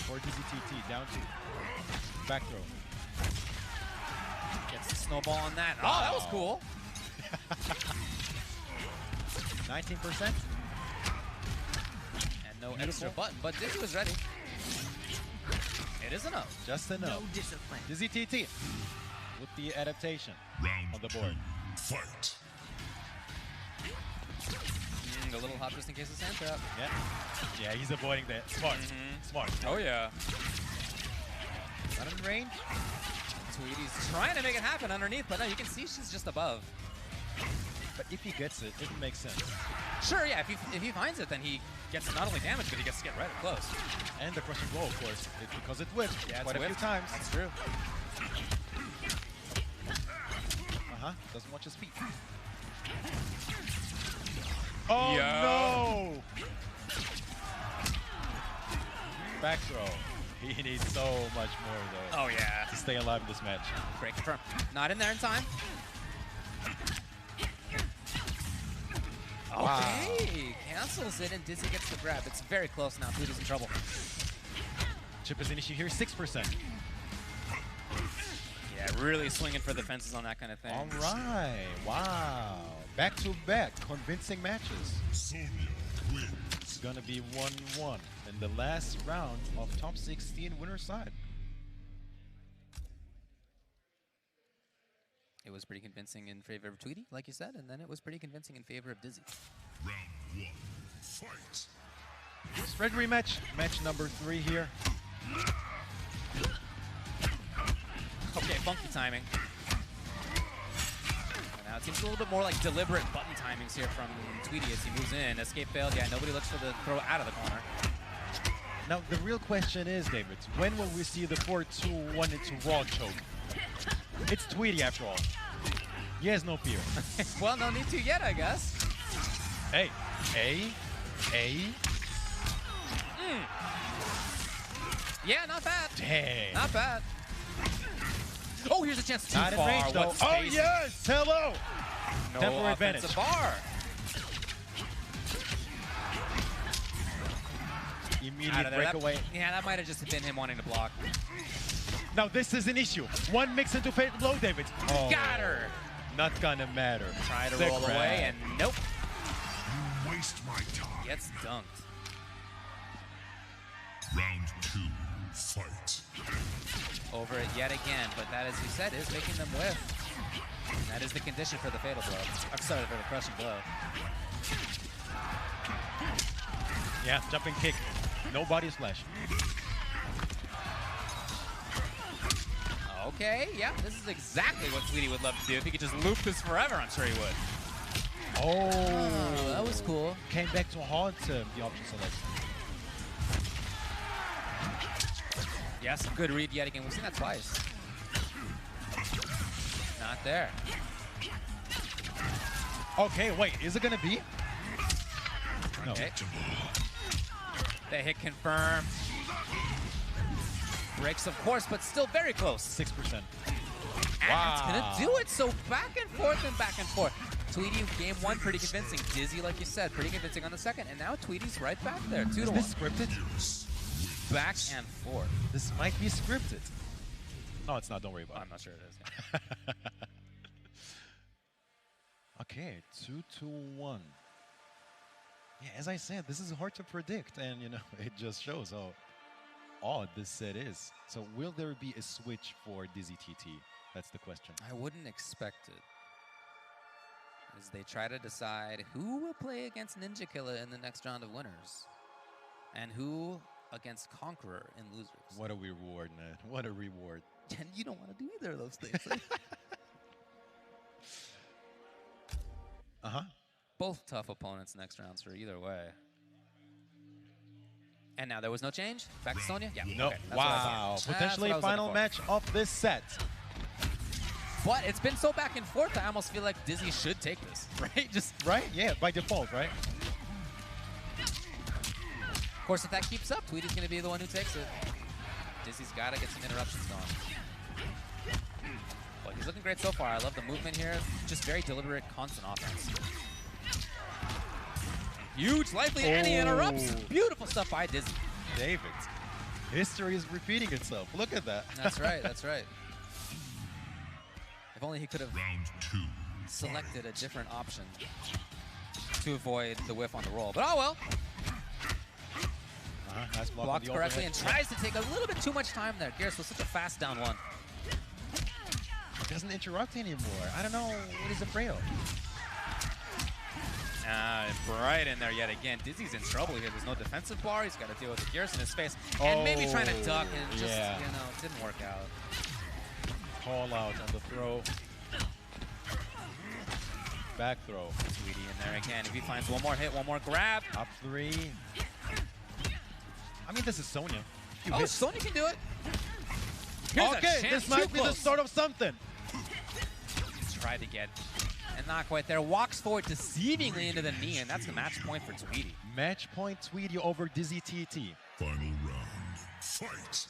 for Dizzy TT. Down to back throw. Gets the snowball on that. Oh, that was cool. 19%. And no extra button, but Dizzy was ready. It is enough. Just enough. No discipline. Dizzy TT with the adaptation on the board. Fight. The little hop just in case of sand trap. Yeah. Yeah, he's avoiding that. Smart. Smart. Oh, yeah. Not in range. Tweety's trying to make it happen underneath, but no, you can see she's just above. But if he gets it, it makes sense. Sure, yeah, if he finds it, then he gets not only damage, but he gets to get right up close. And the crushing blow, of course, because it whipped Yeah, quite a few whipped. times. That's true. Doesn't watch his feet. Oh Yo. no! Back throw. He needs so much more though. Oh yeah. To stay alive in this match. Great confirm. Not in there in time. Wow. Okay, cancels it and Dizzy gets the grab. It's very close now. Tweety's in trouble. Chip is an issue here, 6%. Yeah, really swinging for the fences on that kind of thing. All right, wow. Back to back, convincing matches. Sonya wins. It's gonna be 1-1 in the last round of top 16 winner side. It was pretty convincing in favor of Tweety, like you said, and then it was pretty convincing in favor of Dizzy. Round 1, fight. Spread rematch, match number 3 here. Okay, funky timing. And now it seems a little bit more like deliberate button timings here from Tweety as he moves in. Escape failed. Yeah, nobody looks for the throw out of the corner. Now, the real question is, David, when will we see the 4-2-1 into raw choke? It's Tweety after all. He has no fear. Well, no need to yet, I guess. Hey, Yeah, not bad. Dang. Not bad. Oh, here's a chance too Not in far. range, though. What Oh, space? yes! Hello! No Temporary offensive advantage. bar. Immediate Out of there. breakaway. Yeah, that might have just been him wanting to block. Now, this is an issue. One mix into fatal blow, David. Oh, Got her. Not gonna matter. Try to The roll grab. away, and nope. You waste my time. Gets dunked. Round 2, fight. Over it yet again, but that, as you said, is making them whiff. And that is the condition for the fatal blow. I'm sorry, for the crushing blow. Yeah, jumping kick. No body splash. Okay, yeah, this is exactly what Tweety would love to do. If he could just loop this forever, I'm sure he would. Oh, that was cool. Came back to haunt the option select. Yes, good read yet again. We've seen that twice. Not there. Okay, wait, is it gonna be? No. Okay. The hit confirmed. Breaks, of course, but still very close. 6%. And that's gonna do it. So back and forth and back and forth. Tweety, game 1, pretty convincing. Dizzy, like you said, pretty convincing on the second. And now Tweety's right back there, 2-1. Is this scripted? Back and forth. This might be scripted. No, it's not. Don't worry about it. I'm not sure it is. Yeah. Okay, 2-1. Yeah, as I said, this is hard to predict, and you know, it just shows how odd this set is. So will there be a switch for Dizzy TT? That's the question. I wouldn't expect it. As they try to decide who will play against Ninja Killer in the next round of winners. And who against Conqueror in losers. What a reward, man. What a reward. And you don't want to do either of those things. Uh-huh. Both tough opponents next rounds for either way. And now there was no change? Back to Sonya? Yeah. No. Okay, that's what I Wow. thought. Potentially That's what I was final looking match of this set. for. But it's been so back and forth, I almost feel like Dizzy should take this, right? Just Right? Yeah, by default, right? Of course, if that keeps up, Tweety's going to be the one who takes it. Dizzy's got to get some interruptions going. But he's looking great so far. I love the movement here. Just very deliberate, constant offense. Huge, lively, and he interrupts. Beautiful stuff by Dizzy. David, history is repeating itself. Look at that. That's right, that's right. If only he could have Round 2, selected a different option to avoid the whiff on the roll. But oh well. Nice block Blocks on the correctly and overhead. tries to take a little bit too much time there. Gears was such a fast down one. Doesn't interrupt anymore. I don't know what he's afraid of. Right in there yet again. Dizzy's in trouble here. There's no defensive bar. He's got to deal with the Gears in his face. And maybe trying to duck and just, yeah. you know, it didn't work out. Call out on the throw. Back throw. Tweety in there again. If he finds one more hit, one more grab. Up 3. I mean, this is Sonya. Oh, Sonya can do it. Here's a Okay, chance this too might be the close. start of something. tried to get, and not quite there. Walks forward deceivingly into the knee, and that's the match point for Tweety. Match point Tweety over Dizzy TT. Final round. Fight.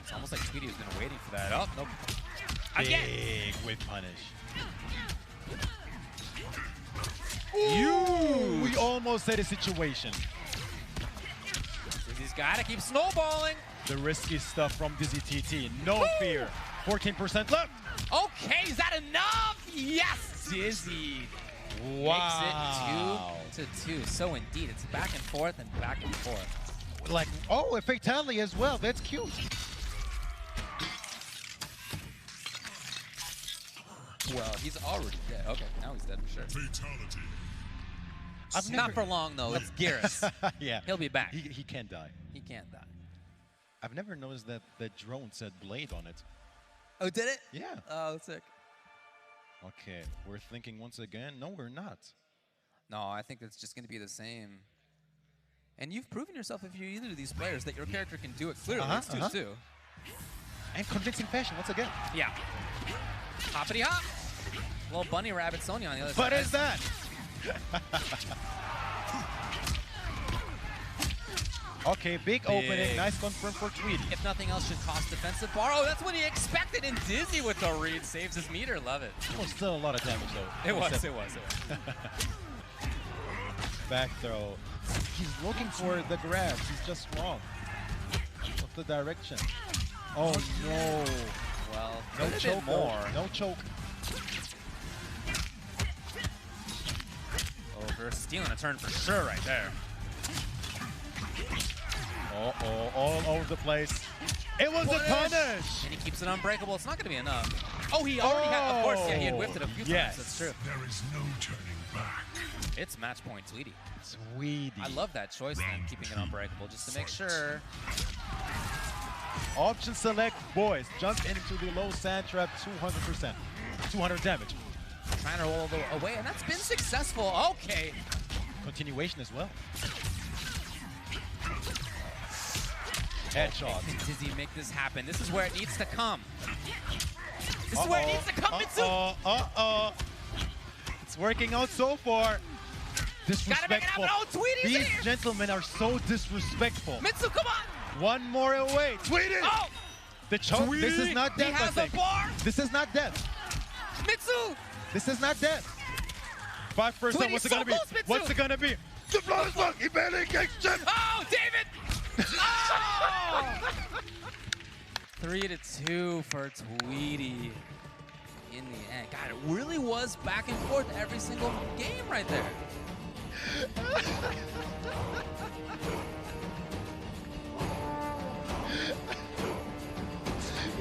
It's almost like Tweety has been waiting for that. Oh, nope. Again! Big whip punish. Ooh! We almost had a situation. Dizzy's got to keep snowballing. The risky stuff from Dizzy TT. No fear. 14% left. Okay, is that enough? Yes, Dizzy. Wow. Makes it 2-2. So indeed, it's back and forth and back and forth. Like, oh, a fatality as well. That's cute. Well, he's already dead. Okay, now he's dead for sure. Fatality. Not for long, though. It's Garrus. Yeah. He'll be back. He can't die. He can't die. I've never noticed that the drone said blade on it. Oh, did it? Yeah. Oh, sick. Okay, we're thinking once again. No, we're not. No, I think it's just going to be the same. And you've proven yourself, if you're either of these players, that your character can do it clearly. It's 2-2. And convincing fashion once again. Yeah. Hoppity hop. Little bunny rabbit Sonya on the other side. What is that? Okay, big opening. Nice confirm for Tweety. If nothing else, should cost defensive bar. Oh, that's what he expected. And Dizzy with the read saves his meter. Love it. Well, still a lot of damage, though. It was. Back throw. He's looking for the grabs. He's just wrong. What's the direction? Oh, no. Well, no choke. more. No choke. Over, stealing a turn for sure right there. Uh-oh, all over the place. It was a punish! And he keeps it unbreakable. It's not going to be enough. Oh, he already had, of course, yeah, he had whipped it a few times. That's true. There is no turning back. It's match point Tweety. Tweety. I love that choice then, keeping it unbreakable, just to make sure. Option select, boys. Jump into the low sand trap, 200%. 200 damage. Trying to roll away, and that's been successful. Okay. Continuation as well. Headshot. Can Dizzy make this happen? This is where it needs to come. This is where it needs to come, Mitsu. It's working out so far. Disrespectful. Oh, Tweety's These here. gentlemen are so disrespectful. Mitsu, come on. One more away. Tweety! Oh! The choke. Tweety. This is not death, He has I think. a bar. This is not death. Mitsu! This is not death. 5%. Tweety's What's it so gonna be? close, Mitsu. What's it gonna be? The blows luck. He barely gets jump. Oh, David! Oh! 3-2 for Tweety in the end. God, it really was back and forth every single game right there.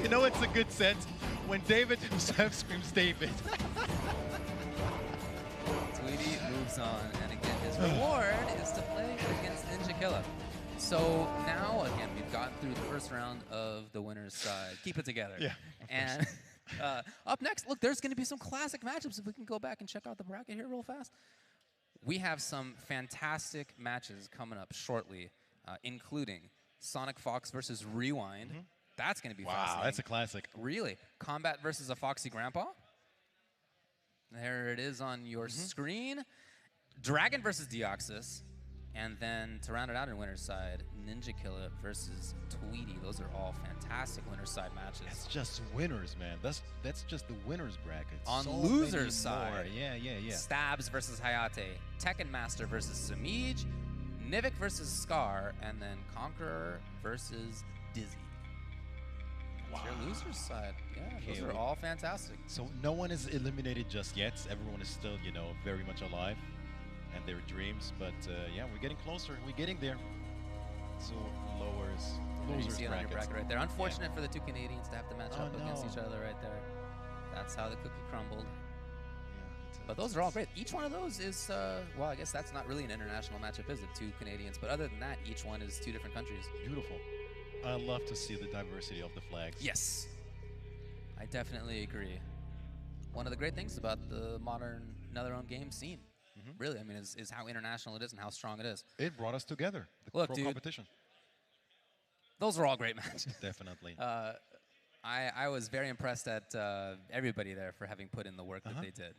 You know it's a good sense when David himself screams David. Tweety moves on, and again, his reward is to play against Ninja Killer. So now, again, we've gotten through the first round of the winner's side. Keep it together. Yeah. And up next, look, there's going to be some classic matchups. If we can go back and check out the bracket here real fast. We have some fantastic matches coming up shortly, including Sonic Fox versus Rewind. That's going to be fascinating. Wow, that's a classic. Really? KOMBAT versus a Foxy Grandpa? There it is on your screen. Dragon versus Deoxys. And then to round it out in winner's side, Ninja Killer versus Tweety. Those are all fantastic winner's side matches. That's just winners, man. That's just the winners bracket. On so loser's side, yeah. Stabs versus Hayate, Tekken Master versus Samij, Nivik versus Scar, and then Conqueror versus Dizzy. That's your loser's side. Yeah, those are all fantastic. So no one is eliminated just yet. Everyone is still, you know, very much alive and their dreams. But yeah, we're getting closer. We're getting there. So losers You see it on your brackets. bracket right there. Unfortunate for the two Canadians to have to match up against each other right there. That's how the cookie crumbled. But those are all great. Each one of those is, well, I guess that's not really an international matchup, is it? Two Canadians. But other than that, each one is two different countries. Beautiful. I love to see the diversity of the flags. Yes. I definitely agree. One of the great things about the modern NetherRealm game scene, really, I mean, is how international it is and how strong it is. It brought us together. The Look, pro dude, competition. those are all great matches. Definitely. I was very impressed at everybody there for having put in the work that they did.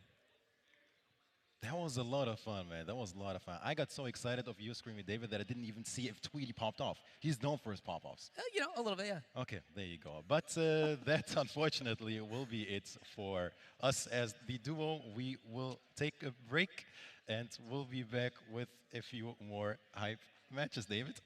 That was a lot of fun, man. That was a lot of fun. I got so excited of you screaming David that I didn't even see if Tweety popped off. He's known for his pop-offs. You know, a little bit, yeah. Okay, there you go. But that, unfortunately, will be it for us as the duo. We will take a break, and we'll be back with a few more hype matches, David.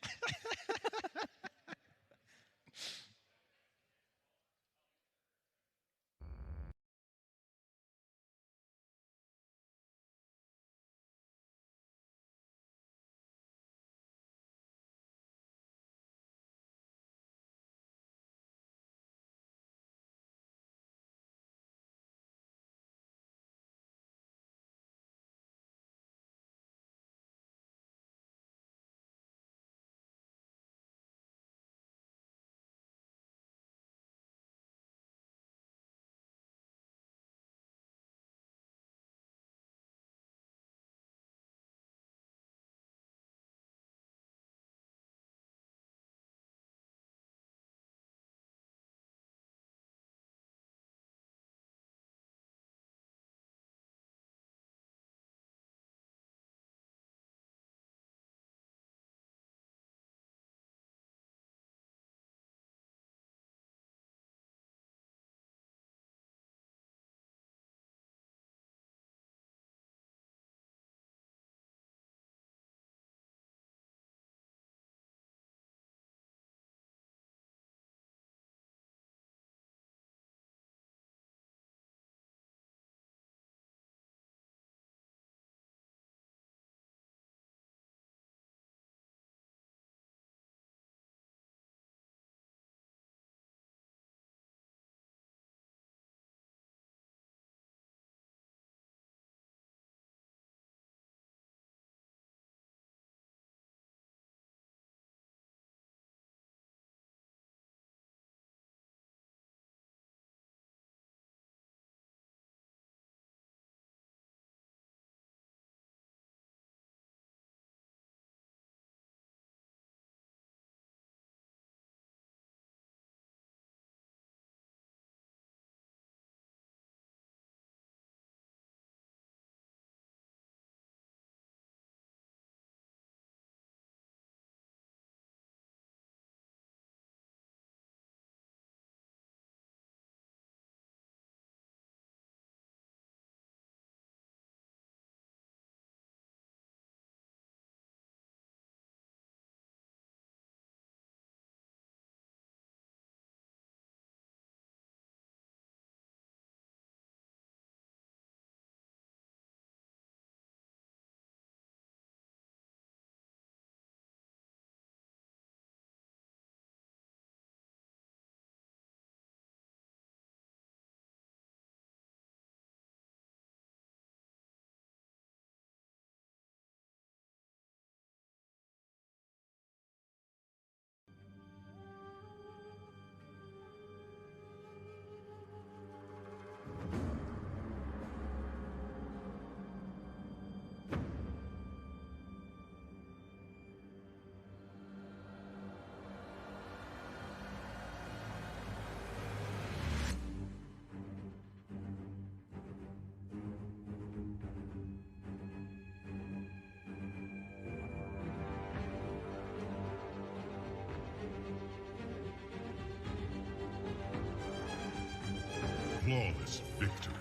Flawless victory.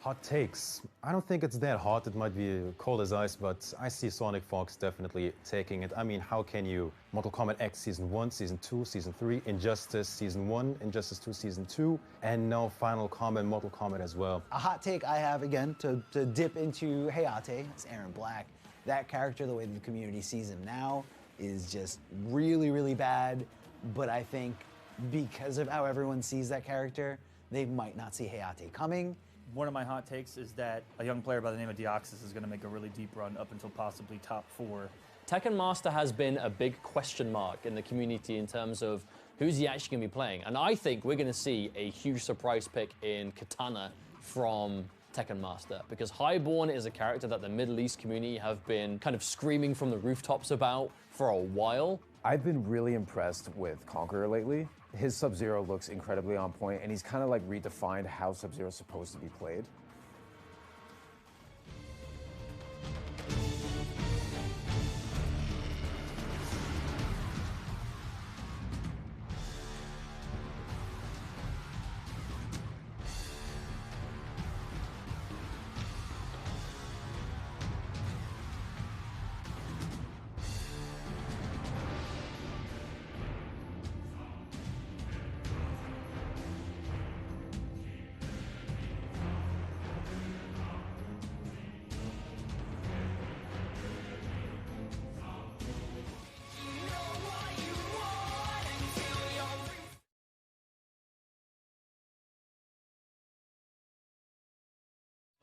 Hot takes. I don't think it's that hot. It might be cold as ice, but I see Sonic Fox definitely taking it. I mean, how can you Mortal Kombat X Season 1, Season 2, Season 3, Injustice Season 1, Injustice 2 Season 2, and now Final Kombat, Mortal Kombat as well. A hot take I have, again, to dip into Hayate, it's Aaron Black. That character, the way the community sees him now, is just really, really bad. But I think because of how everyone sees that character, they might not see Hayate coming. One of my hot takes is that a young player by the name of Deoxys is going to make a really deep run up until possibly top 4. Tekken Master has been a big question mark in the community in terms of who's he actually going to be playing. And I think we're going to see a huge surprise pick in Katana from Tekken Master, because Highborn is a character that the Middle East community have been kind of screaming from the rooftops about for a while. I've been really impressed with Conqueror lately. His Sub-Zero looks incredibly on point, and he's kind of like redefined how Sub-Zero is supposed to be played.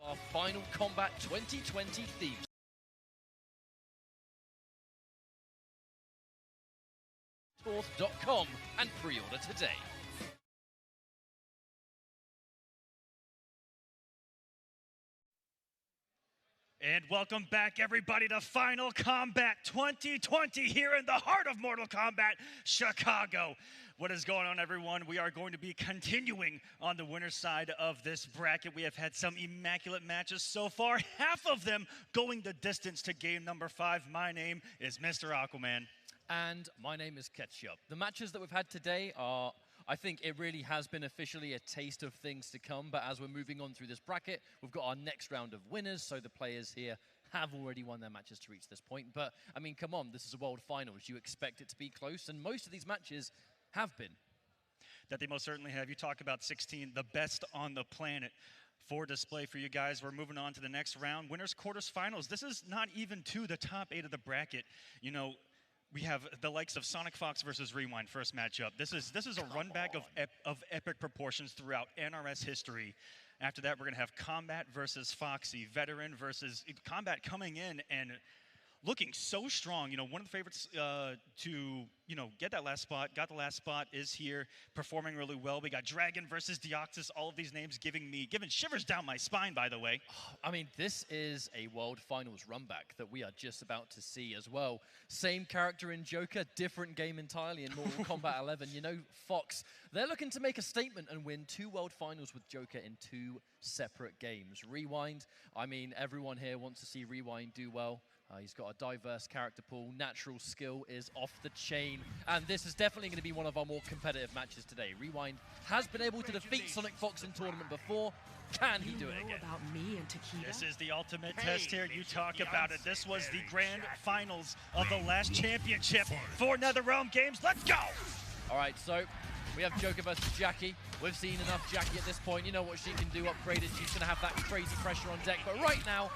Our final Combat 2020 theme. .com and pre-order today. And welcome back, everybody, to Final Combat 2020 here in the heart of Mortal Kombat, Chicago. What is going on, everyone? We are going to be continuing on the winner's side of this bracket. We have had some immaculate matches so far, half of them going the distance to game number 5. My name is Mr. Aquaman. And my name is Ketchup. The matches that we've had today are, I think it really has been officially a taste of things to come, but as we're moving on through this bracket, we've got our next round of winners, so the players here have already won their matches to reach this point. But, I mean, come on, this is a World Finals. You expect it to be close, and most of these matches have been. That they most certainly have. You talk about 16, the best on the planet for display for you guys. We're moving on to the next round, winners quarters finals. This is not even to the top 8 of the bracket. You know, we have the likes of Sonic Fox versus Rewind, first matchup. This is a run back of epic proportions throughout NRS history. After that, we're going to have KOMBAT versus Foxy, Veteran versus KOMBAT coming in and looking so strong. You know, one of the favorites to, you know, get that last spot, got the last spot, is here, performing really well. We got Dragon versus Deoxys, all of these names giving shivers down my spine, by the way. I mean, this is a World Finals runback that we are just about to see as well. Same character in Joker, different game entirely in Mortal Kombat 11. You know, Fox, they're looking to make a statement and win 2 World Finals with Joker in 2 separate games. Rewind, I mean, everyone here wants to see Rewind do well. He's got a diverse character pool. Natural skill is off the chain. And this is definitely going to be one of our more competitive matches today. Rewind has been able to defeat Sonic Fox in tournament before. Can he do it again? About me and Takeda? This is the ultimate test here. You talk about it. This was the grand finals of the last championship for NetherRealm Games. Let's go! All right, so we have Joker versus Jackie. We've seen enough Jackie at this point. You know what she can do upgraded. She's going to have that crazy pressure on deck. But right now,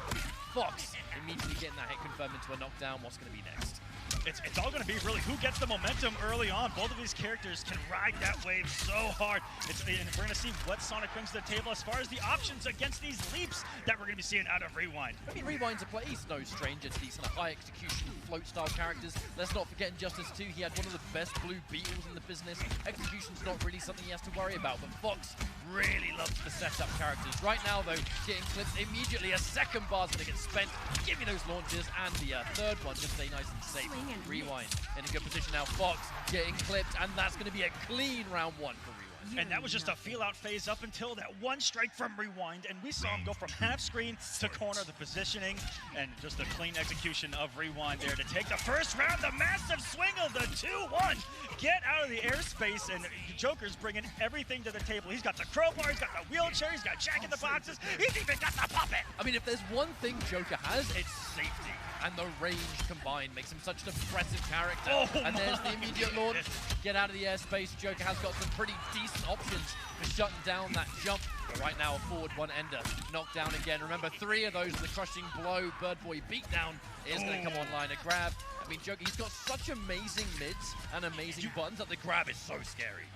Fox immediately getting that hit confirmed into a knockdown. What's going to be next? It's all going to be really who gets the momentum early on. Both of these characters can ride that wave so hard. And we're going to see what Sonic brings to the table as far as the options against these leaps that we're going to be seeing out of Rewind. I mean, Rewind's a play. He's no stranger to these kind of high execution, float style characters. Let's not forget Injustice 2, he had one of the best blue beetles in the business. Execution's not really something he has to worry about, but Fox really loves the setup characters. Right now, though, getting clipped immediately. A second bar's going to get spent. Give me those launches, and the third one just stay nice and safe. Rewind in a good position now. Fox getting clipped, and that's going to be a clean round 1 for Rewind. And that was just a feel-out phase up until that one strike from Rewind, and we saw him go from half screen to corner, the positioning, and just a clean execution of Rewind there to take the first round, the massive swing of the 2-1. Get out of the airspace, and Joker's bringing everything to the table. He's got the crowbar, he's got the wheelchair, he's got Jack in the Boxes, he's even got the puppet. I mean, if there's one thing Joker has, it's safety. And the range combined makes him such an impressive character. And there's the immediate launch. Get out of the airspace. Joker has got some pretty decent options for shutting down that jump. But right now, a forward one-ender. Knocked down again. Remember, 3 of those, the crushing blow, Bird Boy beatdown is going to come online. A grab. I mean, Joker, he's got such amazing mids and amazing buttons that the grab is so scary.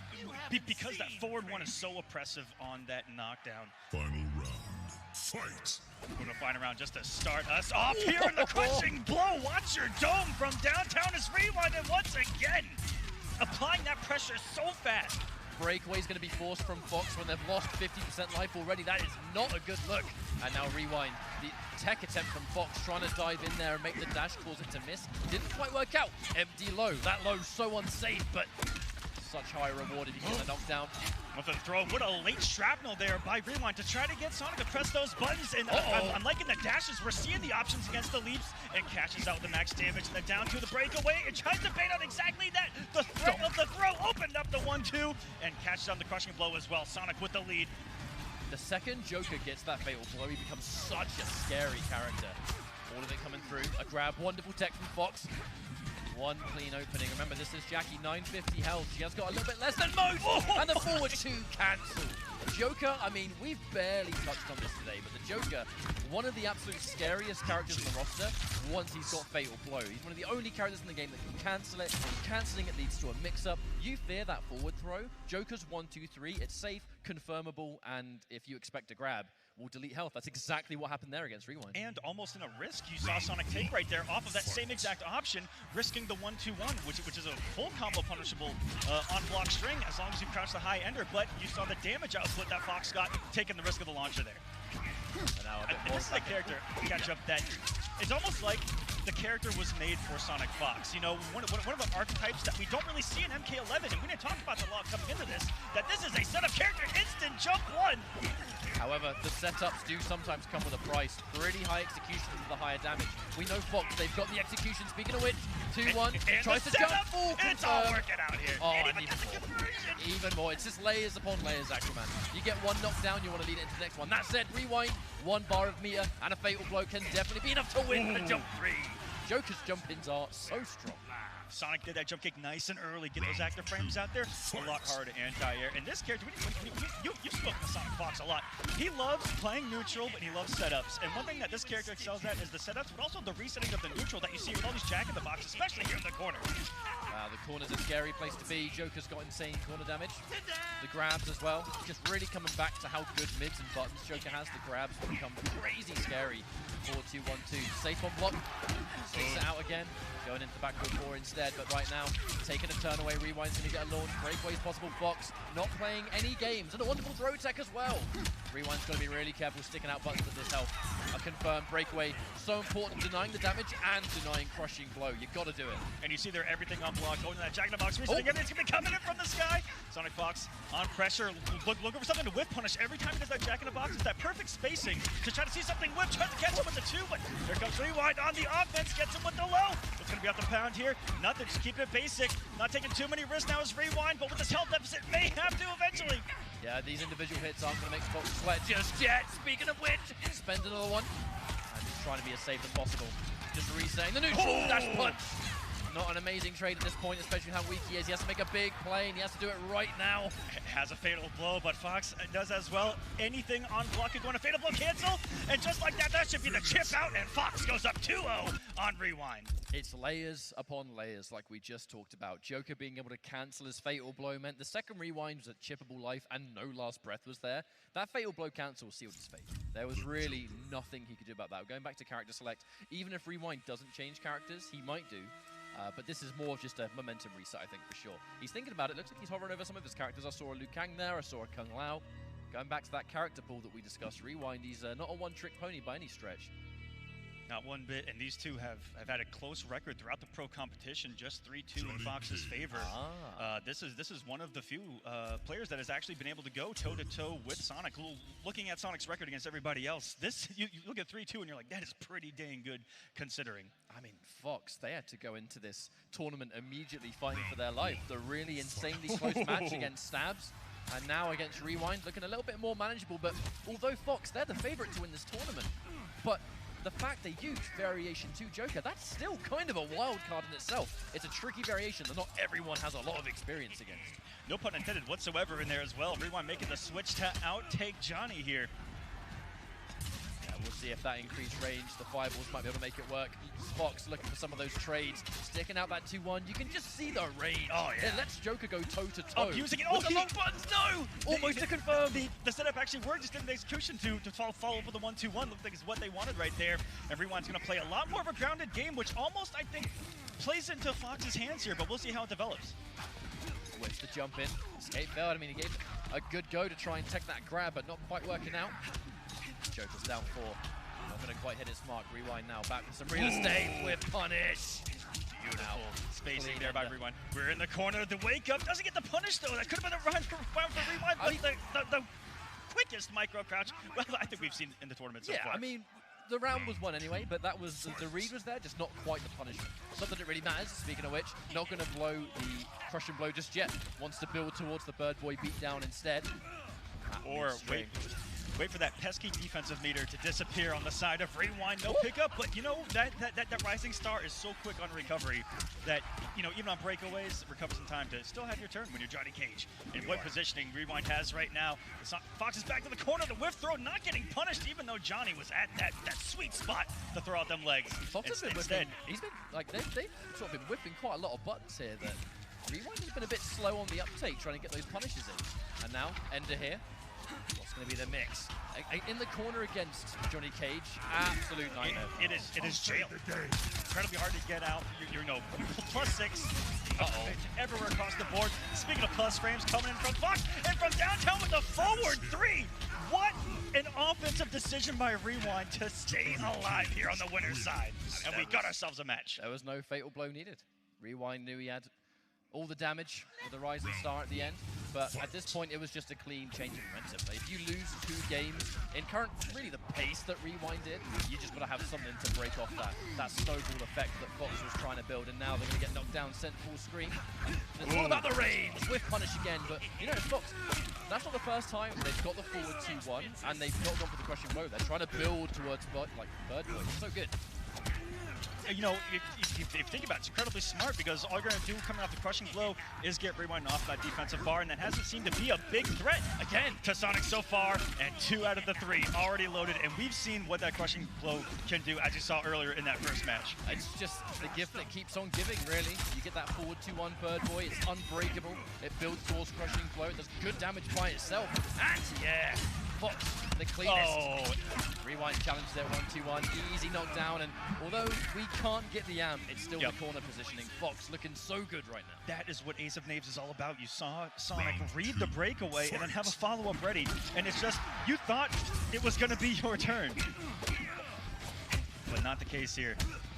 Because that forward one is so oppressive on that knockdown. Final round, fight. We're going to find a round just to start us off here in the crushing blow. Watch your dome from downtown is Rewind, and once again, applying that pressure so fast. breakaway is going to be forced from Fox when they've lost 50% life already. That is not a good look. And now Rewind. The tech attempt from Fox trying to dive in there and make the dash, cause it to miss. Didn't quite work out. Empty low. That low so unsafe, but such high reward if you get the knockdown. With a throw, what a late shrapnel there by Rewind to try to get Sonic to press those buttons. And I'm liking the dashes. We're seeing the options against the leaps, and cashes out with the max damage. And then down to the breakaway. It tries to bait on exactly that. The threat of the throw opened up the 1-2 and catches on the crushing blow as well. Sonic with the lead. The second Joker gets that fatal blow, he becomes such a scary character. All of it coming through. A grab, wonderful tech from Fox. One clean opening. Remember, this is Jackie, 950 health. She has got a little bit less than most. And the forward two cancel. Joker, I mean, we've barely touched on this today, but the Joker, one of the absolute scariest characters in the roster once he's got Fatal Blow. He's one of the only characters in the game that can cancel it, and cancelling it leads to a mix-up. You fear that forward throw. Joker's 1-2-3, it's safe, confirmable, and if you expect a grab, will delete health. That's exactly what happened there against Rewind. And almost in a risk, you saw Sonic take right there off of that same exact option, risking the 1-2-1, which is a full combo punishable on block string as long as you crouch the high ender. But you saw the damage output that Fox got, taking the risk of the launcher there. And this is a character catch up that it's almost like the character was made for Sonic Fox. You know, one of the archetypes that we don't really see in MK11, and we didn't talk about the lot coming into this, that this is a setup character, instant jump one. However, the setups do sometimes come with a price. Pretty high execution for the higher damage. We know Fox, they've got the execution. Speaking of which, 2-1, tries to jump full. It's all working out here. Oh, and even more. It's just layers upon layers, Aquaman. You get one knockdown, you want to lead it into the next one. That said, Rewind, 1 bar of meter, and a fatal blow can definitely be enough to win the jump 3. Joker's jump-ins are so strong. Sonic did that jump kick nice and early, get those active frames out there, a lot harder to anti-air. And this character, you've spoken to Sonic Fox a lot. He loves playing neutral, but he loves setups. And one thing that this character excels at is the setups, but also the resetting of the neutral that you see with all these jack-in-the-box, especially here in the corner. Wow, the corner's a scary place to be. Joker's got insane corner damage. The grabs as well. Just really coming back to how good mids and buttons Joker has. The grabs become crazy scary. 4-2-1-2. Safe on block. Sticks it out again. Going into backdoor 4 instead, but right now, taking a turn away, Rewind's going to get a launch. Breakaway's possible. Fox not playing any games. And a wonderful throw tech as well. Rewind's going to be really careful sticking out buttons with this health. A confirmed breakaway. So important, denying the damage and denying crushing blow. You've got to do it. And you see there everything on block, going to that jack-in-the-box, resetting everything's going to be coming in from the sky. Sonic Fox on pressure, looking for something to whip punish. Every time he does that jack-in-the-box, it's that perfect spacing to try to see something whip, tries to catch him with the 2, but here comes Rewind on the offense, gets him with the low. It's going to be off the pound here. Nothing, just keeping it basic. Not taking too many risks now as Rewind, but with this health deficit, may have to eventually. Yeah, these individual hits aren't going to make Fox sweat just yet. Speaking of which, spend another one. And just trying to be as safe as possible. Just resetting the neutral dash punch. Not an amazing trade at this point, especially how weak he is. He has to make a big play, and he has to do it right now. Has a fatal blow, but Fox does as well. Anything on block is going to fatal blow cancel, and just like that, that should be the chip out, and Fox goes up 2-0 on Rewind. It's layers upon layers, like we just talked about. Joker being able to cancel his fatal blow meant the second Rewind was at chippable life, and no last breath was there. That fatal blow cancel sealed his fate. There was really nothing he could do about that. Going back to character select, even if Rewind doesn't change characters, he might do. But this is more of just a momentum reset, I think, for sure. He's thinking about it. Looks like he's hovering over some of his characters. I saw a Liu Kang there. I saw a Kung Lao. Going back to that character pool that we discussed, Rewind, he's not a one-trick pony by any stretch. Not one bit, and these two have had a close record throughout the pro competition, just 3-2 in Fox's favor. This is one of the few players that has actually been able to go toe-to-toe with Sonic. Looking at Sonic's record against everybody else, you look at 3-2 and you're like, that is pretty dang good considering. I mean, Fox, they had to go into this tournament immediately fighting for their life. The really insanely close match against Stabs. And now against Rewind, looking a little bit more manageable. But although Fox, they're the favorite to win this tournament. But the fact they use variation 2 Joker, that's still kind of a wild card in itself. It's a tricky variation that not everyone has a lot of experience against. No pun intended whatsoever in there as well. Rewind making the switch to outtake Johnny here. Yeah, we'll see if that increased range, the fireballs might be able to make it work. Fox looking for some of those trades, sticking out that 2-1. You can just see the range. Oh, yeah. It lets Joker go toe-to-toe. Abusing it. With the long buttons, no! Almost to confirm. The setup actually worked, just didn't the execution to follow up with the 1-2-1. Looked like it's what they wanted right there. Everyone's going to play a lot more of a grounded game, which almost, I think, plays into Fox's hands here, but we'll see how it develops. Whips the jump in. Escape failed. I mean, he gave a good go to try and take that grab, but not quite working out. Joker's down 4. Not going to quite hit his mark. Rewind now. Back with some real estate with punish. Beautiful spacing there by Rewind. We're in the corner. The wake up doesn't get the punish though. That could have been a run for Rewind, but the quickest micro crouch. Well, I think we've seen in the tournament so far. I mean, the round was won anyway, but that was the read was there, just not quite the punishment. Not that it really matters. Speaking of which, not going to blow the crushing blow just yet. Wants to build towards the Bird Boy beatdown instead. Or wait for that pesky defensive meter to disappear on the side of Rewind. No pickup, but you know, that Rising Star is so quick on recovery that, you know, even on breakaways, it recovers in time to still have your turn when you're Johnny Cage. And what positioning Rewind has right now. Fox is back to the corner, the whiff throw not getting punished, even though Johnny was at that sweet spot to throw out them legs. Fox has been whipping, he's been, like, they've sort of been whipping quite a lot of buttons here that Rewind has been a bit slow on the uptake, trying to get those punishes in. And now, Ender here. What's going to be the mix? In the corner against Johnny Cage, absolute nightmare. It is jail. Incredibly hard to get out. You're no +6. Everywhere across the board. Speaking of plus frames, coming in from Fox and from downtown with a forward 3. What an offensive decision by Rewind to stay alive here on the winner's side. And we got ourselves a match. There was no fatal blow needed. Rewind knew he had all the damage with the Rising Star at the end, but at this point it was just a clean change of momentum. If you lose 2 games in current, really the pace that Rewind did, you just got to have something to break off that snowball effect that Fox was trying to build, and now they're going to get knocked down, sent full screen. And it's all about the range with punish again, but you know, Fox, that's not the first time they've got the forward 2-1 and they've not gone for the crushing blow. They're trying to build towards Bird Boy. It's so good. You know, if you think about it, it's incredibly smart because all you're going to do coming off the crushing blow is get Rewind off that defensive bar, and that hasn't seemed to be a big threat, again, to Sonic so far, and 2 out of the 3 already loaded, and we've seen what that crushing blow can do, as you saw earlier in that first match. It's just the gift that keeps on giving, really. You get that forward 2-1 Bird Boy, it's unbreakable, it builds towards crushing blow, it does good damage by itself, and yeah, Fox, the cleanest. Rewind challenge there, 1-2-1, easy knockdown, and although we can't get the amp, it's still the corner positioning. Fox looking so good right now. That is what Ace of Knaves is all about. You saw Sonic read the breakaway and then have a follow-up ready, and it's just, you thought it was going to be your turn. But not the case here.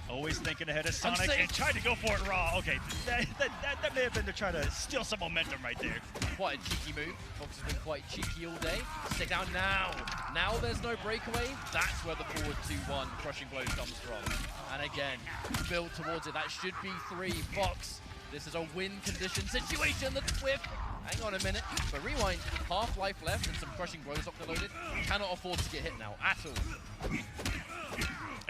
Always thinking ahead of Sonic and tried to go for it raw. Okay, that may have been to try to steal some momentum right there. Quite a cheeky move. Fox has been quite cheeky all day. Stick down now. Now there's no breakaway. That's where the forward 2-1 crushing blow comes from. And again, build towards it. That should be 3. Fox, this is a win condition situation. The whip. Hang on a minute. But Rewind, half life left and some crushing blows loaded. Cannot afford to get hit now at all.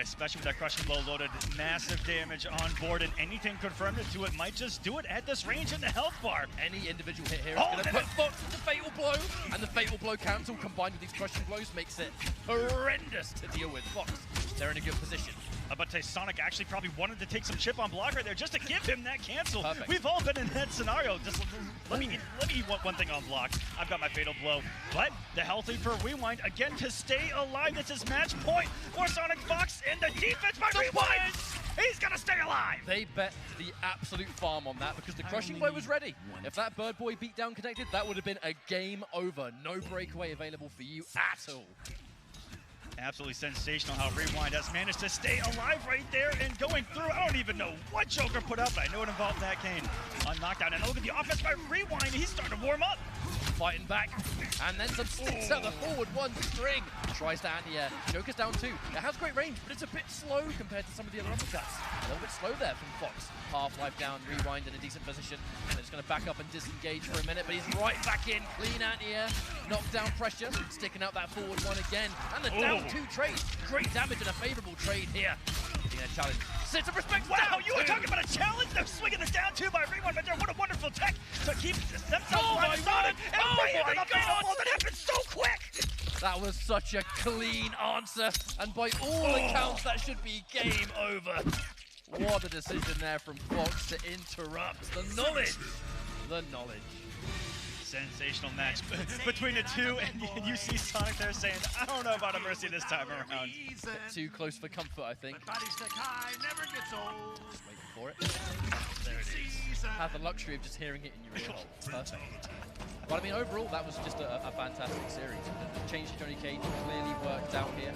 Especially with that crushing blow loaded, massive damage on board, and anything confirmed to it might just do it at this range in the health bar. Any individual hit here is going to put Fox with the fatal blow, and the fatal blow cancel combined with these crushing blows makes it horrendous to deal with. Fox, they're in a good position. I'm about to say Sonic actually probably wanted to take some chip on block right there just to give him that cancel. Perfect. We've all been in that scenario. Just let me want one thing on block. I've got my fatal blow, but the healthy for Rewind again to stay alive. This is match point for Sonic Fox in the defense by Rewind. He's gonna stay alive. They bet the absolute farm on that because the crushing blow was ready. If that Bird Boy beatdown connected, that would have been a game over. No breakaway available for you at all. Absolutely sensational how Rewind has managed to stay alive right there and going through. I don't even know what Joker put up, but I know it involved that cane on knockdown. And look at the offense by Rewind. He's starting to warm up. Fighting back, and then some sticks out the forward 1 string. Tries to anti-air. Joker's down 2. It has great range, but it's a bit slow compared to some of the other uppercuts. A little bit slow there from Fox. Half-life down, Rewind in a decent position. They're just going to back up and disengage for a minute, but he's right back in. Clean anti-air. Knockdown pressure. Sticking out that forward 1 again. And the down 2 trade. Great damage and a favorable trade here. Getting a challenge. Sit of respect. Wow, you were talking about a challenge? They're swinging the down 2 by Rewind, but what a wonderful tech to keep themselves alive. Sonic and right into the fatal blow. That happened so quick. That was such a clean answer, and by all accounts, that should be game over. What a decision there from Fox to interrupt. The knowledge. The knowledge. Sensational match between the two, and you see Sonic there saying, I don't know about a Mercy this time around. Too close for comfort, I think. Body stick high, never gets old. Just waiting for it. There it is. Have the luxury of just hearing it in your ear hole. Perfect. But I mean, overall, that was just a fantastic series. The change to Johnny Cage clearly worked out here.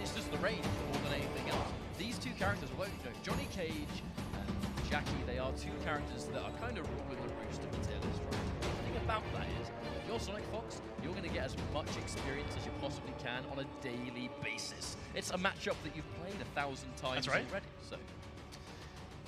It's just the range more than anything else. These two characters, well, you know, Johnny Cage and Jackie, they are two characters that are kind of ruling the roost of the tier list, right? The thing about that is, if you're Sonic Fox, you're going to get as much experience as you possibly can on a daily basis. It's a matchup that you've played 1,000 times already, so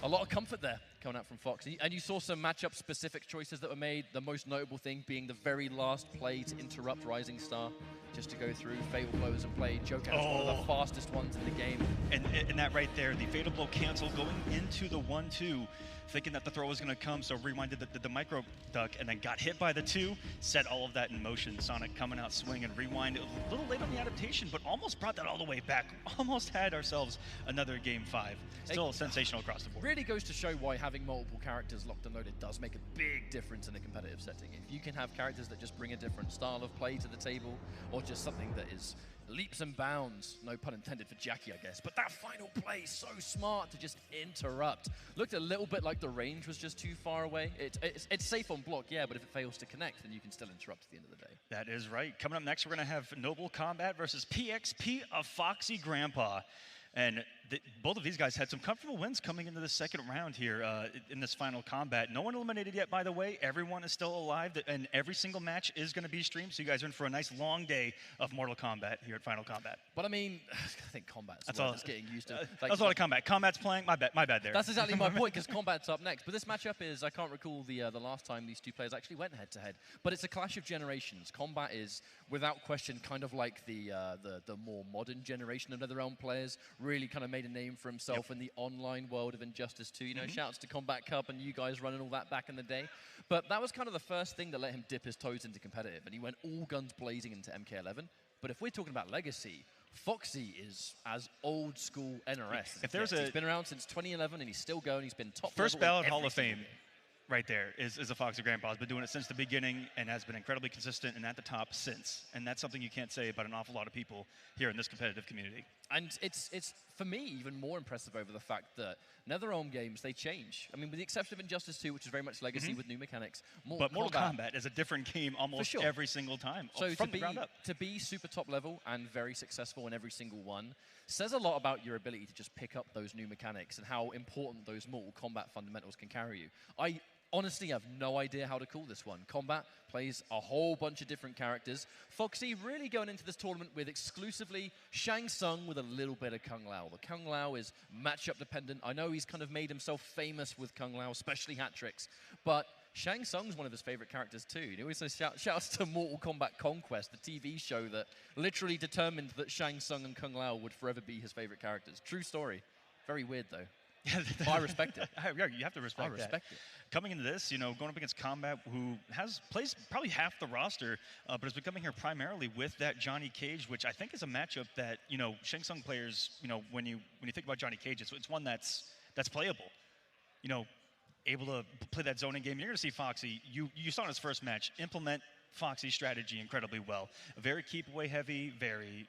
a lot of comfort there coming out from Fox. And you saw some matchup-specific choices that were made, the most notable thing being the very last play to interrupt Rising Star, just to go through Fatal Blows and play Joker as one of the fastest ones in the game. And that right there, the Fatal Blow cancel going into the 1-2, thinking that the throw was going to come, so rewinded the micro duck and then got hit by the 2, set all of that in motion. Sonic coming out swinging, rewind, a little late on the adaptation, but almost brought that all the way back. Almost had ourselves another Game 5. Still sensational across the board. Really goes to show why having multiple characters locked and loaded does make a big difference in a competitive setting. If you can have characters that just bring a different style of play to the table, or just something that is leaps and bounds, no pun intended for Jackie, I guess, but that final play, so smart to just interrupt. Looked a little bit like the range was just too far away. It's safe on block, yeah, but if it fails to connect, then you can still interrupt at the end of the day. That is right. Coming up next, we're going to have Noble Combat versus PXP of Foxy Grandpa. And both of these guys had some comfortable wins coming into the second round here in this final combat. No one eliminated yet, by the way. Everyone is still alive, and every single match is going to be streamed, so you guys are in for a nice long day of Mortal Kombat here at Final Combat. But I mean, I think Combat's the word that's getting used to. That's a lot of Combat. Combat's playing. My bad there. That's exactly my point, because Combat's up next. But this matchup is, I can't recall the last time these two players actually went head-to-head. But it's a clash of generations. Combat is, without question, kind of like the more modern generation of NetherRealm players. Really kind of made a name for himself in the online world of Injustice 2. You know, shouts to Combat Cup and you guys running all that back in the day. But that was kind of the first thing that let him dip his toes into competitive, and he went all guns blazing into MK11. But if we're talking about legacy, Foxy is as old school NRS. If there's he's been around since 2011 and he's still going. He's been top first level ballot in Hall every of Fame. game. Right there is a Foxy Grandpa. Has been doing it since the beginning and has been incredibly consistent and at the top since. And that's something you can't say about an awful lot of people here in this competitive community. And it's for me, even more impressive over the fact that NetherRealm games, they change. I mean, with the exception of Injustice 2, which is very much legacy with new mechanics. Mortal Kombat is a different game almost every single time, so from the ground up. To be super top level and very successful in every single one says a lot about your ability to just pick up those new mechanics and how important those Mortal Kombat fundamentals can carry you. I honestly have no idea how to call this one. Combat plays a whole bunch of different characters. Foxy really going into this tournament with exclusively Shang Tsung with a little bit of Kung Lao. The Kung Lao is matchup dependent. I know he's kind of made himself famous with Kung Lao, especially hat tricks, but Shang Tsung's one of his favorite characters too. You know, so shouts to Mortal Kombat Conquest, the TV show that literally determined that Shang Tsung and Kung Lao would forever be his favorite characters. True story. Very weird though. I respect it. Yeah, you have to respect I respect it. Coming into this, you know, going up against Combat, who plays probably half the roster, but has been coming here primarily with that Johnny Cage, which I think is a matchup that, you know, Shang Tsung players, you know, when you think about Johnny Cage, it's one that's playable. You know, able to play that zoning game. You're going to see Foxy. You saw in his first match implement Foxy's strategy incredibly well. Very keep away heavy, very,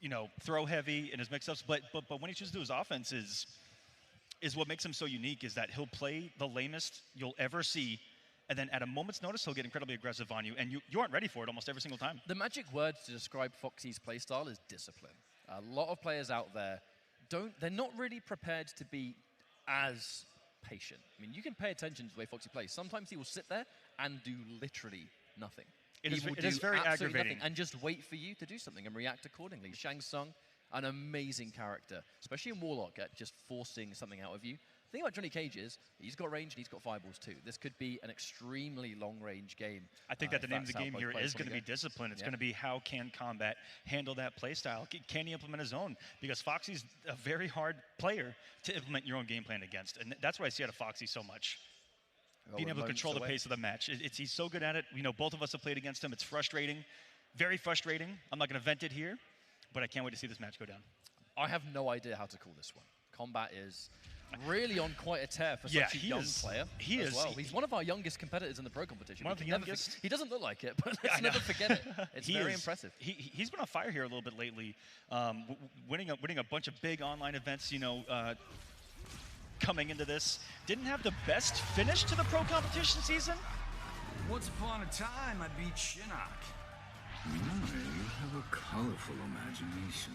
you know, throw heavy in his mix-ups. But when he chooses to do his offense is what makes him so unique, is that he'll play the lamest you'll ever see, and then at a moment's notice, he'll get incredibly aggressive on you, and you aren't ready for it almost every single time. The magic word to describe Foxy's playstyle is discipline. A lot of players out there they're not really prepared to be as patient. I mean, you can pay attention to the way Foxy plays. Sometimes he will sit there and do literally nothing. It is very aggravating. And just wait for you to do something and react accordingly. Shang Tsung, an amazing character, especially in Warlock, at just forcing something out of you. The thing about Johnny Cage is he's got range and he's got fireballs too. This could be an extremely long-range game. I think that the name of the game here is going to be discipline. It's going to be how can Combat handle that play style? Can he implement his own? Because Foxy's a very hard player to implement your own game plan against. And that's what I see out of Foxy so much. Being able to control the pace of the match. He's so good at it. You know, both of us have played against him. It's frustrating, very frustrating. I'm not going to vent it here, but I can't wait to see this match go down. I have no idea how to call this one. Combat is really on quite a tear for Yeah, such a he young is- player he as is- well. He's one of our youngest competitors in the pro competition. One We of the can never youngest. He doesn't look like it, but I let's know. never forget it. It's He very is- impressive. He's been on fire here a little bit lately, winning a bunch of big online events. Coming into this, didn't have the best finish to the pro competition season. Once upon a time, I beat Shinnok. You have a colorful imagination.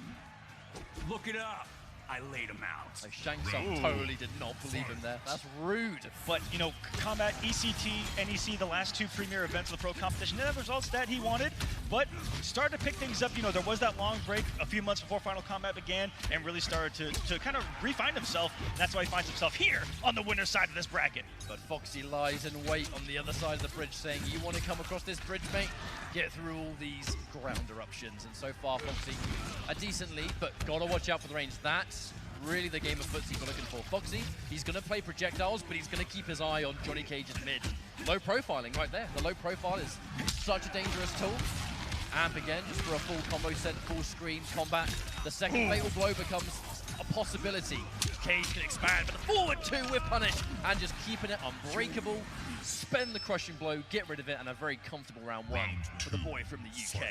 Look it up. I laid him out. So Shang Tsung totally did not believe him there. That's rude. But, Combat, ECT, NEC, the last two premier events of the pro competition, didn't have the results that he wanted, but started to pick things up. There was that long break a few months before Final Combat began and really started to kind of refine himself. And that's why he finds himself here on the winner's side of this bracket. But Foxy lies in wait on the other side of the bridge saying, you want to come across this bridge, mate? Get through all these ground eruptions. And so far, Foxy, decent lead, but gotta watch out for the range. That's really the game of footsie we're looking for. Foxy, he's going to play projectiles, but he's going to keep his eye on Johnny Cage's mid. Low profiling right there. The low profile is such a dangerous tool. Amp again, just for a full combo set, full screen combat. The second fatal blow becomes a possibility. Cage can expand, but the forward two with punish, and just keeping it unbreakable. Spend the crushing blow, get rid of it, and a very comfortable round one for the boy from the UK.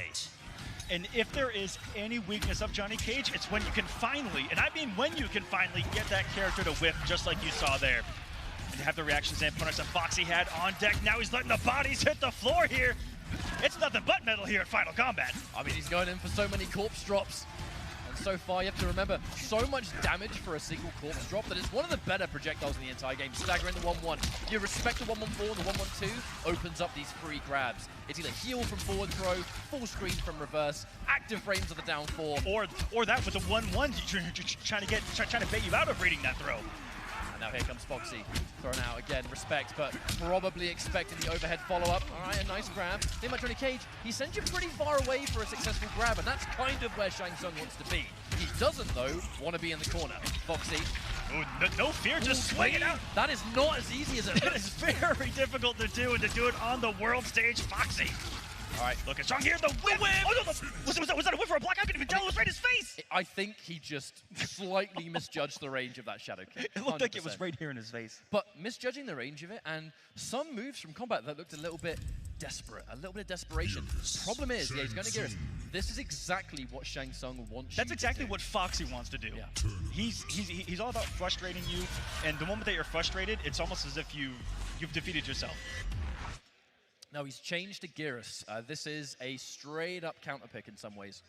And if there is any weakness of Johnny Cage, it's when you can finally, and I mean when you can finally get that character to whiff, just like you saw there. And to have the reactions and punish that Foxy had on deck. Now he's letting the bodies hit the floor here. It's nothing but metal here at Final Combat. I mean, he's going in for so many corpse drops. And so far, you have to remember, so much damage for a single corpse drop that it's one of the better projectiles in the entire game. Staggering the 1-1. You respect the 1-1-4, the 1-1-2 opens up these free grabs. It's either heal from forward throw, full screen from reverse, active frames of the down 4. Or that with the 1-1, trying to bait you out of reading that throw. And now here comes Foxy, thrown out again, respect, but probably expecting the overhead follow-up. All right, a nice grab. Think about Johnny Cage, he sends you pretty far away for a successful grab, and that's kind of where Shang Tsung wants to be. He doesn't, though, want to be in the corner. Foxy. Ooh, no fear, just swing it out. That is not as easy as it It looks. is very difficult to do, and to do it on the world stage, Foxy. All right, look at Strong here, the whip! Oh, no, was that a whip or a block? I couldn't even tell, it was right in his face! I think he just slightly misjudged the range of that shadow kick. It looked like it 100%. was right here in his face. But misjudging the range of it, and some moves from combat that looked a little bit desperate, a little bit of desperation. Problem is, yeah, he's going to get us. This is exactly what Shang Tsung wants. That's exactly what Foxy wants to do. Yeah. He's all about frustrating you, and the moment that you're frustrated, it's almost as if you've defeated yourself. Now he's changed to Geras. This is a straight up counter pick in some ways.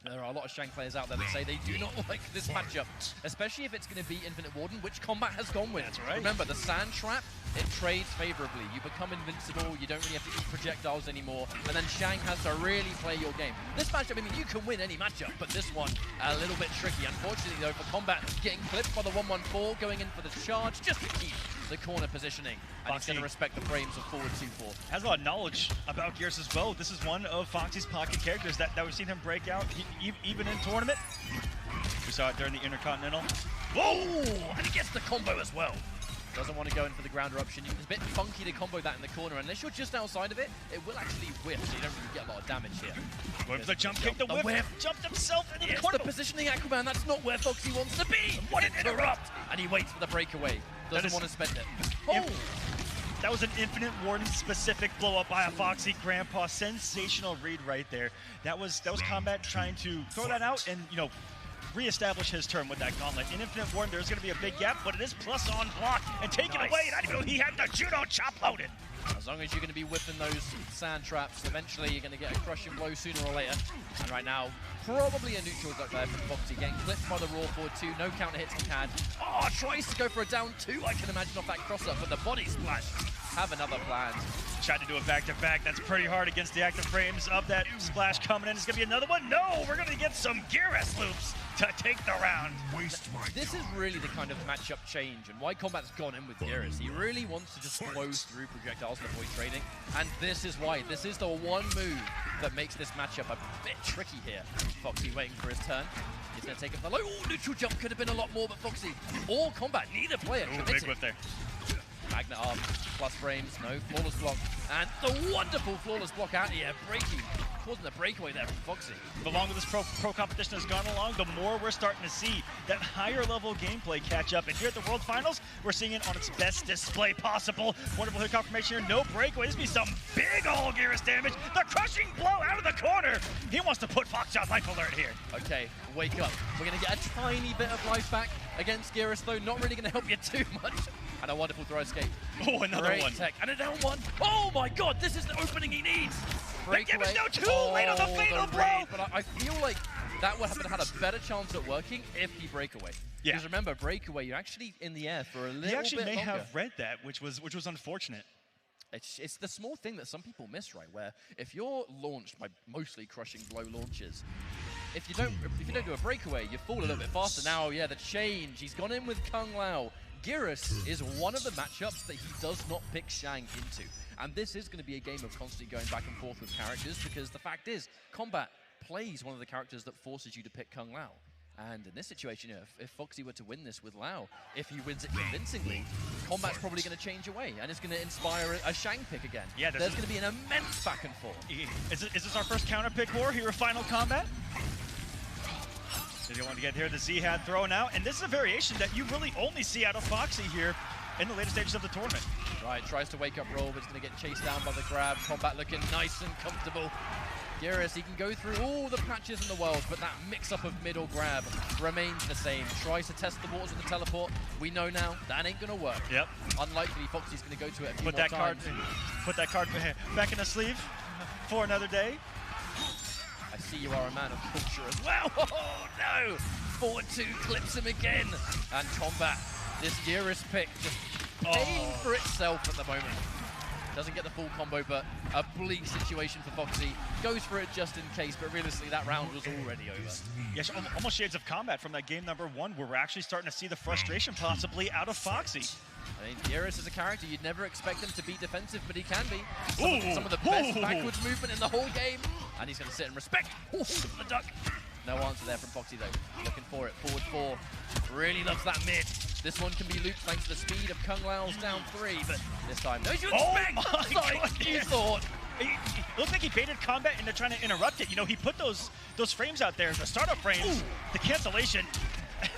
There are a lot of Shang players out there that say they do not like this matchup, especially if it's going to be Infinite Warden, which Combat has gone with. That's right. Remember, the Sand Trap, it trades favorably. You become invincible, you don't really have to eat projectiles anymore, and then Shang has to really play your game. This matchup, I mean, you can win any matchup, but this one, a little bit tricky. Unfortunately, though, for Combat, getting clipped by the 1-1-4, going in for the charge, just to keep the corner positioning. And he's going to respect the frames of forward 2-4. Has a lot of knowledge about Gears as well. This is one of Foxy's pocket characters that we've seen him break out, even in tournament. We saw it during the Intercontinental. Whoa! And he gets the combo as well. Doesn't want to go in for the ground eruption. It's a bit funky to combo that in the corner. Unless you're just outside of it, it will actually whiff, so you don't really get a lot of damage here. With the jump kick, the whip, jumped himself into the corner. The positioning Aquaman, that's not where Foxy wants to be. What an interrupt! And he waits for the breakaway. Doesn't want to spend it. Oh! That was an Infinite Warden specific blow up by a Foxy Grandpa. Sensational read right there. That was Combat trying to throw that out and, re-establish his turn with that gauntlet. In Infinite Warden, there's going to be a big gap, but it is plus on block and take it away. And I didn't know he had the judo chop loaded. As long as you're going to be whipping those sand traps, eventually you're going to get a crushing blow sooner or later. And right now, probably a neutral duck there from Foxy, getting clipped by the raw forward 2, no counter hits on CAD. Oh, tries to go for a down 2, I can imagine, off that cross-up, but the body splash. Have another plan. Tried to do a back-to-back. That's pretty hard against the active frames of that splash coming in. It's going to be another one. No, we're going to get some Geras loops to take the round. This is really the kind of matchup change and why Combat's gone in with Geras. He really wants to just blow through projectiles to avoid trading, and this is why. This is the one move that makes this matchup a bit tricky here. Foxy waiting for his turn. He's going to take it for the low. Ooh, neutral jump could have been a lot more, but Foxy or Combat, neither player committed. Big whip there. Magnet arm, plus frames, no flawless block, and the wonderful flawless block out here, breaking causing the breakaway there from Foxy. The longer this pro competition has gone along, the more we're starting to see that higher level gameplay catch up. And here at the World Finals, we're seeing it on its best display possible. Wonderful hit confirmation here, no breakaway. This be some big old Geras damage. The crushing blow out of the corner. He wants to put Foxy on life alert here. Okay, wake up. We're going to get a tiny bit of life back against Geras, though. Not really going to help you too much. And a wonderful throw escape. Oh, another Great one. Tech. And a down one. Oh my god, this is the opening he needs. Breakaway. No, too late on the fatal blow. But I feel like that would have had a better chance at working if he breakaway. Yeah. Because remember, breakaway, you're actually in the air for a little bit He actually may longer. have read that, which was unfortunate. It's the small thing that some people miss, right? Where if you're launched by mostly crushing blow launches, if you don't do a breakaway, you fall a little bit faster. Now, yeah, the change. He's gone in with Kung Lao. Geras is one of the matchups that he does not pick Shang into. And this is going to be a game of constantly going back and forth with characters, because the fact is, KOMBAT plays one of the characters that forces you to pick Kung Lao. And in this situation, if Foxy were to win this with Lao, if he wins it convincingly, KOMBAT's probably going to change away, and it's going to inspire a Shang pick again. Yeah, there's going to be an immense back and forth. Is this our first counter pick war here at Final Combat? Did you want to get here? The Z-Hat throwing out, and this is a variation that you really only see out of Foxy here in the later stages of the tournament. Right, tries to wake up roll, but he's going to get chased down by the grab. KOMBAT looking nice and comfortable. Geras, he can go through all the patches in the world, but that mix-up of middle grab remains the same. Tries to test the waters with the teleport. We know now that ain't going to work. Yep. Unlikely Foxy's going to go to it a few Put more that card, times. put that card back in the sleeve for another day. I see you are a man of culture as well. Oh, no! Forward 2 clips him again. And KOMBAT, this Geras pick just paying for itself at the moment. Doesn't get the full combo, but a bleak situation for Foxy. Goes for it just in case, but realistically, that round was already over. Yes, almost shades of KOMBAT from that game number 1, where we're actually starting to see the frustration possibly out of Foxy. I mean, Geras is a character you'd never expect him to be defensive, but he can be. Some of the best backwards movement in the whole game. And he's going to sit and respect. Oh, the duck. No answer there from Foxy, though. Looking for it. Forward 4. Really loves that mid. This one can be looped thanks to the speed of Kung Lao's down 3, but this time, no, you expect, like you thought. It looks like he baited KOMBAT into trying to interrupt it. You know, he put those frames out there, the startup frames, the cancellation.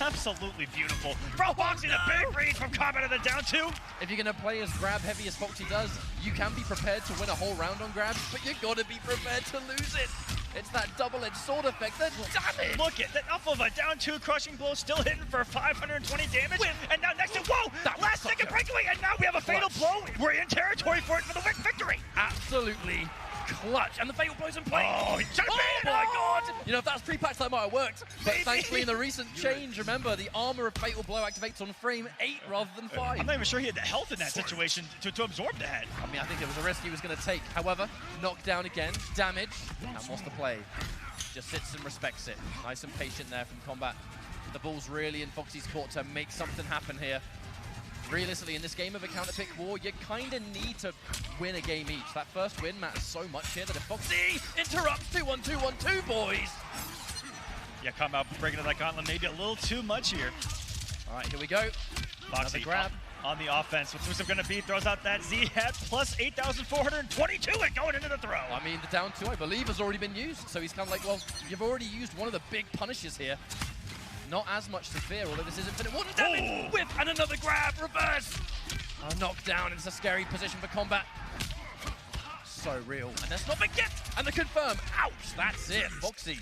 Absolutely beautiful. Bro, Foxy, the big read from KOMBAT in the down 2. If you're going to play as grab heavy as Foxy does, you can be prepared to win a whole round on grabs, but you got to be prepared to lose it. It's that double-edged sword effect, the damage! Look at that, off of a down 2 crushing blow, still hitting for 520 damage. And now next to, whoa, last second breakaway, and now we have a fatal blow. We're in territory for it for the victory. Absolutely clutch, and the fatal blow's in play. Oh, he jumped in! Oh my god! You know, if that's pre-patch, that might have worked. But thankfully, in the recent change, remember, the armor of fatal blow activates on frame 8 rather than 5. I'm not even sure he had the health in that situation to absorb that. I mean, I think it was a risk he was going to take. However, knocked down again, damage, and what's the play? Just sits and respects it. Nice and patient there from KOMBAT. The ball's really in Foxy's court to make something happen here. Realistically, in this game of a counter-pick war, you kind of need to win a game each. That first win matters so much here that if Foxy interrupts 2-1-2-1-2, boys. Yeah, KOMBAT breaking it that gauntlet maybe a little too much here. All right, here we go. Foxy grab. On the offense. What's Twist going to be? Throws out that Z-Hat plus 8,422 and going into the throw. I mean, the down 2, I believe, has already been used. So he's kind of like, well, you've already used one of the big punishes here. Not as much to fear, although this is infinite water damage. Whip and another grab, reverse. A knockdown, it's a scary position for KOMBAT. So real. And let's not forget, and the confirm. Ouch, that's it, Foxy.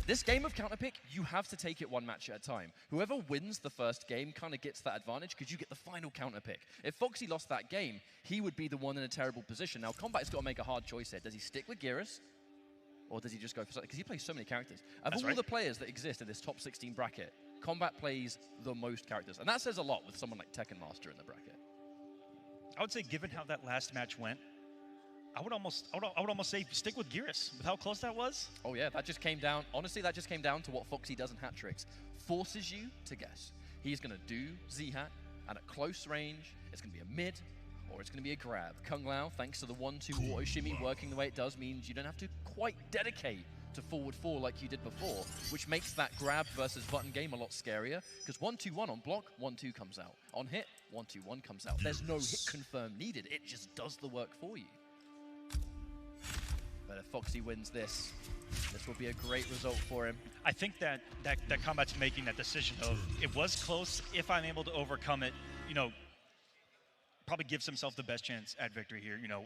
This game of counterpick, you have to take it one match at a time. Whoever wins the first game kind of gets that advantage because you get the final counterpick. If Foxy lost that game, he would be the one in a terrible position. Now, KOMBAT's got to make a hard choice here. Does he stick with Geras? Or does he just go for something? Because he plays so many characters. Of all the players that exist in this top 16 bracket, KOMBAT plays the most characters. And that says a lot with someone like Tekken Master in the bracket. I would say, given how that last match went, I would almost say stick with Geras with how close that was. Oh yeah, that just came down. Honestly, that just came down to what Foxy does in hat tricks. Forces you to guess. He's going to do Z-Hat, and at close range, it's going to be a mid, or it's going to be a grab. Kung Lao, thanks to the 1-2 auto shimmy working the way it does, means you don't have to quite dedicate to forward 4 like you did before, which makes that grab versus button game a lot scarier, because 1-2-1 on block, 1-2 comes out. On hit, 1-2-1 comes out. There's no hit confirm needed. It just does the work for you. But if Foxy wins this, this will be a great result for him. I think that Kombat's making that decision of, it was close, if I'm able to overcome it, you know, probably gives himself the best chance at victory here, you know,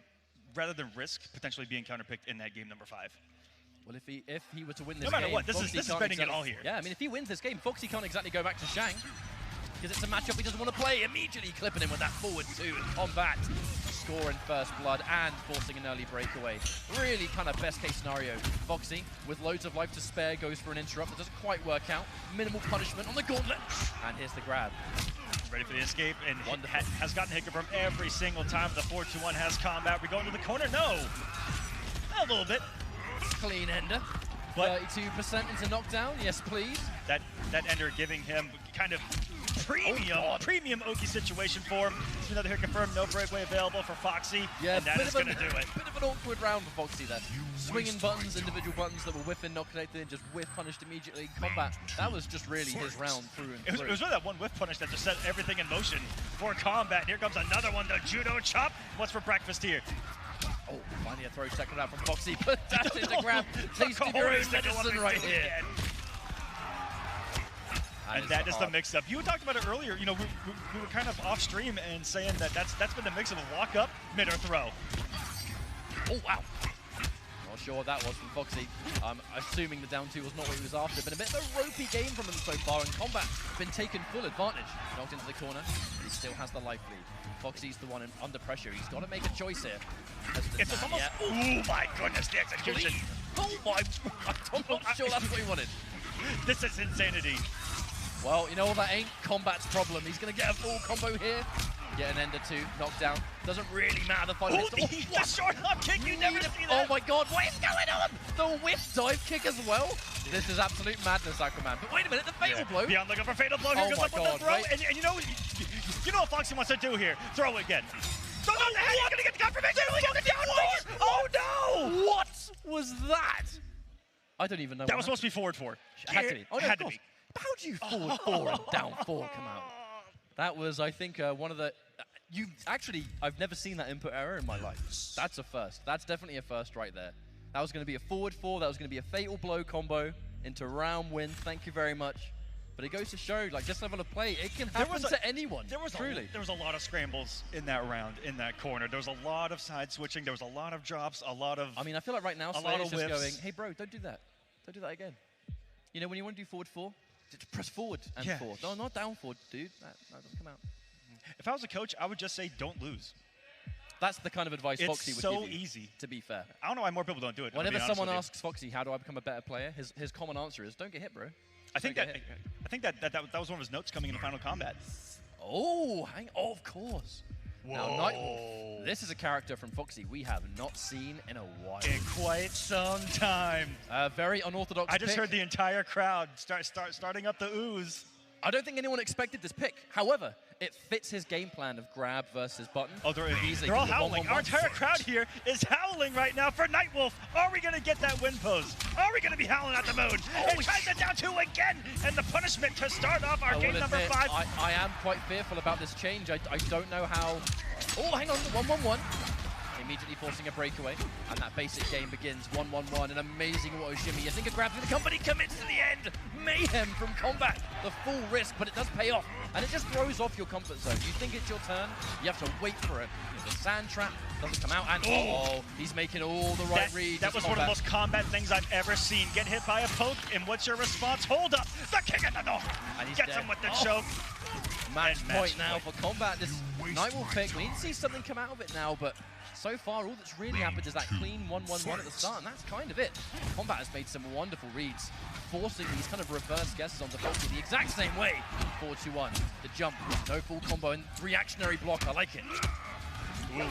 rather than risk potentially being counterpicked in that game number 5. Well, if he were to win this no matter game, what, this Foxy is can't betting it exactly- all here. Yeah, I mean, if he wins this game, Foxy can't exactly go back to Shang, because it's a matchup he doesn't want to play. Immediately clipping him with that forward 2 and Kombat scoring first blood and forcing an early breakaway. Really kind of best case scenario. Foxy, with loads of life to spare, goes for an interrupt that doesn't quite work out. Minimal punishment on the gauntlet, and here's the grab. Ready for the escape, and has gotten hit from every single time. The 4-2-1 has Kombat. We go into the corner, no. A little bit. Clean ender. 32% into knockdown, yes please. That ender giving him kind of premium Oki situation for him. Another hit confirmed, no breakaway available for Foxy, Yeah, and that is going to do it. Bit of an awkward round for Foxy there. Swinging buttons, individual buttons that were whiffing, not connected, and just whiff punished immediately. Kombat, that was just really his round through and It through. was really that one whiff punish that just set everything in motion for Kombat. Here comes another one, the judo chop. What's for breakfast here? Oh, finally a throw second out from Foxy, but that's in the grab. Taste of your own medicine right here. And that is the mix-up. You talked about it earlier. You know, we were kind of off stream and saying that that's been the mix of a walk-up, mid-air throw. Oh, wow. Not sure what that was from Foxy. I'm assuming the down 2 was not what he was after. Been a bit of a ropey game from him so far, and Kombat been taken full advantage. Knocked into the corner. He still has the life lead. Foxy's the one under pressure. He's got to make a choice here. It's just almost, oh my goodness, the execution. Oh my, I'm not sure that's what he wanted. This is insanity. Well, you know what, that ain't Kombat's problem. He's going to get a full combo here. Get an ender 2, knocked down. Doesn't really matter the final. The short hop kick, you never see that. Oh my god, what is going on? The whip dive kick as well? This is absolute madness, Aquaman. But wait a minute, the fatal blow. Beyond looking for fatal blow. Here goes up with the throw. And you know what Foxy wants to do here? Throw it again. Throw it on the head. He's going to get the confirmation. Oh no! What was that? I don't even know. That was supposed to be forward 4. Had to be. Oh, no, had to be. How do you forward 4 and down 4 come out? That was, I think, one of the... I've never seen that input error in my life. That's a first. That's definitely a first right there. That was going to be a forward 4. That was going to be a fatal blow combo into round win. Thank you very much. But it goes to show, like, this level of play, it can happen to anyone, truly. There was a lot of scrambles in that round, in that corner. There was a lot of side switching. There was a lot of drops, a lot of... I mean, I feel like right now, a lot Slater's of just whiffs. going, hey, bro, don't do that. Don't do that again. You know, when you want to do forward 4, just press forward and 4. No, not down 4, dude. That doesn't come out. If I was a coach, I would just say don't lose. That's the kind of advice Foxy would give you. It's so easy. To be fair. I don't know why more people don't do it. Whenever someone asks Foxy, how do I become a better player, his common answer is, don't get hit, bro. I think that was one of his notes coming in the final combat. Oh, of course. Whoa. Now, Nightwolf, this is a character from Foxy we have not seen in a while. In quite some time. Very unorthodox I just pick. heard the entire crowd starting up the ooze. I don't think anyone expected this pick. However, it fits his game plan of grab versus button. Oh, they're all howling. Our entire crowd here is howling right now for Nightwolf. Are we going to get that win pose? Are we going to be howling at the moon? He tries it down 2 again, and the punishment to start off our game number 5. I am quite fearful about this change. I don't know how... Oh, hang on, 1-1-1. Immediately forcing a breakaway, and that basic game begins. 1-1-1, an amazing auto shimmy. I think a grab through the company commits to the end. Mayhem from Kombat. The full risk, but it does pay off, and it just throws off your comfort zone. You think it's your turn, you have to wait for it. The sand trap doesn't come out, and he's making all the right reads. That was one of the most combat things I've ever seen. Get hit by a poke, and what's your response? Hold up, the kick in the door. And he's Gets dead. him with the choke. Match point now for Kombat. This Nightwolf pick, we need to see something come out of it now, but so far, all that's really happened is that clean 1-1-1 at the start, and that's kind of it. Kombat has made some wonderful reads, forcing these kind of reverse guesses onto Foxy the exact same way. 4-2-1, the jump, no full combo, and reactionary block. I like it. Ooh.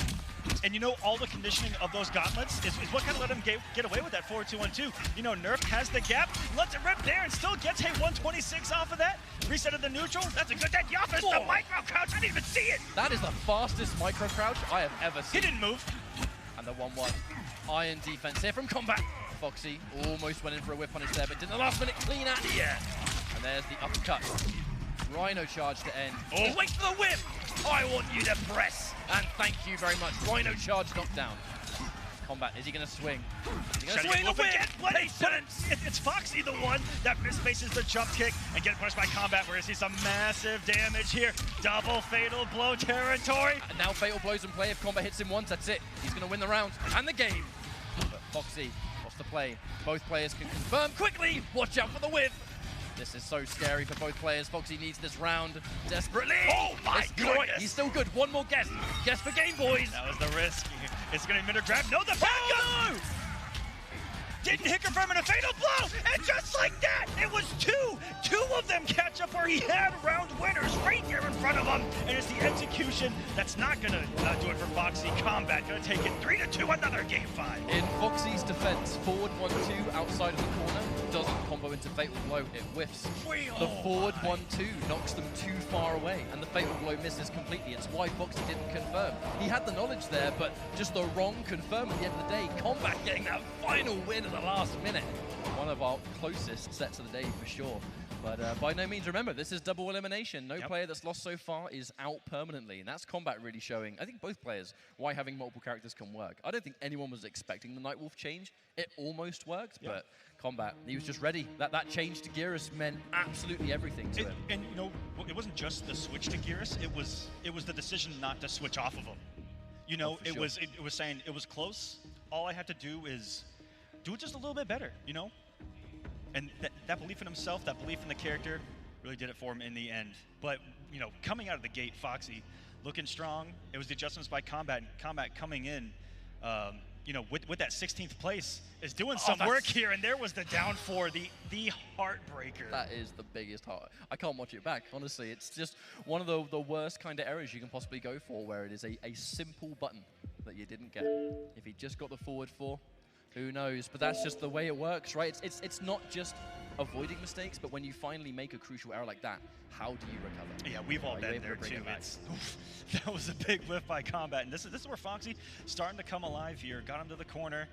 And you know, all the conditioning of those gauntlets is what kind of let him get away with that 4-2-1-2. You know, Nerf has the gap, lets it rip there, and still gets a 126 off of that. Reset of the neutral, that's a good dead Yoffis, the micro crouch, I didn't even see it. That is the fastest micro crouch I have ever seen. He didn't move. And the 1-1. Iron defense here from Kombat. Foxy almost went in for a whip punish there, but did the last minute clean out of the air. And there's the uppercut. Rhino charge to end. Oh, wait for the whip! I want you to press. And thank you very much. Rhino charge knockdown. KOMBAT, is he going to swing? Is he going Trying to to swing get or Wolf win? again, but it's Foxy the one that misplaces the jump kick and get punished by KOMBAT. We're going to see some massive damage here. Double fatal blow territory. And now fatal blows in play. If KOMBAT hits him once, that's it. He's going to win the round and the game. But Foxy, what's the play? Both players can confirm quickly. Watch out for the whiff. This is so scary for both players. Foxy needs this round desperately. Oh my goodness! He's still good. One more guess. Guess for game, boys. That was the risk. It's going to be minute grab. No, the backup! No! Didn't hit confirm in a fatal blow, and just like that, it was two of them catch up where he had round winners right here in front of him, and it's the execution that's not gonna do it for Foxy. KOMBAT gonna take it 3-2, another game 5. In Foxy's defense, forward 1-2 outside of the corner doesn't combo into fatal blow, it whiffs. The forward 1-2 knocks them too far away, and the fatal blow misses completely. It's why Foxy didn't confirm. He had the knowledge there, but just the wrong confirm at the end of the day. KOMBAT getting that final win at the last minute. One of our closest sets of the day for sure. But by no means, remember, this is double elimination. No player that's lost so far is out permanently. And that's KOMBAT really showing, I think both players, why having multiple characters can work. I don't think anyone was expecting the Nightwolf change. It almost worked, but KOMBAT, he was just ready. That change to Geras meant absolutely everything to him. And you know, it wasn't just the switch to Geras, it was the decision not to switch off of him. You know, it was saying it was close. All I had to do is do it just a little bit better, you know? And that belief in himself, that belief in the character, really did it for him in the end. But, you know, coming out of the gate, Foxy looking strong. It was the adjustments by KOMBAT, and KOMBAT coming in, you know, with that 16th place, is doing some work here. And there was the down 4, the heartbreaker. That is the biggest heart. I can't watch it back, honestly. It's just one of the worst kind of errors you can possibly go for, where it is a simple button that you didn't get. If he just got the forward 4, who knows? But that's just the way it works, right? It's not just avoiding mistakes, but when you finally make a crucial error like that, how do you recover? Yeah, we've all been there too. That was a big whiff by KOMBAT, and this is where Foxy starting to come alive here. Got him to the corner.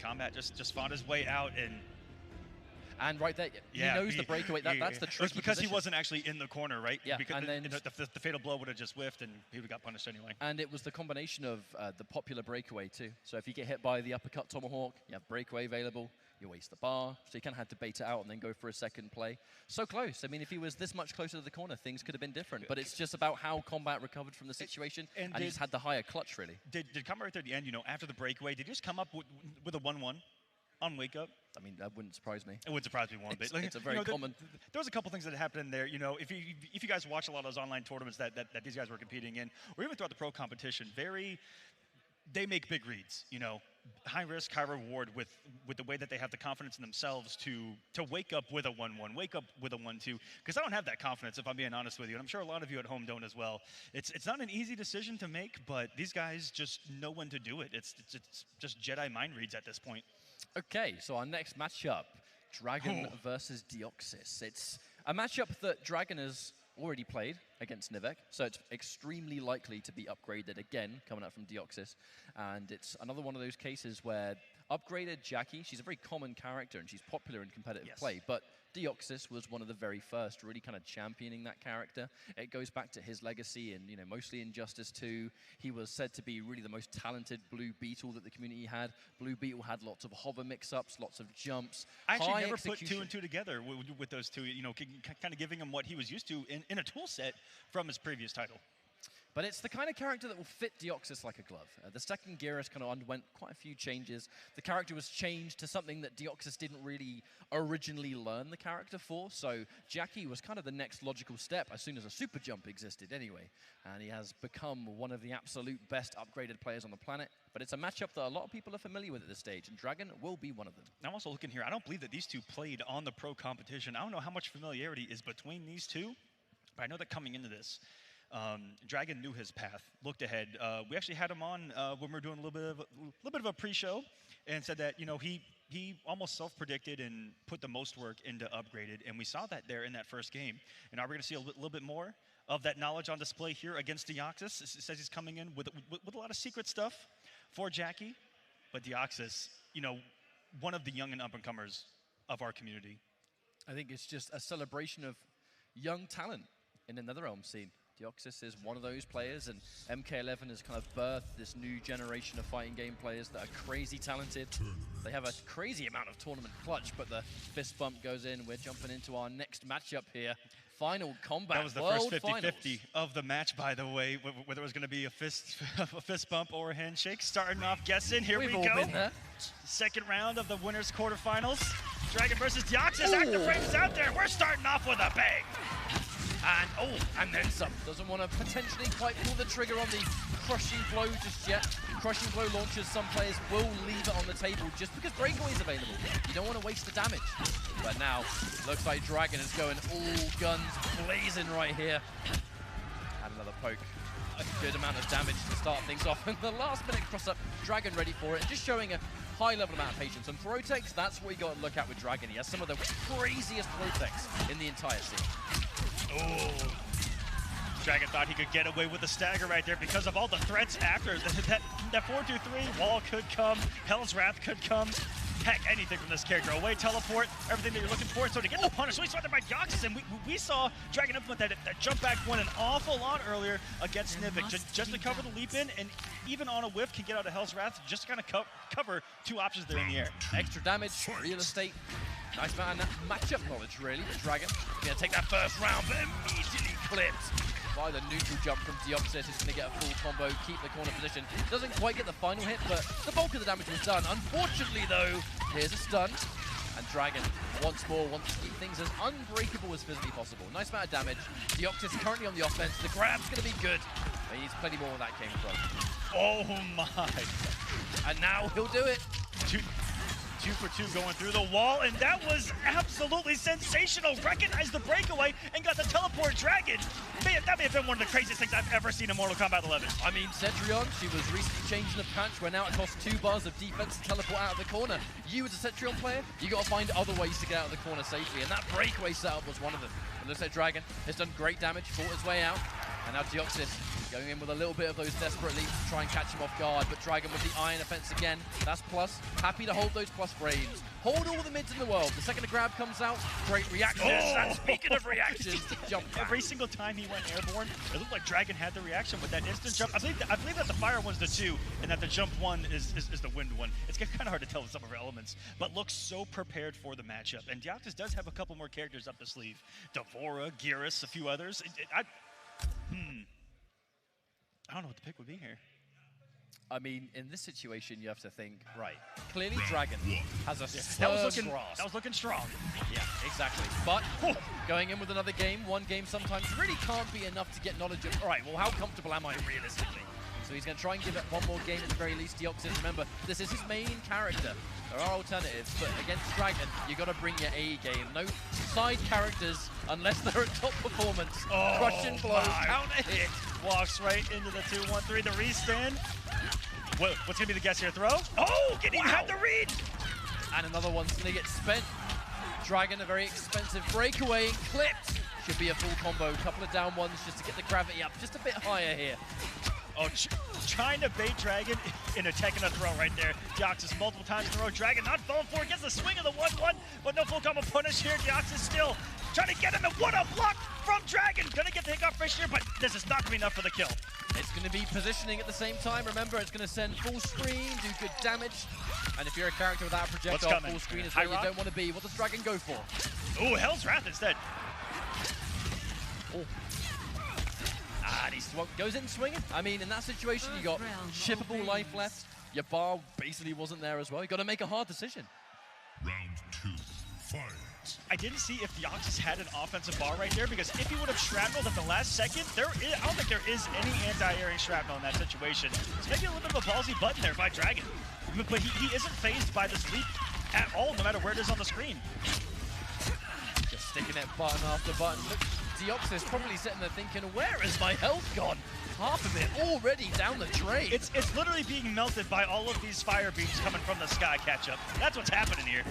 KOMBAT just fought his way out, and right there, he knows the breakaway. That's the tricky It's because position. he wasn't actually in the corner, right? Yeah, because and then the fatal blow would have just whiffed, and he would have got punished anyway. And it was the combination of the popular breakaway too. So if you get hit by the uppercut tomahawk, you have breakaway available. You waste the bar, so you kind of had to bait it out and then go for a second play. So close. I mean, if he was this much closer to the corner, things could have been different. But it's just about how KOMBAT recovered from the situation, and he just had the higher clutch, really. Did KOMBAT right there at the end, you know, after the breakaway, did he just come up with a 1-1 on wake up? I mean, that wouldn't surprise me. It wouldn't surprise me one bit. It's a very common. There was a couple things that happened in there. You know, if you guys watch a lot of those online tournaments that these guys were competing in, or even throughout the pro competition, they make big reads. You know, high risk, high reward with the way that they have the confidence in themselves to wake up with a 1-1, wake up with a 1-2. Because I don't have that confidence, if I'm being honest with you, and I'm sure a lot of you at home don't as well. It's not an easy decision to make, but these guys just know when to do it. It's just Jedi mind reads at this point. Okay, so our next matchup, Dragon versus Deoxys. It's a matchup that Dragon has already played against Nivek, so it's extremely likely to be upgraded again, coming up from Deoxys. And it's another one of those cases where upgraded Jackie, she's a very common character and she's popular in competitive play, but Deoxys was one of the very first really kind of championing that character. It goes back to his legacy and, you know, mostly in Justice 2. He was said to be really the most talented Blue Beetle that the community had. Blue Beetle had lots of hover mix-ups, lots of jumps. I actually never put 2 and 2 together with those two, you know, kind of giving him what he was used to in a tool set from his previous title. But it's the kind of character that will fit Deoxys like a glove. The second Geras kind of underwent quite a few changes. The character was changed to something that Deoxys didn't really originally learn the character for. So Jackie was kind of the next logical step as soon as a super jump existed anyway. And he has become one of the absolute best upgraded players on the planet. But it's a matchup that a lot of people are familiar with at this stage, and Dragon will be one of them. I'm also looking here. I don't believe that these two played on the pro competition. I don't know how much familiarity is between these two, but I know that coming into this, Dragon knew his path, looked ahead. We actually had him on when we were doing a little bit of a pre-show, and said that, you know, he almost self-predicted and put the most work into upgraded, and we saw that there in that first game. And are we going to see a little bit more of that knowledge on display here against Deoxys? It says he's coming in with a lot of secret stuff for Jackie, but Deoxys, you know, one of the young and up-and-comers of our community. I think it's just a celebration of young talent in the NetherRealm scene. Deoxys is one of those players, and MK11 has kind of birthed this new generation of fighting game players that are crazy talented. They have a crazy amount of tournament clutch, but the fist bump goes in. We're jumping into our next matchup here. Final combat. That was the World first 50-50 Finals. of the match, by the way, whether it was going to be a fist bump or a handshake. Starting off guessing, here We've we all go. been there. Second round of the winners quarterfinals. Dragon versus Deoxys. Active Range is out there. We're starting off with a bang. And then some. Doesn't want to potentially quite pull the trigger on the crushing blow just yet. Crushing blow launchers, some players will leave it on the table just because breakaway is available. You don't want to waste the damage. But now, looks like Dragon is going all guns blazing right here. And another poke. A good amount of damage to start things off. And the last minute cross up, Dragon ready for it. Just showing a high level amount of patience. And throw techs, that's what you got to look at with Dragon. He has some of the craziest throw techs in the entire scene. Oh, Dragon thought he could get away with the stagger right there because of all the threats after. That 4-2-3, wall could come, Hell's Wrath could come. Heck, anything from this character. Away teleport, everything that you're looking for. So to get the punish, we saw that by Deoxys, and we saw Dragon implement that jump back one an awful lot earlier against Nivik, just to cover the leap in, and even on a whiff can get out of Hell's Wrath, just to kind of cover two options there in the air. Extra damage, real estate. Nice matchup knowledge, really. But Dragon gonna take that first round, but immediately clipped by the neutral jump from Deoxys. Is gonna get a full combo, keep the corner position. Doesn't quite get the final hit, but the bulk of the damage was done. Unfortunately, though, here's a stun. And Dragon, once more, wants to keep things as unbreakable as physically possible. Nice amount of damage. Deoxys currently on the offense. The grab's gonna be good. But he needs plenty more where that came from. Oh my. And now he'll do it. 2 for 2 going through the wall, and that was absolutely sensational. Recognized the breakaway and got the teleport Dragon. That may have been one of the craziest things I've ever seen in Mortal Kombat 11. I mean, Cetrion, she was recently changing the patch where now it costs 2 bars of defense to teleport out of the corner. You as a Cetrion player, you got to find other ways to get out of the corner safely, and that breakaway setup was one of them. It looks like Dragon has done great damage, fought his way out, and now Deoxys going in with a little bit of those desperate leaps to try and catch him off guard, but Dragon with the iron offense again. That's plus. Happy to hold those plus frames. Hold all the mids in the world. The second the grab comes out, great reactions. And speaking of reactions, jump back. Every single time he went airborne, it looked like Dragon had the reaction with that instant jump. I believe that the fire one's the 2, and that the jump 1 is the wind one. It's kind of hard to tell with some of her elements, but looks so prepared for the matchup. And Deoxys does have a couple more characters up the sleeve. Devora, Geras, a few others. I don't know what the pick would be here. I mean, in this situation, you have to think, right, clearly Dragon has a that was looking strong. Yeah, exactly. But going in with another game, one game sometimes really can't be enough to get knowledge of, all right, well, how comfortable am I realistically? So he's going to try and give it one more game at the very least. Deoxys, remember, this is his main character. There are alternatives, but against Dragon, you got to bring your A game. No side characters unless they're at top performance. Crushing blow, counter hit. Walks right into the 2-1-3, the re-stand. What's going to be the guess here? Throw? Oh, didn't even have the read. And another one's going to get spent. Dragon, a very expensive breakaway and clipped. Should be a full combo. Couple of down ones just to get the gravity up just a bit higher here. Oh, trying to bait Dragon in a tech and a throw right there. Deoxys multiple times in a row. Dragon not falling for it. Gets the swing of the 1-1, but no full combo punish here. Deoxys still trying to get him. And what a block from Dragon. Gonna get the hiccup fish here, but this is not gonna be enough for the kill. It's going to be positioning at the same time. Remember, it's going to send full screen, do good damage. And if you're a character without a projectile, full screen is where you don't want to be. What does Dragon go for? Oh, Hell's Wrath instead. Oh. And he goes in swinging. I mean, in that situation, you got shippable life left. Your bar basically wasn't there as well. You got to make a hard decision. Round 2, fight. I didn't see if Deoxys had an offensive bar right there, because if he would have shrapneled at the last second, I don't think there is any anti-airing shrapnel in that situation. It's maybe a little bit of a ballsy button there by Dragon. But he isn't phased by this leap at all, no matter where it is on the screen. Just sticking it button after button. Look, Deoxys probably sitting there thinking, where is my health gone? Half of it already down the drain. It's literally being melted by all of these fire beams coming from the sky catch-up. That's what's happening here.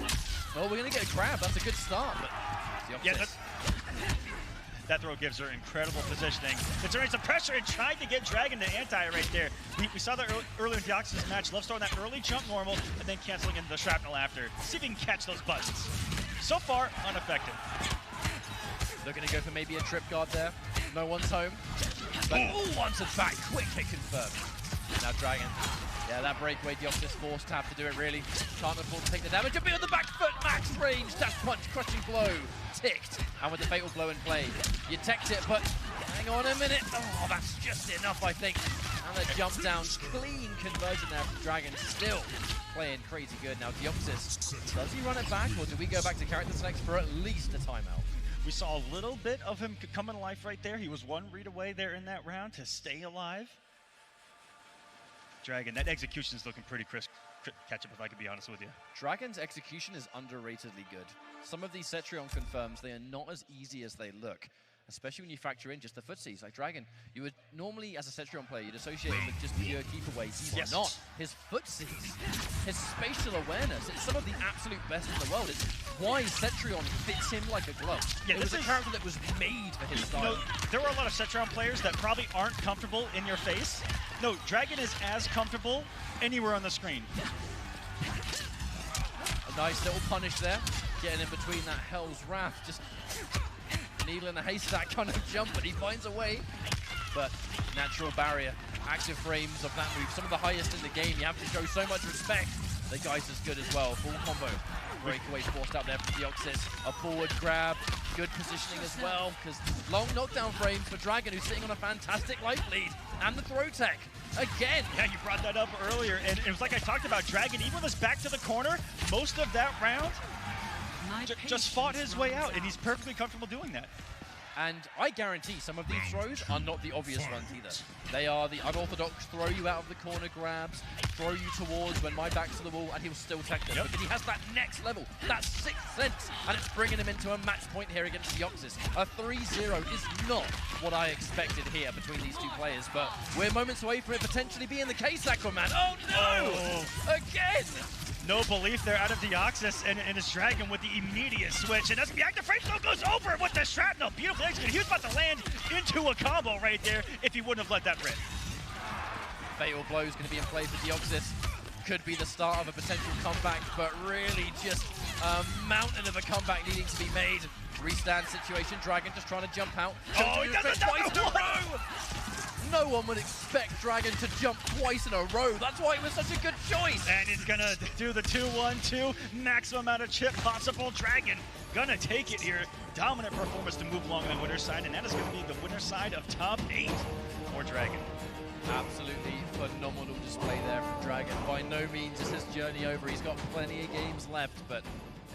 Well, we're going to get a grab. That's a good start. But yeah, that throw gives her incredible positioning. Considering some pressure and trying to get Dragon to anti right there. We saw that earlier in Deoxys' match. Love throwing that early jump normal and then canceling into the shrapnel after. See if he can catch those buttons. So far, unaffected. Looking to go for maybe a trip guard there. No one's home. But once and back, quick hit confirmed. Now Dragon. Yeah, that breakaway, Deoxys forced to have to do it really. Can't afford to take the damage. A bit on the back foot, max range, dash punch, crushing blow, ticked. And with the fatal blow in play, you teched it, but hang on a minute. Oh, that's just enough, I think. And the jump down, clean conversion there from Dragon, still playing crazy good. Now Deoxys, does he run it back, or do we go back to character selects for at least a timeout? We saw a little bit of him coming to life right there. He was one read away there in that round to stay alive. Dragon, that execution is looking pretty crisp. Catch up if I could be honest with you. Dragon's execution is underratedly good. Some of these Cetrion confirms, they are not as easy as they look, especially when you factor in just the footsies. Like Dragon, you would normally, as a Cetrion player, you'd associate him with just pure keep aways. He's not. His footsies, his spatial awareness, it's some of the absolute best in the world. It's why Cetrion fits him like a glove. Yeah, it was a character that was made for his style. You know, there are a lot of Cetrion players that probably aren't comfortable in your face. No, Dragon is as comfortable anywhere on the screen. A nice little punish there, getting in between that Hell's Wrath, just needle in a haystack kind of jump, but he finds a way. But natural barrier, active frames of that move, some of the highest in the game. You have to show so much respect. The guy's as good as well, full combo. Breakaway forced out there from Deoxys. A forward grab, good positioning as well, because long knockdown frames for Dragon, who's sitting on a fantastic life lead. And the throw tech, again. Yeah, you brought that up earlier, and it was like I talked about, Dragon, even with his back to the corner, most of that round, just fought his way out, and he's perfectly comfortable doing that. And I guarantee some of these throws are not the obvious ones either. They are the unorthodox throw you out of the corner grabs, throw you towards when my back's to the wall, and he'll still tech them. Because he has that next level, that sixth sense, and it's bringing him into a match point here against Deoxys. A 3-0 is not what I expected here between these two players, but we're moments away from it potentially being the case, Aquaman. Oh no! Again! No belief there out of Deoxys and his Dragon with the immediate switch. And that's the active frame still goes over with the shrapnel. Beautifully executed. He was about to land into a combo right there if he wouldn't have let that rip. Fatal blow is going to be in play for Deoxys. Could be the start of a potential comeback, but really just a mountain of a comeback needing to be made. Restand situation. Dragon just trying to jump out. Oh, he does it twice in a row! No one would expect Dragon to jump twice in a row. That's why it was such a good choice. And he's gonna do the 2-1-2, maximum amount of chip possible. Dragon gonna take it here. Dominant performance to move along the winner's side, and that is gonna be the winner's side of top 8 for Dragon. Absolutely phenomenal display there from Dragon. By no means is his journey over. He's got plenty of games left, but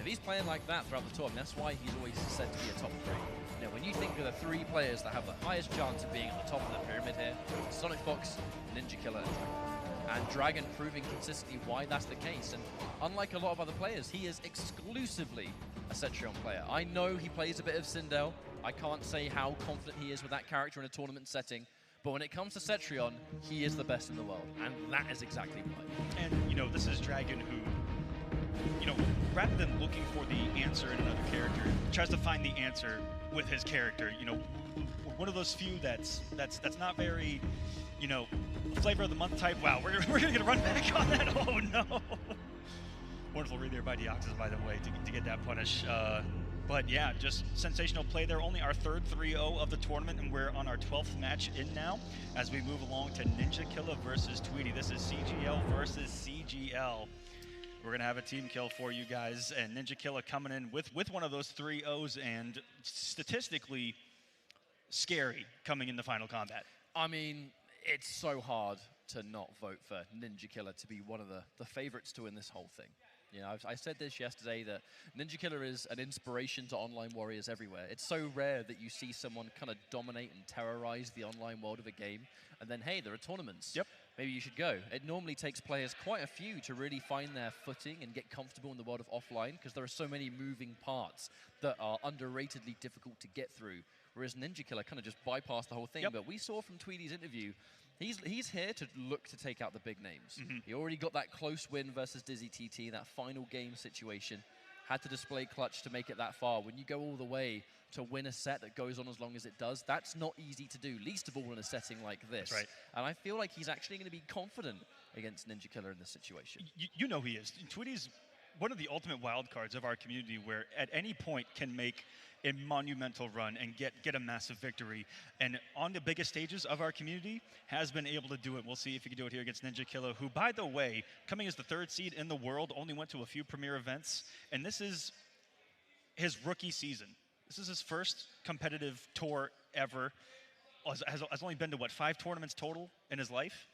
if he's playing like that throughout the tournament, that's why he's always said to be a top 3. Now, when you think of the 3 players that have the highest chance of being at the top of the pyramid here, Sonic Fox, Ninja Killer, and Dragon. And Dragon proving consistently why that's the case. And unlike a lot of other players, he is exclusively a Cetrion player. I know he plays a bit of Sindel. I can't say how confident he is with that character in a tournament setting. But when it comes to Cetrion, he is the best in the world. And that is exactly why. And, you know, this is Dragon who, you know, rather than looking for the answer in another character, tries to find the answer with his character. You know, one of those few that's not very, you know, flavor of the month type. Wow, we're gonna get a run back on that. Oh no! Wonderful read there by Deoxys, by the way, to get that punish. But yeah, just sensational play there. Only our third 3-0 of the tournament, and we're on our 12th match in now as we move along to Ninja Killer versus Tweety. This is CGL versus CGL. We're going to have a team kill for you guys, and Ninja Killer coming in with one of those 3-0s, and statistically scary coming in the final combat. I mean, it's so hard to not vote for Ninja Killer to be one of the favorites to win this whole thing. You know, I said this yesterday that Ninja Killer is an inspiration to online warriors everywhere. It's so rare that you see someone kind of dominate and terrorize the online world of a game, and then, hey, there are tournaments. Yep. Maybe you should go. It normally takes players quite a few to really find their footing and get comfortable in the world of offline, because there are so many moving parts that are underratedly difficult to get through, whereas Ninja Killer kind of just bypassed the whole thing. Yep. But we saw from Tweety's interview, he's here to look to take out the big names. He already got that close win versus Dizzy TT, that final game situation. Had to display clutch to make it that far. When you go all the way to win a set that goes on as long as it does, that's not easy to do, least of all in a setting like this. That's right. And I feel like he's actually going to be confident against Ninja Killer in this situation. You know he is. Tweety's one of the ultimate wild cards of our community, where at any point can make a monumental run and get a massive victory. And on the biggest stages of our community, has been able to do it. We'll see if he can do it here against Ninja Killer, who, by the way, coming as the 3rd seed in the world, only went to a few premier events. And this is his rookie season. This is his first competitive tour ever. Has only been to, what, 5 tournaments total in his life?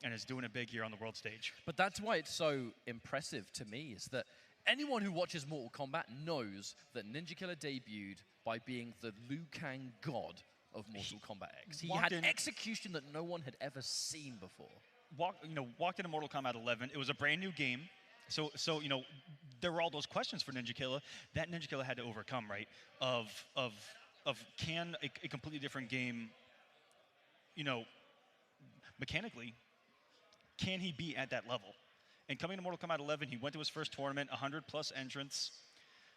And is doing it big here on the world stage. But that's why it's so impressive to me, is that anyone who watches Mortal Kombat knows that Ninja Killer debuted by being the Liu Kang god of Mortal Kombat X. He had execution that no one had ever seen before. Walked into Mortal Kombat 11. It was a brand new game. So there were all those questions for Ninja Killer that Ninja Killer had to overcome, right? Of can a completely different game, mechanically, can he be at that level? And coming to Mortal Kombat 11, he went to his first tournament, 100+ entrants.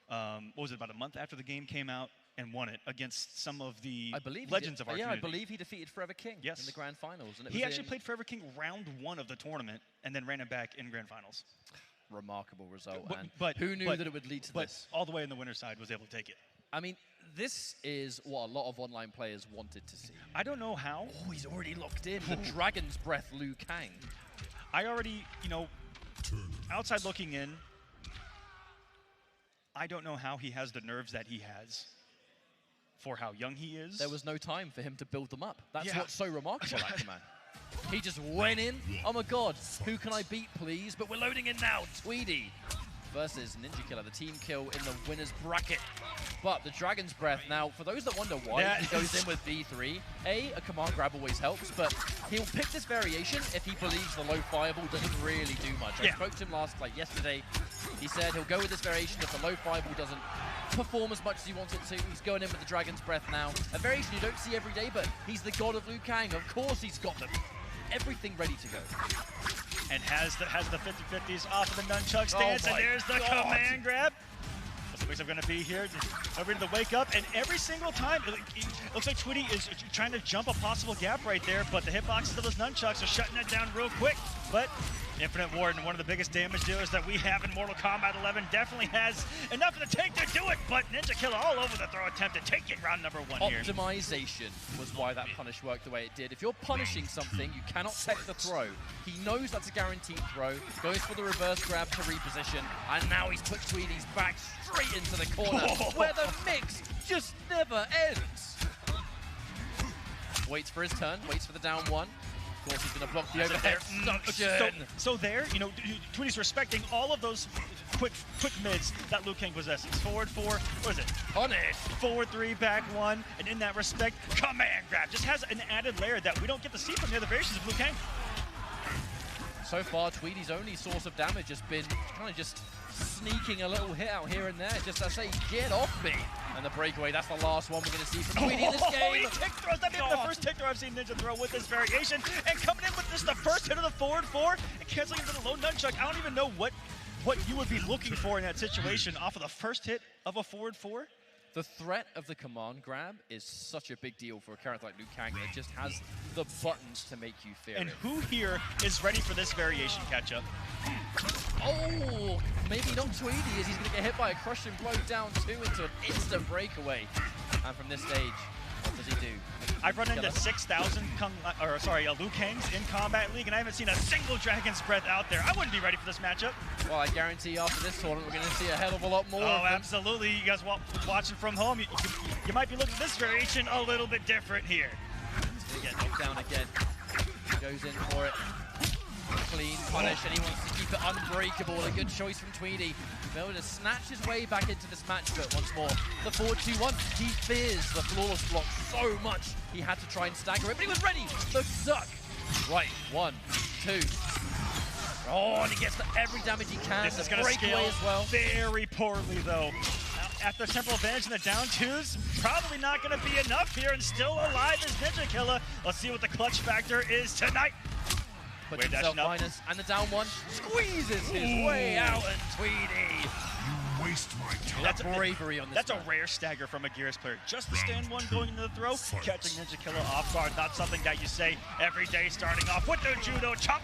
What was it, about a month after the game came out, and won it against some of the legends of our community. I believe he defeated Forever King in the Grand Finals. And he actually played Forever King round 1 of the tournament, and then ran it back in Grand Finals. Remarkable result. But who knew that it would lead to this? All the way in the winner's side was able to take it. I mean, this is what a lot of online players wanted to see. I don't know how. Oh, he's already locked in. The Dragon's Breath Liu Kang. I already, outside looking in, I don't know how he has the nerves that he has for how young he is. There was no time for him to build them up. That's what's so remarkable about the man. He just went in. Oh my God, who can I beat, please? But we're loading in now. Tweedy versus Ninja Killer, the team kill in the winner's bracket. But the Dragon's Breath, now, for those that wonder why he goes in with B3, a command grab always helps, but he'll pick this variation if he believes the low fireball doesn't really do much. I spoke to him yesterday. He said he'll go with this variation if the low fireball doesn't perform as much as he wants it to. He's going in with the Dragon's Breath now. A variation you don't see every day, but he's the god of Liu Kang. Of course he's got everything ready to go. And has the 50-50s off of the nunchuck stance, and there's the command grab. What's the mix-up going to be here? Over to the wake up, and every single time, it looks like Tweedy is trying to jump a possible gap right there, but the hitboxes of those nunchucks are shutting that down real quick. But Infinite Warden, one of the biggest damage dealers that we have in Mortal Kombat 11, definitely has enough in the tank to do it, but Ninja Killer all over the throw attempt to take it round number 1 here. Optimization was why that punish worked the way it did. If you're punishing something, you cannot tech the throw. He knows that's a guaranteed throw, goes for the reverse grab to reposition, and now he's put Tweedy's back straight into the corner, where the mix just never ends. Waits for his turn, waits for the down 1. Of course, he's going to block the overhead suction. So there, Tweedy's respecting all of those quick mids that Liu Kang possesses. Forward 4, what is it? Punish. Forward 3, back 1, and in that respect, command grab. Just has an added layer that we don't get to see from the other variations of Liu Kang. So far, Tweedy's only source of damage has been kind of just sneaking a little hit out here and there. Just to say, get off me. And the breakaway, that's the last one we're going to see from Tweedy in this game. He tick throws. That may be the first tick throw I've seen Ninja throw with this variation. And coming in with just the first hit of the forward 4 and canceling into the low nunchuck. I don't even know what you would be looking for in that situation off of the first hit of a forward 4. The threat of the command grab is such a big deal for a character like Liu Kang that just has the buttons to make you fear And it. who here is ready for this variation catch-up? Oh, maybe not Tweedy, as he's going to get hit by a crushing blow down 2 into an instant breakaway. And from this stage, what does he do? I've run into 6,000 Liu Kangs in Combat League, and I haven't seen a single Dragon's Breath out there. I wouldn't be ready for this matchup. Well, I guarantee after this tournament, we're going to see a hell of a lot more. Oh, absolutely. You guys watching from home, you might be looking at this variation a little bit different here. He's going to get knocked down again. Goes in for it. Clean punish, and he wants to keep it unbreakable. A good choice from Tweedy. Able to snatch his way back into this match, but once more, the forward 2-1. He fears the flawless block so much, he had to try and stagger it, but he was ready. The suck. Right, 1, 2. Oh, and he gets every damage he can. This is going to scale as well. Very poorly, though. After temporal advantage in the down 2s, probably not going to be enough here, and still alive is Ninja Killer. Let's see what the clutch factor is tonight. Puts himself minus, and the down 1 squeezes his way out, and Tweedy. You waste my time. That's bravery on this. That's a rare stagger from a Gears player. Just the stand 1 going into the throw, catching Ninja Killer off guard. Not something that you say every day starting off with the judo chop.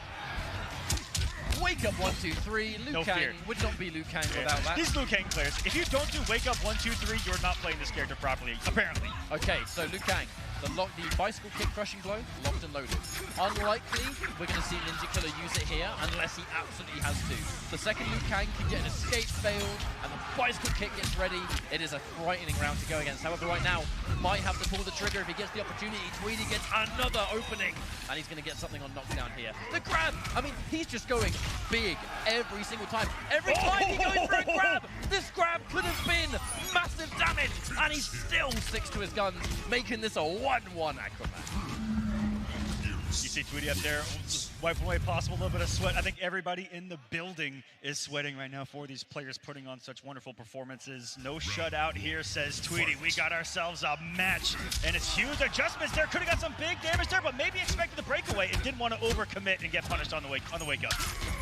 Wake up 1, 2, 3. Liu No Kang fear. would not be Liu Kang without that. These Liu Kang players, if you don't do wake up 1, 2, 3, you're not playing this character properly, apparently. Okay, so Liu Kang, the bicycle kick crushing blow, locked and loaded. Unlikely we're going to see Ninja Killer use it here unless he absolutely has to. The second Liu Kang can get an escape failed and the bicycle kick gets ready, it is a frightening round to go against. However, right now, might have to pull the trigger if he gets the opportunity. Tweedy gets another opening and he's going to get something on knockdown here. The grab! I mean, he's just going big every single time. Every time he goes for a grab, this grab could have been massive damage and he still sticks to his guns, making this a 1-1 Acrobat. You see Tweedy up there, wiping away possible little bit of sweat. I think everybody in the building is sweating right now for these players putting on such wonderful performances. No shutout here, says Tweedy. We got ourselves a match, and it's huge adjustments there. Could have got some big damage there, but maybe expected the breakaway and didn't want to overcommit and get punished on the wake up.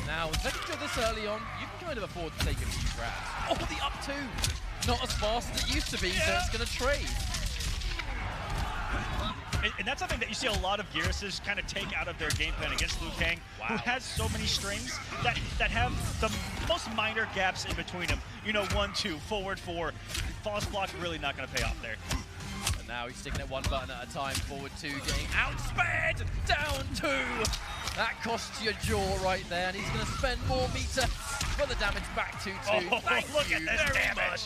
Now, if they can do this early on, you can kind of afford to take a few grabs. Oh, the up two! Not as fast as it used to be, so it's going to trade. And that's something that you see a lot of Gearuses kind of take out of their game plan against Liu Kang, who has so many strings that have the most minor gaps in between them. You know, 1, 2, forward 4. False block really not going to pay off there. And now he's sticking at one button at a time. Forward 2, getting outsped. Down 2. That costs your jaw right there, and he's going to spend more meter for the damage back to 2. Oh, Thank look you at this very damage.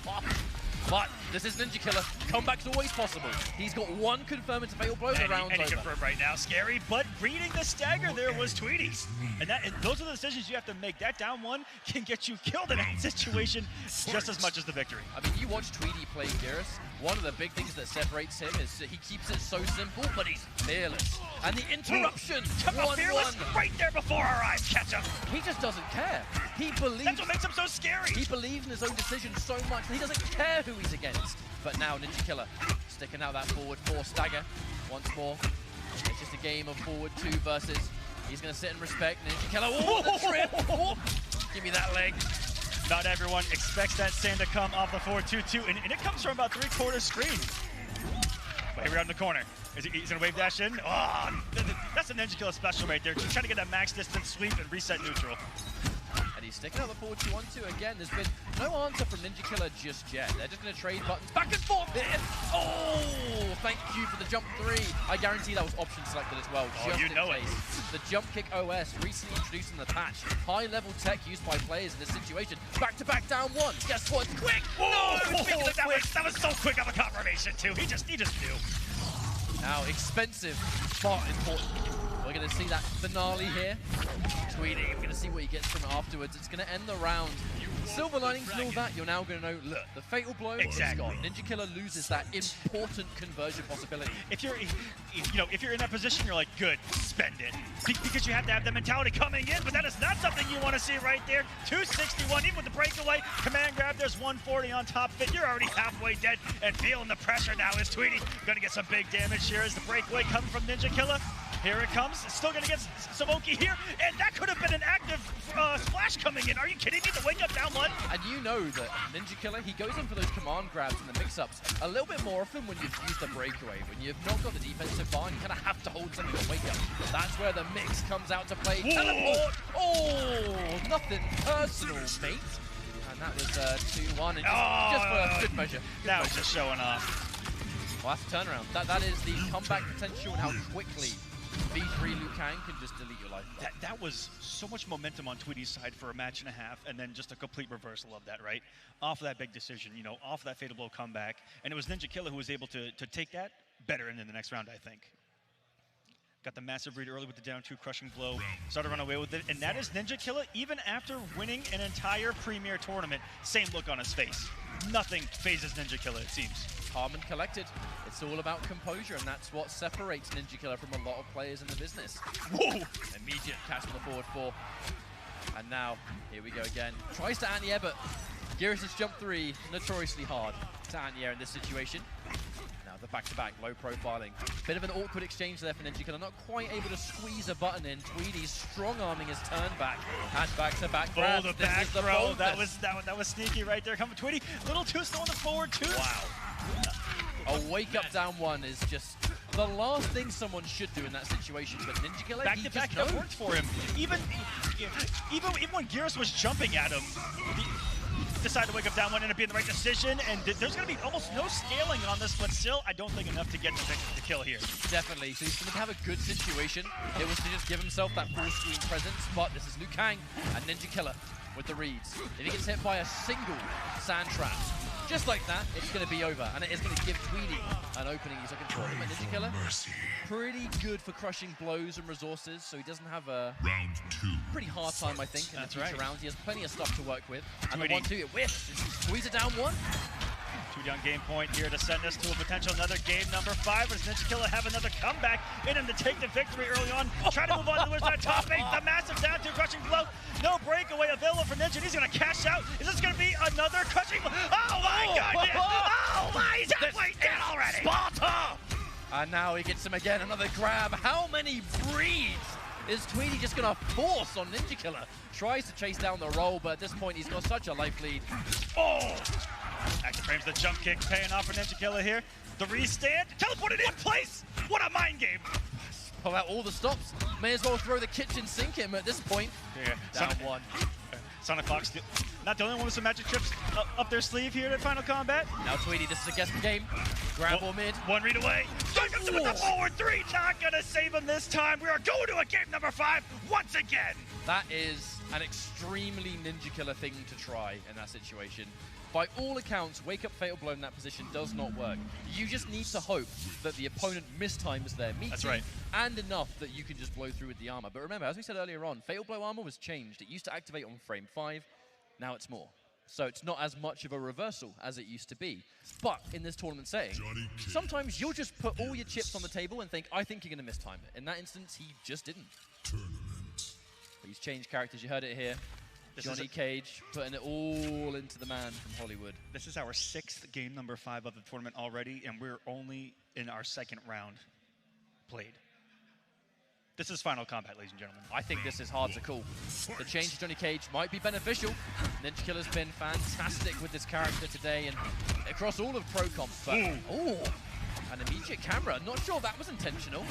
much. But this is Ninja Killer. Comeback's always possible. He's got one confirm into fatal blow. The round's and he over. confirmed right now. Scary, but reading the stagger there was Tweedy. And those are the decisions you have to make. That down one can get you killed in that situation just as much as the victory. I mean, you watch Tweedy play Gearus. One of the big things that separates him is that he keeps it so simple, but he's fearless. And the interruption, 1-1. Right there before our eyes catch up. He just doesn't care. He believes. That's what makes him so scary. He believes in his own decision so much that he doesn't care who he's against. But now Ninja Killer sticking out that forward 4 stagger once more. It's just a game of forward 2 versus. He's going to sit and respect Ninja Killer. Oh, the trip! Oh, give me that leg. Not everyone expects that sand to come off the 4-2-2, and it comes from about 3/4 screen. But here we are in the corner. He's gonna wave dash in. Oh, that's a Ninja Killer special right there. Just trying to get that max distance sweep and reset neutral. And he's sticking out the 4-2-1-2 again. There's been no answer from Ninja Killer just yet. They're just going to trade buttons back and forth here. Oh, thank you for the jump 3. I guarantee that was option selected as well. Oh, just you in know case. The jump kick OS recently introduced in the patch. High-level tech used by players in this situation. Back-to-back down 1. Guess what? Quick! Oh, No! that was so quick of a confirmation too. He just knew. Now, expensive, but important. We're going to see that finale here. Tweedy, we're going to see what he gets from it afterwards. It's going to end the round. Silver linings and all that, you're now going to know, look, the fatal blow is gone. Ninja Killer loses that important conversion possibility. If you're in that position, you're like, good, spend it. Because you have to have the mentality coming in, but that is not something you want to see right there. 261, even with the breakaway, command grab, there's 140 on top of it. You're already halfway dead and feeling the pressure now. Is Tweedy gonna get some big damage here as the breakaway coming from Ninja Killer? Here it comes. It's still going to get Samoki here, and that could have been an active splash coming in. Are you kidding me? The wake up down 1. And you know that Ninja Killer, he goes in for those command grabs and the mix-ups a little bit more often when you've used the breakaway. When you've not got the defensive bar, you kind of have to hold something to wake up. That's where the mix comes out to play. Whoa. Teleport! Oh, nothing personal, mate. And that was 2-1, and just for good measure. That was just showing off. Well, that's a turnaround. That is the comeback potential and how quickly V3 Liu Kang can just delete your life. That was so much momentum on Tweedy's side for a match and a half, and then just a complete reversal of that, right? Off of that big decision, off of that fatal blow comeback. And it was Ninja Killer who was able to take that better into the next round, I think. Got the massive read early with the down 2 crushing blow. Started to run away with it, and that is Ninja Killer even after winning an entire Premier tournament. Same look on his face. Nothing phases Ninja Killer, it seems. Calm and collected. It's all about composure, and that's what separates Ninja Killer from a lot of players in the business. Whoa! Immediate catch on the forward 4. And now, here we go again. Tries to anti-air, but Gearus' jump 3, notoriously hard to anti-air in this situation. Now the back-to-back, low profiling. Bit of an awkward exchange there for Ninja Killer, not quite able to squeeze a button in. Tweedy's strong-arming his turn back, and back-to-back grabs. Oh, the This back is the throw, bonus. that was sneaky right there. Coming Tweedy, little too slow on the forward 2. Wow. A wake-up down 1 is just the last thing someone should do in that situation, but Ninja Killer, Back-to-back, that worked for him. Even even when Gears was jumping at him, he decided to wake up down one, ended up being the right decision, and there's going to be almost no scaling on this, but still, I don't think enough to get the kill here. Definitely, so he's going to have a good situation. It was to just give himself that full screen presence, but this is Liu Kang and Ninja Killer with the reads. If he gets hit by a single sand trap, just like that, it's going to be over, and it is going to give Tweedy an opening he's looking for. But Ninja Killer, pretty good for crushing blows and resources, so he doesn't have a pretty hard time, I think, in the future rounds. He has plenty of stuff to work with. And the 1-2, it whiffs. Squeeze it down one. Tweedy on game point here to send us to a potential another game number 5. Does Ninja Killer have another comeback in him to take the victory early on? Try to move on to the Wizard top 8. The massive down to crushing blow. No breakaway available for Ninja. He's going to cash out. Is this going to be another crushing blow? Oh my goodness! Oh my, he's halfway dead already! Sparta! And now he gets him again, another grab. How many breeds is Tweedy just going to force on Ninja Killer? Tries to chase down the roll, but at this point he's got such a life lead. Oh! Active frames the jump kick, paying off for Ninja Killer here. The restand, teleported in place! What a mind game! Pull out all the stops. May as well throw the kitchen sink at him at this point. Yeah. Down one. Sonic Fox, not the only one with some magic trips up their sleeve here at Final Combat. Now Tweedy, this is a guessing game. Grab or mid. One read away. Strike up with the forward 3. Not gonna save him this time. We are going to a game number 5 once again. That is an extremely Ninja Killer thing to try in that situation. By all accounts, wake up fatal blow in that position does not work. You just need to hope that the opponent mistimes their meeting. That's right. And enough that you can just blow through with the armor. But remember, as we said earlier on, fatal blow armor was changed. It used to activate on frame 5. Now it's more. So it's not as much of a reversal as it used to be. But in this tournament setting, sometimes you'll just put all your chips on the table and think, I think you're going to mistime it. In that instance, he just didn't. But he's changed characters. You heard it here. Johnny Cage putting it all into the man from Hollywood. This is our 6th game number 5 of the tournament already, and we're only in our 2nd round played. This is Final Combat, ladies and gentlemen. I think this is hard to call. The change to Johnny Cage might be beneficial. Ninja Killer's been fantastic with this character today and across all of Pro Comp. But, an immediate camera. Not sure that was intentional,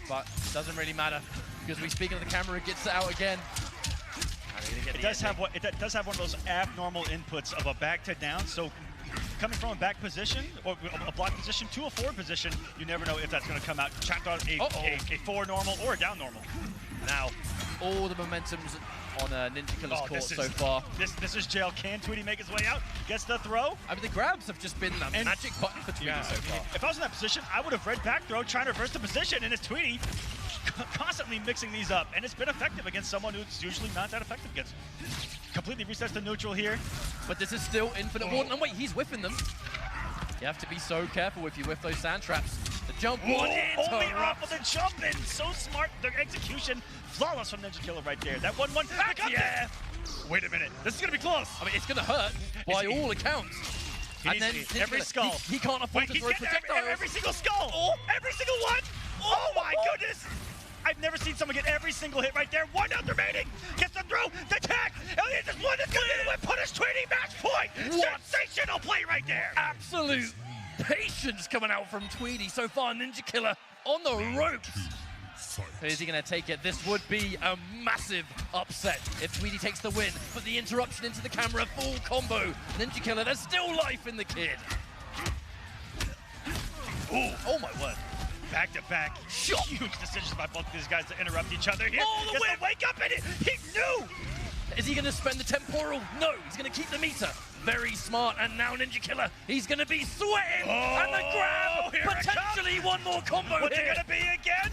but doesn't really matter because we speak of the camera, it gets it out again. It does have one of those abnormal inputs of a back to down. So coming from a back position or a block position to a forward position, you never know if that's going to come out checked on a forward normal or a down normal. Now, all the momentum's on Ninja Killer's court so far. This is jail. Can Tweedy make his way out? Gets the throw. I mean, the grabs have just been a magic button for Tweedy so far. If I was in that position, I would have read back throw, trying to reverse the position, and it's Tweedy constantly mixing these up, and it's been effective against someone who's usually not that effective against. Completely resets the neutral here. But this is still infinite warden. And wait, he's whiffing them. You have to be so careful if you whiff those sand traps. The jump one only off of the jump in. So smart. The execution flawless from Ninja Killer right there. That 1-1 back up. Yeah. Wait a minute. This is going to be close. I mean, it's going to hurt by all accounts. And then every skull. He can't afford to throw projectiles. Every single skull. Every single one. Oh my goodness. I've never seen someone get every single hit right there. 1 out remaining. Gets the throw. The tag. Elliot just won. It's going to be the win. Punish Tweedy. Match point. What? Sensational play right there. Absolute patience coming out from Tweedy so far. Ninja Killer on the ropes. Is he going to take it? This would be a massive upset if Tweedy takes the win. But the interruption into the camera, full combo. Ninja Killer, there's still life in the kid. Oh my word. Back to back, huge decisions by both of these guys to interrupt each other here. Oh, the whip! Wake up in it! He knew! Is he going to spend the temporal? No, he's going to keep the meter. Very smart, and now Ninja Killer, he's going to be sweating! And the grab! Potentially one more combo What's here! What's it going to be again?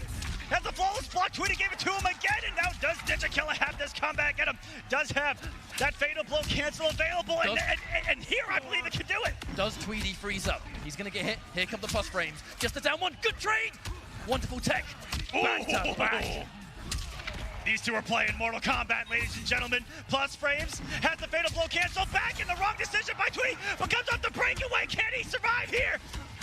Has the flawless block, Tweedy gave it to him again, and now does Ninja Killer have this comeback at him? Does have that fatal blow cancel available, and here I believe it can do it. Does Tweedy freeze up? He's gonna get hit. Here come the plus frames. Just a down one, good trade! Wonderful tech, back to back. These two are playing Mortal Kombat, ladies and gentlemen. Plus frames, has the fatal blow cancel back, in the wrong decision by Tweedy, but comes off the breakaway. Can he survive here?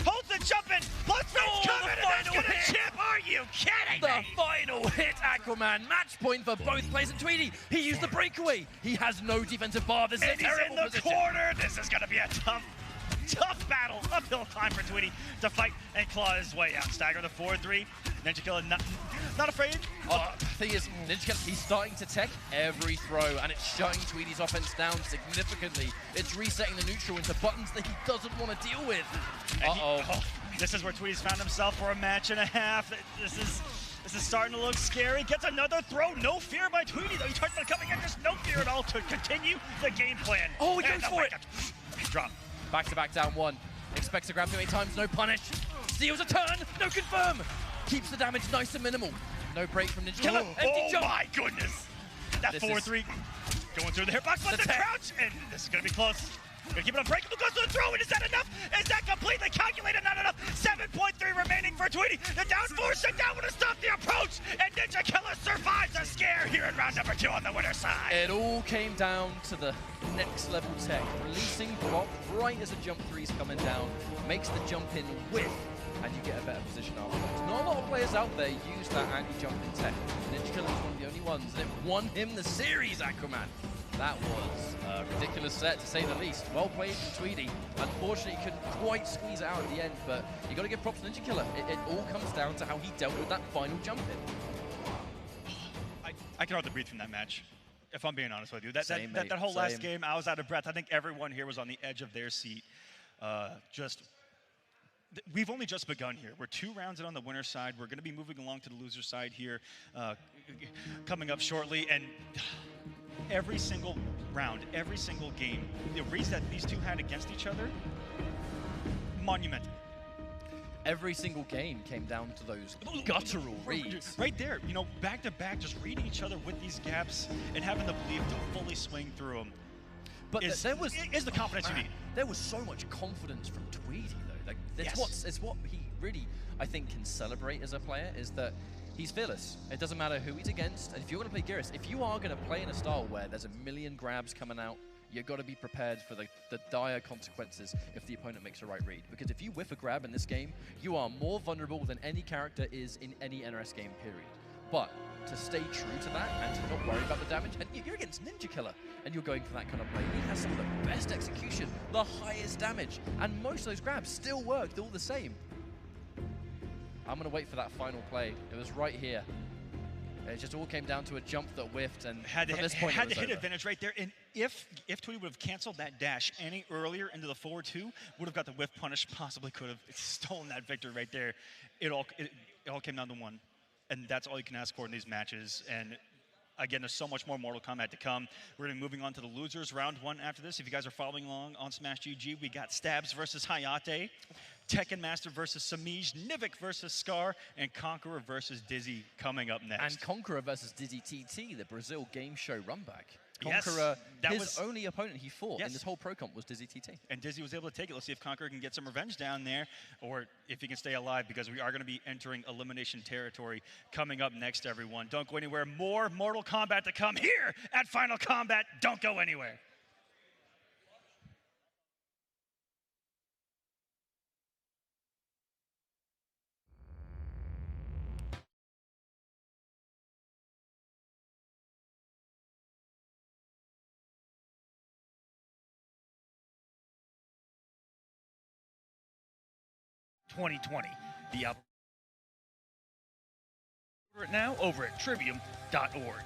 Holds the jump in, plus frames coming, and that's gonna chip. Are you kidding me? The final hit, Aquaman. Match point for both players. And Tweedy, he used the breakaway. He has no defensive bar. This is a terrible in the position. corner. This is gonna be a tough battle, uphill climb for Tweety to fight and claw his way out. Stagger the 4-3. Ninja Killer not afraid. Thing is, Ninja Killer, he's starting to tech every throw, and it's shutting Tweety's offense down significantly. It's resetting the neutral into buttons that he doesn't want to deal with. This is where Tweety's found himself for a match and a half. This is starting to look scary. Gets another throw. No fear by Tweety, though. He talked about coming in. There's no fear at all to continue the game plan. Oh, he goes for it. Drop. Back-to-back down one. Expects to grab too many times, no punish. Steals a turn, no confirm. Keeps the damage nice and minimal. No break from Ninja Killer. Empty jump. My goodness. That 4-3 going through the hitbox, but the crouch, and this is going to be close. Gonna keep it unbreakable, goes to the throw, and is that enough? Is that completely calculated? Not enough. 7.3 remaining for Tweety. The down four, sit down with a stop the approach, and Ninja Killer survives a scare here in round number 2 on the winner's side. It all came down to the next level tech. Releasing block right as a jump 3's coming down, makes the jump in width, and you get a better position afterwards. Not a lot of players out there use that anti-jump in tech. Ninja Killer was one of the only ones, and it won him the series, Aquaman. That was a ridiculous set, to say the least. Well played from Tweedy. Unfortunately, couldn't quite squeeze it out at the end, but you got to give props to Ninja Killer. It all comes down to how he dealt with that final jump in. I can hardly breathe from that match, if I'm being honest with you. That whole last game, I was out of breath. I think everyone here was on the edge of their seat. We've only just begun here. We're 2 rounds in on the winner's side. We're going to be moving along to the loser's side here coming up shortly. And every single round, every single game, the reads that these two had against each other, monumental. Every single game came down to those guttural reads. Right there, you know, back to back, just reading each other with these gaps and having the belief to fully swing through them. But there was the confidence you need. There was so much confidence from Tweedy, though. Like, it's what he really, I think, can celebrate as a player, is that he's fearless. It doesn't matter who he's against. And if you're going to play Geras, if you are going to play in a style where there's a million grabs coming out, you've got to be prepared for the dire consequences if the opponent makes a right read. Because if you whiff a grab in this game, you are more vulnerable than any character is in any NRS game, period. But to stay true to that and to not worry about the damage, and you're against Ninja Killer, and you're going for that kind of play. He has some of the best execution, the highest damage, and most of those grabs still worked all the same. I'm going to wait for that final play. It was right here. It just all came down to a jump that whiffed, and had from this point, had the hit over. advantage right there. And if Tweety would have canceled that dash any earlier into the 4-2, would have got the whiff punish, possibly could have stolen that victory right there. It all came down to one, and that's all you can ask for in these matches. And again, there's so much more Mortal Kombat to come. We're going to be moving on to the losers, round 1 after this. If you guys are following along on Smash GG, we got Stabs versus Hayate, Tekken Master versus Samij, Nivik versus Scar, and Conqueror versus Dizzy coming up next. And Conqueror versus Dizzy TT, the Brazil game show runback. Yes, Conqueror, that his was only opponent he fought Yes. in this whole pro comp was Dizzy TT. And Dizzy was able to take it. Let's see if Conqueror can get some revenge down there, or if he can stay alive, because we are going to be entering elimination territory coming up next, everyone. Don't go anywhere. More Mortal Kombat to come here at Final Combat. Don't go anywhere. The up now over at trivium.org.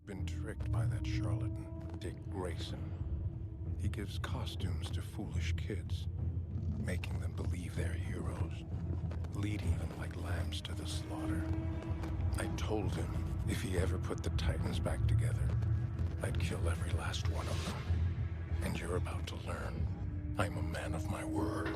Been tricked by that charlatan, Dick Grayson. He gives costumes to foolish kids, making them believe they're heroes, leading them like lambs to the slaughter. I told him if he ever put the Titans back together, I'd kill every last one of them. And you're about to learn I'm a man of my word.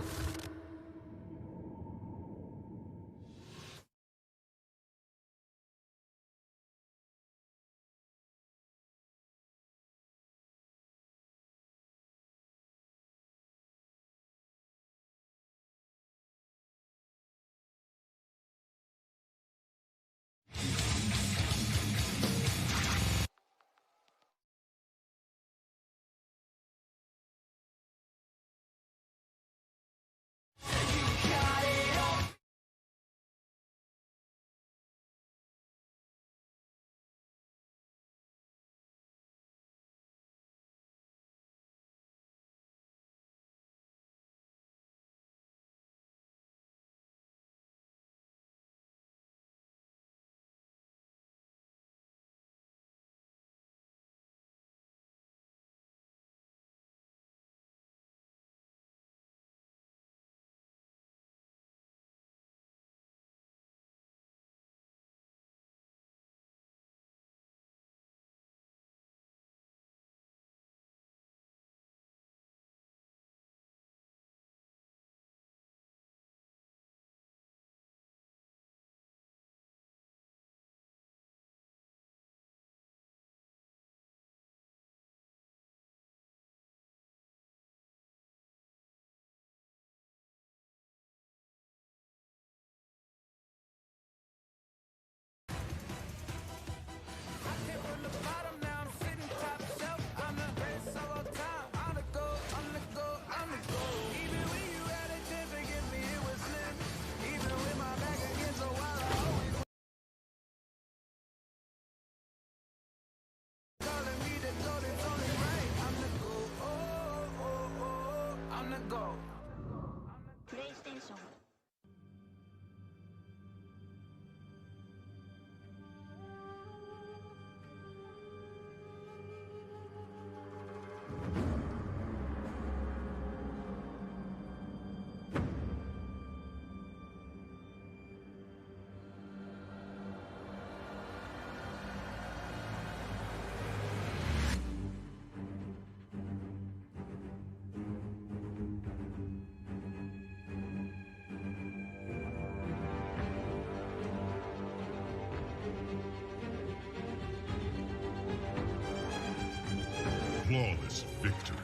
flawless victory.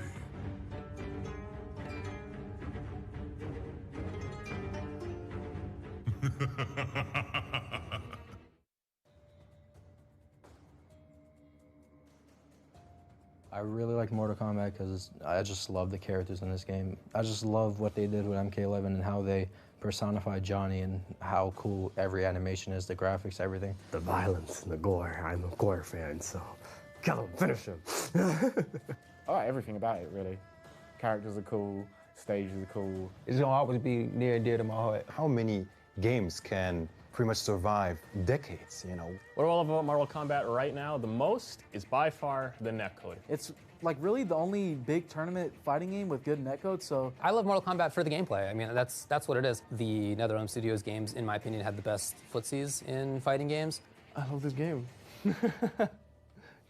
I really like Mortal Kombat because I just love the characters in this game. I just love what they did with MK11 and how they personified Johnny and how cool every animation is, the graphics, everything. The violence and the gore. I'm a gore fan, so kill him, finish him. I like everything about it, really. Characters are cool, stages are cool. It's gonna always be near and dear to my heart. How many games can pretty much survive decades, you know? What I love about Mortal Kombat right now the most is by far the netcode. It's like really the only big tournament fighting game with good netcode, so. I love Mortal Kombat for the gameplay. I mean, that's what it is. The NetherRealm Studios games, in my opinion, had the best footsies in fighting games. I love this game.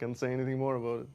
Can't say anything more about it.